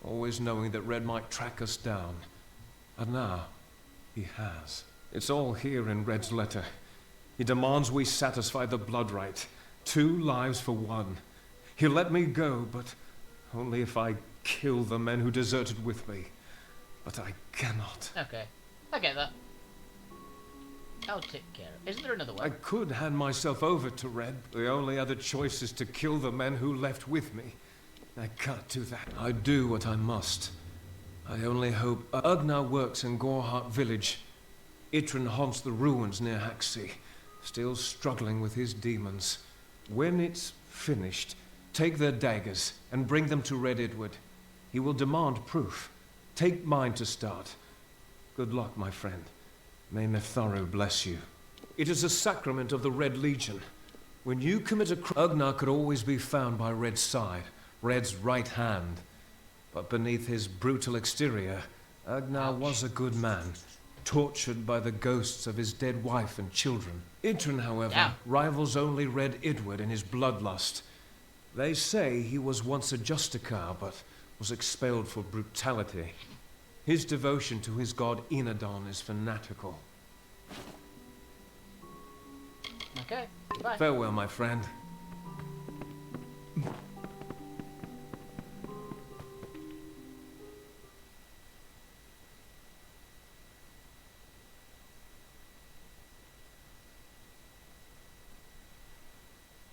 Speaker 7: always knowing that Red might track us down. And now, he has. It's all here in Red's letter. He demands we satisfy the blood rite. 2 lives for 1. He'll let me go, but only if I kill the men who deserted with me. But I cannot.
Speaker 1: Okay. I get that. I'll take care of it. Isn't there another way?
Speaker 7: I could hand myself over to Red. The only other choice is to kill the men who left with me. I can't do that. I do what I must. I only hope Ugnar works in Gorhart village. Itrin haunts the ruins near Haxi, still struggling with his demons. When it's finished, take their daggers and bring them to Red Idward. He will demand proof. Take mine to start. Good luck, my friend. May Netharu bless you. It is a sacrament of the Red Legion. When you commit a crime, Ugnar could always be found by Red's side, Red's right hand. But beneath his brutal exterior, Ugnar was a good man, tortured by the ghosts of his dead wife and children. Idrun, however, rivals only Red Idward in his bloodlust. They say he was once a Justicar, but was expelled for brutality. His devotion to his god Enadon is fanatical.
Speaker 1: Okay, bye.
Speaker 7: Farewell, my friend.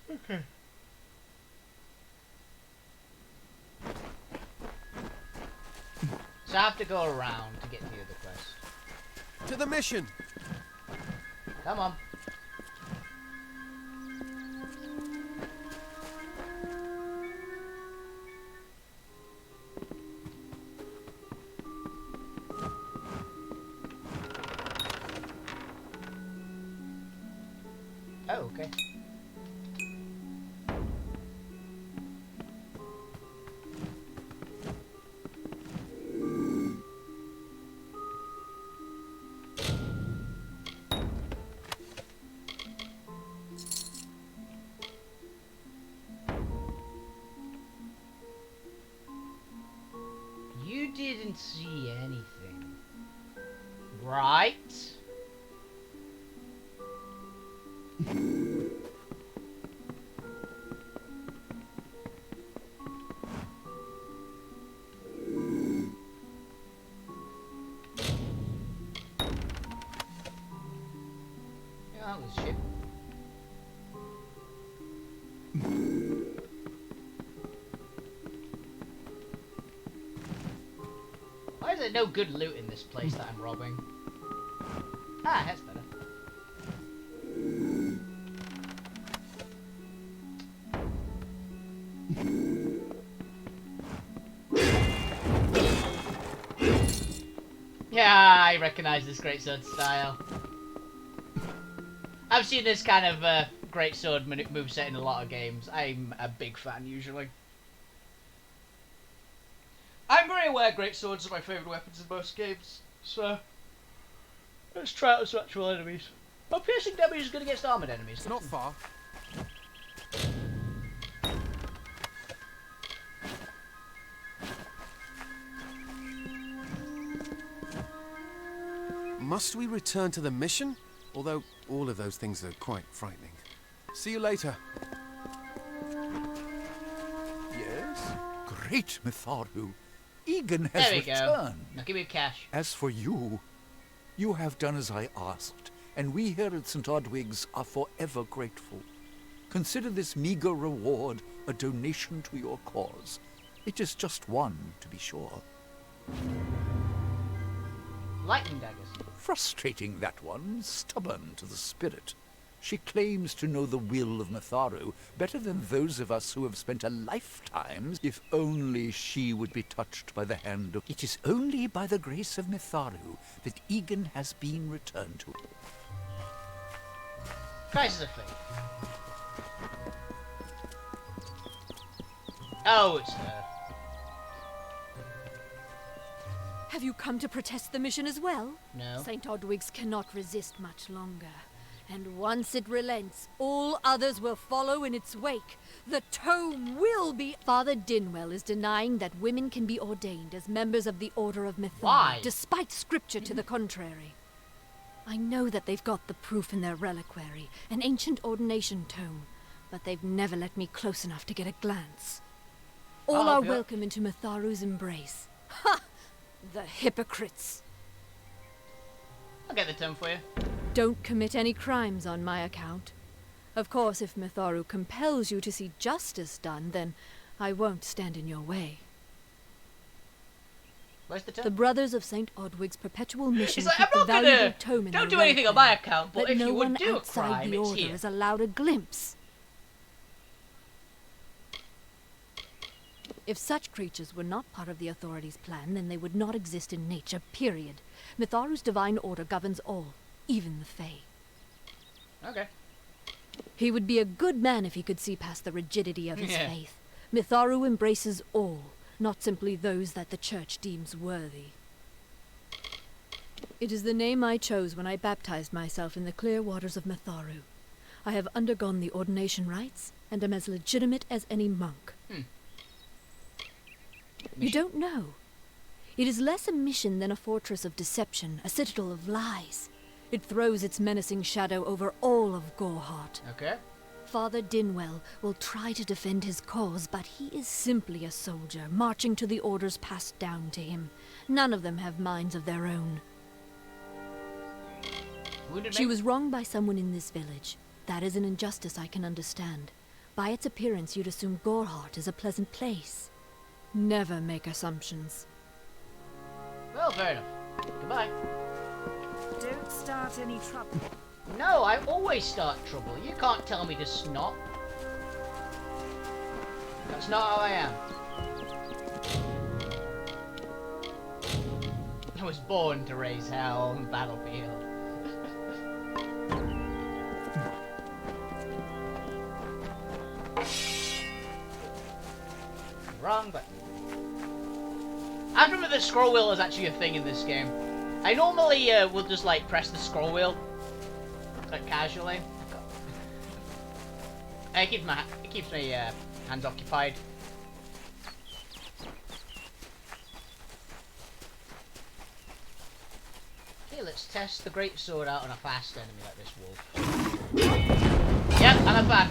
Speaker 1: Okay. So I have to go around to get to the other quest.
Speaker 11: To the mission!
Speaker 1: Come on. Oh, okay. You didn't see anything, right? Yeah, that was shit. Why is there no good loot in this place that I'm robbing? Ah, that's better. Yeah, I recognise this greatsword style. I've seen this kind of greatsword moveset in a lot of games. I'm a big fan usually. I'm very aware greatswords are my favourite weapons in most games, so let's try out some actual enemies. But piercing damage is good against armoured enemies.
Speaker 11: It's not far. Must we return to the mission? Although all of those things are quite frightening. See you later.
Speaker 8: Yes? Great Mitharu. Egan has
Speaker 1: There we go.
Speaker 8: returned.
Speaker 1: Now give me cash.
Speaker 8: As for you, you have done as I asked, and we here at St. Odwig's are forever grateful. Consider this meager reward a donation to your cause. It is just one, to be sure.
Speaker 1: Lightning daggers.
Speaker 8: Frustrating, that one, stubborn to the spirit. She claims to know the will of Mitharu better than those of us who have spent a lifetime. If only she would be touched by the hand of... It is only by the grace of Mitharu that Egan has been returned to.
Speaker 1: Crisis of Faith. Oh, it's her.
Speaker 10: Have you come to protest the mission as well?
Speaker 1: No.
Speaker 10: St. Odwig's cannot resist much longer. And once it relents, all others will follow in its wake. The tome will be... Father Dinwell is denying that women can be ordained as members of the Order of Mitharu.
Speaker 1: Why?
Speaker 10: Despite scripture to the contrary. I know that they've got the proof in their reliquary, an ancient ordination tome, but they've never let me close enough to get a glance. All are welcome into Mitharu's embrace. Ha! The hypocrites!
Speaker 1: I'll get the tome for you.
Speaker 10: Don't commit any crimes on my account. Of course, if Mitharu compels you to see justice done, then I won't stand in your way.
Speaker 1: Where's the tome?
Speaker 10: The Brothers of St. Odwig's perpetual mission
Speaker 1: It's like,
Speaker 10: keep
Speaker 1: I'm
Speaker 10: the
Speaker 1: not
Speaker 10: valuable
Speaker 1: gonna...
Speaker 10: tome in
Speaker 1: Don't
Speaker 10: their
Speaker 1: do anything on
Speaker 10: reliquary,
Speaker 1: my account, but if
Speaker 10: no
Speaker 1: you would
Speaker 10: one
Speaker 1: do a
Speaker 10: outside
Speaker 1: crime,
Speaker 10: the
Speaker 1: it's
Speaker 10: Order
Speaker 1: here.
Speaker 10: is allowed a glimpse. If such creatures were not part of the authorities' plan, then they would not exist in nature, period. Mitharu's divine order governs all, even the Fae.
Speaker 1: Okay.
Speaker 12: He would be a good man if he could see past the rigidity of his faith. Mitharu embraces all, not simply those that the church deems worthy. It is the name I chose when I baptized myself in the clear waters of Mitharu. I have undergone the ordination rites, and am as legitimate as any monk. You don't know. It is less a mission than a fortress of deception, a citadel of lies. It throws its menacing shadow over all of Gorehart.
Speaker 1: Okay.
Speaker 12: Father Dinwell will try to defend his cause, but he is simply a soldier, marching to the orders passed down to him. None of them have minds of their own. She was wronged by someone in this village. That is an injustice I can understand. By its appearance, you'd assume Gorehart is a pleasant place. Never make assumptions.
Speaker 1: Well, fair enough. Goodbye.
Speaker 5: Don't start any trouble.
Speaker 1: No, I always start trouble. You can't tell me to stop. That's not how I am. I was born to raise hell on the battlefield. Wrong button. I remember the scroll wheel is actually a thing in this game. I normally will just like press the scroll wheel, like casually. It keeps my hands occupied. Okay, let's test the great sword out on a fast enemy like this wolf. Yep, I'm a fan.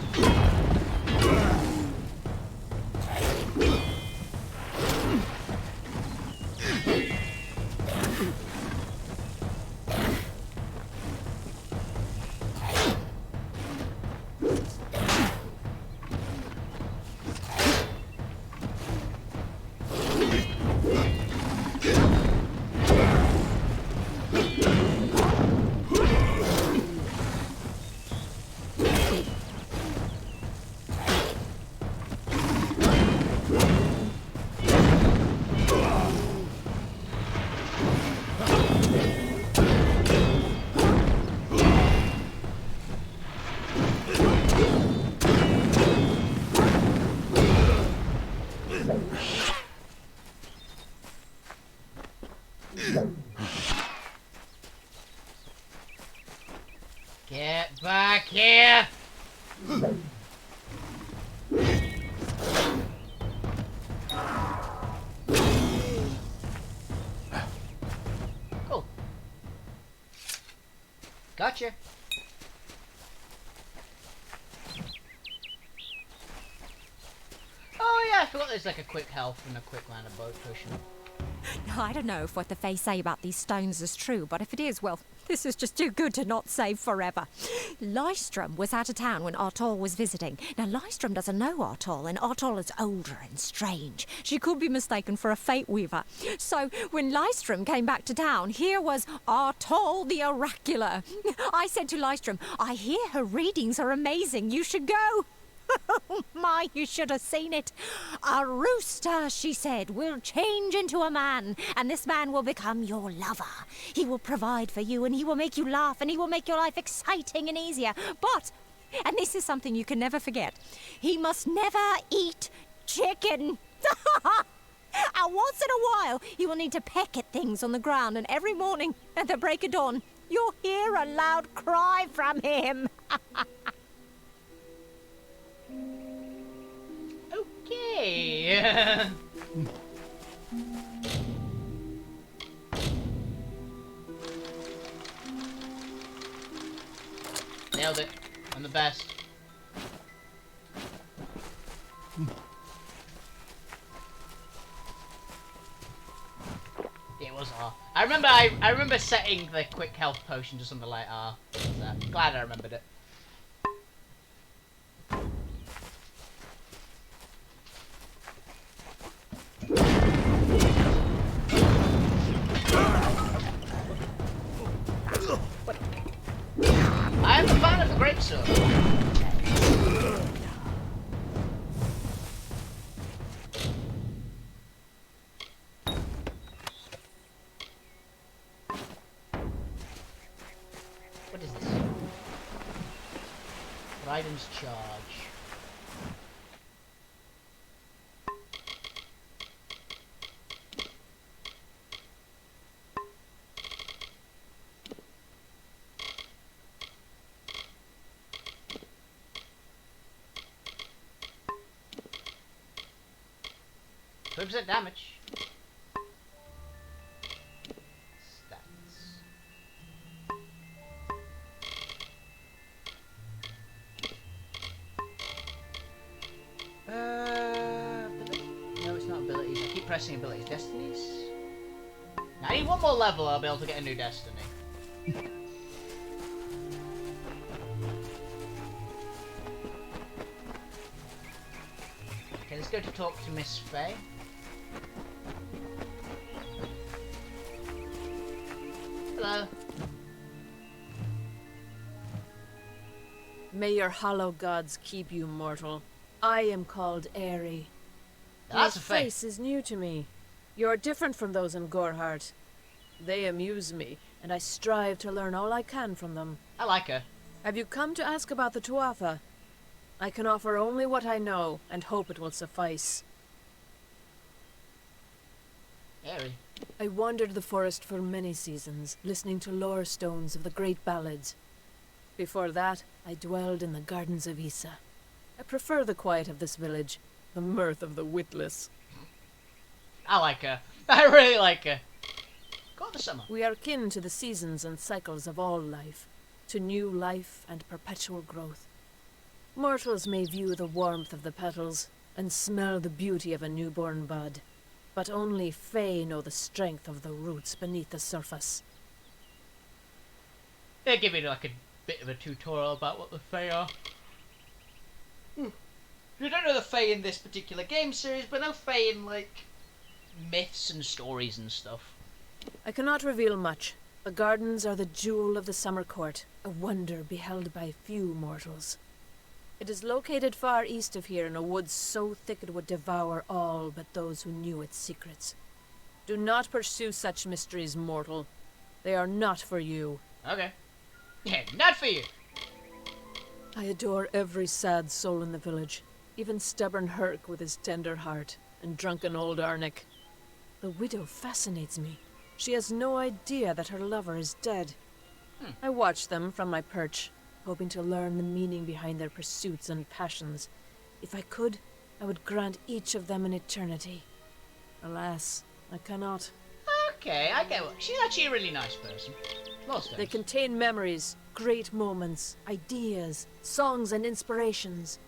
Speaker 1: Get back here! Cool. Gotcha. Oh yeah, I forgot there's like a quick health and a quick mana boat potion.
Speaker 13: Now, I don't know if what the Fae say about these stones is true, but if it is, well, this is just too good to not save forever. Lystrom was out of town when Artol was visiting. Now, Lystrom doesn't know Artol, and Artol is older and strange. She could be mistaken for a Fate Weaver. So, when Lystrom came back to town, here was Artol the Oracular. I said to Lystrom, I hear her readings are amazing. You should go. Oh my, you should have seen it. A rooster, she said, will change into a man, and this man will become your lover. He will provide for you, and he will make you laugh, and he will make your life exciting and easier. But, and this is something you can never forget, he must never eat chicken. And once in a while, he will need to peck at things on the ground, and every morning at the break of dawn, you'll hear a loud cry from him.
Speaker 1: Okay. Nailed it. I'm the best. It was R. I remember setting the quick health potion to something like R. Glad I remembered it. I am a fan of the greatsword. What is this? Guidance charge. % damage. Stats. No, it's not abilities. I keep pressing abilities. Destinies? Now, I need one more level, I'll be able to get a new destiny. Okay, let's go to talk to Miss Faye. Hello.
Speaker 14: May your hollow gods keep you mortal. I am called Aerie.
Speaker 1: That's
Speaker 14: Your
Speaker 1: a Faye.
Speaker 14: face is new to me. You're different from those in Gorhart. They amuse me, and I strive to learn all I can from them.
Speaker 1: I like her.
Speaker 14: Have you come to ask about the Tuatha? I can offer only what I know, and hope it will suffice.
Speaker 1: Aerie.
Speaker 14: I wandered the forest for many seasons, listening to lore stones of the great ballads. Before that, I dwelled in the gardens of Issa. I prefer the quiet of this village, the mirth of the witless.
Speaker 1: I like her. I really like her. Go on the summer.
Speaker 14: We are kin to the seasons and cycles of all life, to new life and perpetual growth. Mortals may view the warmth of the petals and smell the beauty of a newborn bud, but only Fae know the strength of the roots beneath the surface.
Speaker 1: They give me like a bit of a tutorial about what the Fae are. You don't know the Fae in this particular game series, but know Fae in like myths and stories and stuff.
Speaker 14: I cannot reveal much. The gardens are the jewel of the summer court, a wonder beheld by few mortals. It is located far east of here in a wood so thick it would devour all but those who knew its secrets. Do not pursue such mysteries, mortal. They are not for you.
Speaker 1: Okay. Yeah, not for you.
Speaker 14: I adore every sad soul in the village, even stubborn Herc with his tender heart, and drunken old Arnick. The widow fascinates me. She has no idea that her lover is dead. I watch them from my perch, hoping to learn the meaning behind their pursuits and passions. If I could, I would grant each of them an eternity. Alas, I cannot.
Speaker 1: Okay, I get what. She's actually a really nice person. Most
Speaker 14: They
Speaker 1: times.
Speaker 14: contain memories, great moments, ideas, songs, and inspirations.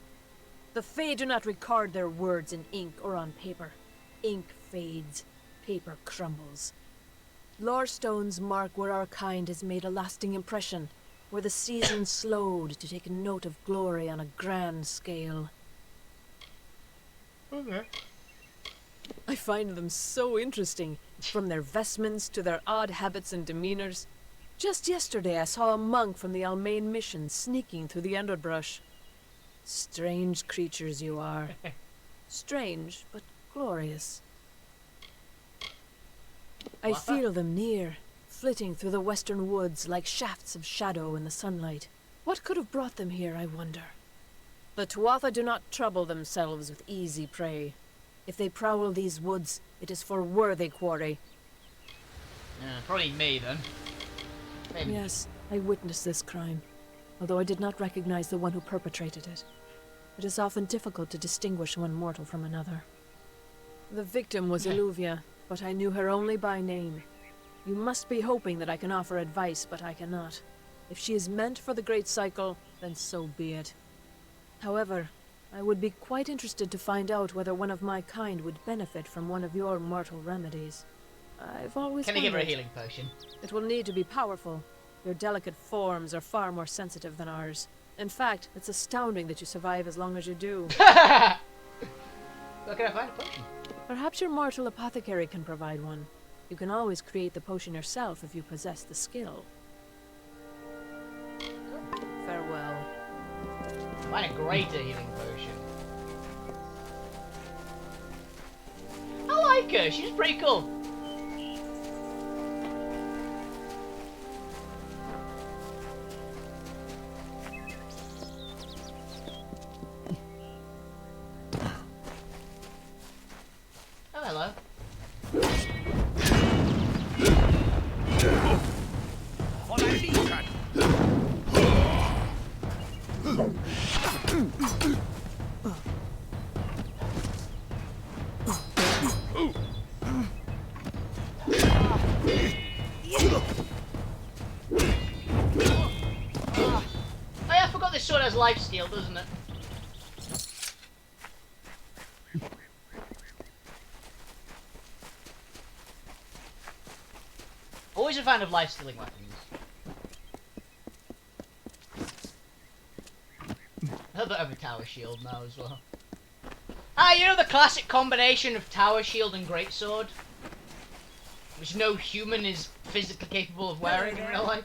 Speaker 14: The Fae do not record their words in ink or on paper. Ink fades, paper crumbles. Lore stones mark where our kind has made a lasting impression, where the seasons slowed to take note of glory on a grand scale.
Speaker 1: Okay.
Speaker 14: I find them so interesting, from their vestments to their odd habits and demeanors. Just yesterday I saw a monk from the Almain mission sneaking through the underbrush. Strange creatures you are. Strange, but glorious. I feel them near, flitting through the western woods like shafts of shadow in the sunlight. What could have brought them here, I wonder? The Tuatha do not trouble themselves with easy prey. If they prowl these woods, it is for worthy quarry.
Speaker 1: Probably me then. Maybe.
Speaker 14: Yes, I witnessed this crime, although I did not recognize the one who perpetrated it. It is often difficult to distinguish one mortal from another. The victim was Illuvia, but I knew her only by name. You must be hoping that I can offer advice, but I cannot. If she is meant for the Great Cycle, then so be it. However, I would be quite interested to find out whether one of my kind would benefit from one of your mortal remedies. I've always
Speaker 1: Can I give her a
Speaker 14: wondered.
Speaker 1: healing potion?
Speaker 14: It will need to be powerful. Your delicate forms are far more sensitive than ours. In fact, it's astounding that you survive as long as you do.
Speaker 1: Where can I find a potion?
Speaker 14: Perhaps your mortal apothecary can provide one. You can always create the potion yourself if you possess the skill. Farewell.
Speaker 1: Find a greater healing potion. I like her. She's pretty cool. lifesteal, doesn't it? Always a fan of life-stealing weapons. I hope I have a tower shield now as well. Ah, you know the classic combination of tower shield and greatsword? Which no human is physically capable of wearing in real life.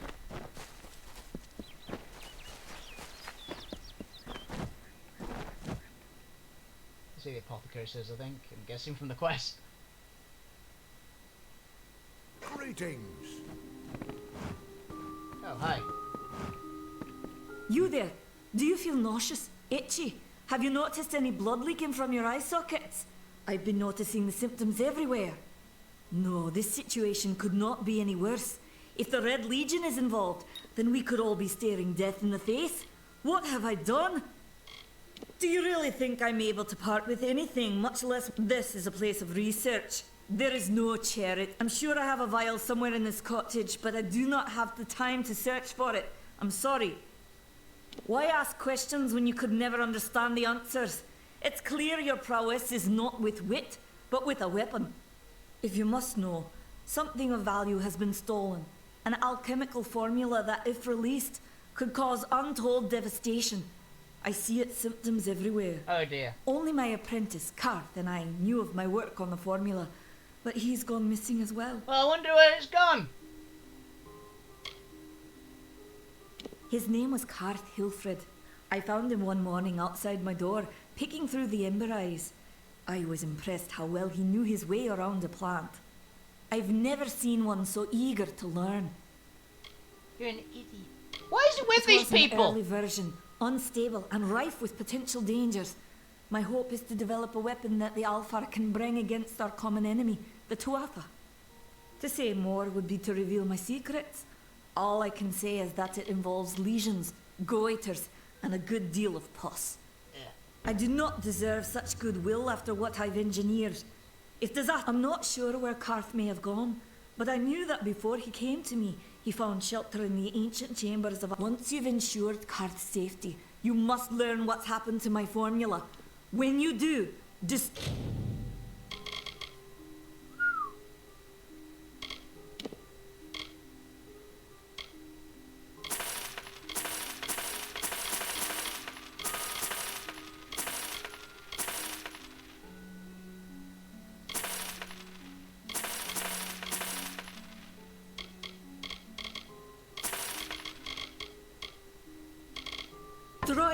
Speaker 1: That's what the apothecary says, I think. I'm guessing from the quest.
Speaker 3: Greetings.
Speaker 1: Oh, hi.
Speaker 5: You there? Do you feel nauseous? Itchy? Have you noticed any blood leaking from your eye sockets? I've been noticing the symptoms everywhere. No, this situation could not be any worse. If the Red Legion is involved, then we could all be staring death in the face. What have I done? Do you really think I'm able to part with anything, much less this is a place of research? There is no chariot. I'm sure I have a vial somewhere in this cottage, but I do not have the time to search for it. I'm sorry. Why ask questions when you could never understand the answers? It's clear your prowess is not with wit, but with a weapon. If you must know, something of value has been stolen. An alchemical formula that, if released, could cause untold devastation. I see its symptoms everywhere.
Speaker 1: Oh dear.
Speaker 5: Only my apprentice, Karth, and I knew of my work on the formula, but he's gone missing as well.
Speaker 1: Well, I wonder where it's gone.
Speaker 5: His name was Karth Hilfred. I found him one morning outside my door, picking through the ember eyes. I was impressed how well he knew his way around a plant. I've never seen one so eager to learn.
Speaker 1: You're an idiot. Why is it with these people?
Speaker 5: An early version, unstable and rife with potential dangers. My hope is to develop a weapon that the Alfar can bring against our common enemy, the Tuatha. To say more would be to reveal my secrets. All I can say is that it involves lesions, goiters, and a good deal of pus. I do not deserve such goodwill after what I've engineered. If disaster, I'm not sure where Karth may have gone, but I knew that before he came to me, he found shelter in the ancient chambers of... Once you've ensured Karth's safety, you must learn what's happened to my formula. When you do, destroy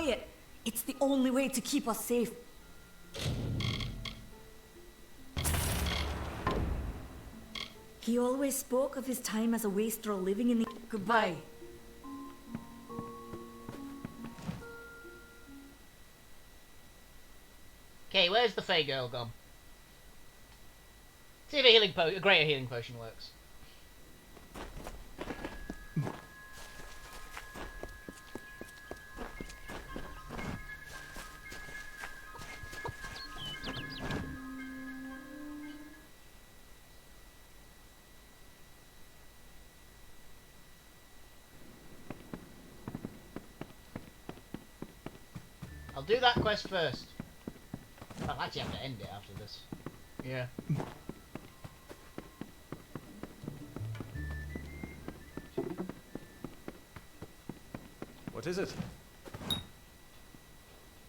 Speaker 5: it. It's the only way to keep us safe. He always spoke of his time as a wastrel living in the... Goodbye.
Speaker 1: Okay, where's the Fey girl gone? See if a greater healing potion works. I'll do that quest first. I'll actually have to end it after this. Yeah.
Speaker 9: What is it?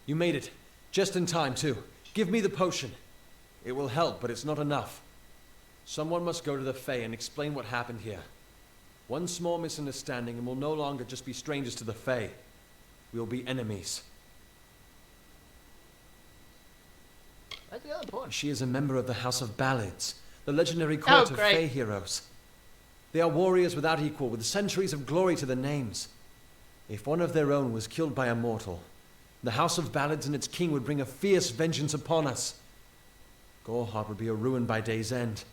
Speaker 9: You made it. Just in time, too. Give me the potion. It will help, but it's not enough. Someone must go to the Fae and explain what happened here. One small misunderstanding and we'll no longer just be strangers to the Fae. We'll be enemies.
Speaker 1: Where's the other point?
Speaker 9: She is a member of the House of Ballads, the legendary court of Fae heroes. They are warriors without equal, with centuries of glory to their names. If one of their own was killed by a mortal, the House of Ballads and its king would bring a fierce vengeance upon us. Gorehart would be a ruin by day's end.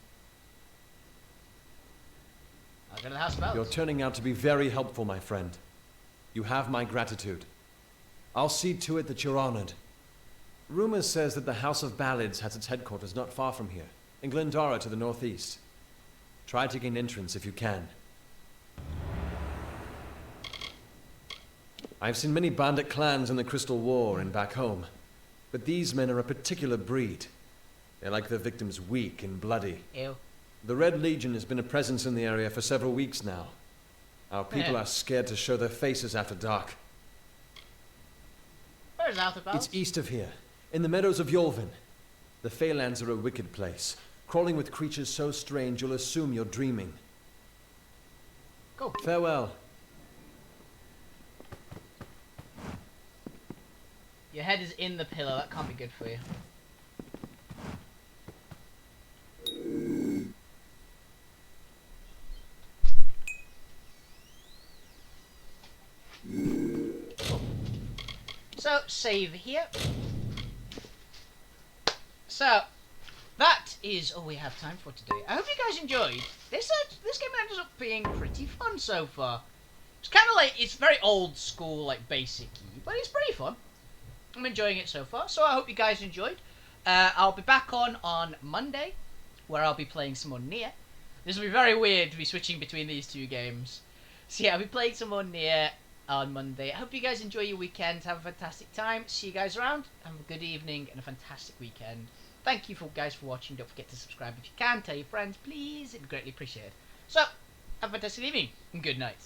Speaker 1: I'll go to the House of Ballads.
Speaker 9: You're turning out to be very helpful, my friend. You have my gratitude. I'll see to it that you're honored. Rumor says that the House of Ballads has its headquarters not far from here, in Glendara to the northeast. Try to gain entrance if you can. I've seen many bandit clans in the Crystal War and back home, but these men are a particular breed. They're like their victims, weak and bloody.
Speaker 1: Ew.
Speaker 9: The Red Legion has been a presence in the area for several weeks now. Our people are scared to show their faces after dark.
Speaker 1: Where's Outherbound?
Speaker 9: It's east of here, in the meadows of Yolvin. The Feylands are a wicked place, crawling with creatures so strange you'll assume you're dreaming.
Speaker 1: Go.
Speaker 9: Farewell.
Speaker 1: Your head is in the pillow, that can't be good for you. So, save here. So, that is all we have time for today. I hope you guys enjoyed. This game ends up being pretty fun so far. It's kind of like, it's very old school, like basic-y, but it's pretty fun. I'm enjoying it so far, so I hope you guys enjoyed. I'll be back on Monday, where I'll be playing some more Nier. This will be very weird to be switching between these two games. So yeah, I'll be playing some more Nier on Monday. I hope you guys enjoy your weekend. Have a fantastic time. See you guys around. Have a good evening and a fantastic weekend. Thank you guys for watching. Don't forget to subscribe if you can. Tell your friends, please. It'd be greatly appreciated. So, have a fantastic evening and good night.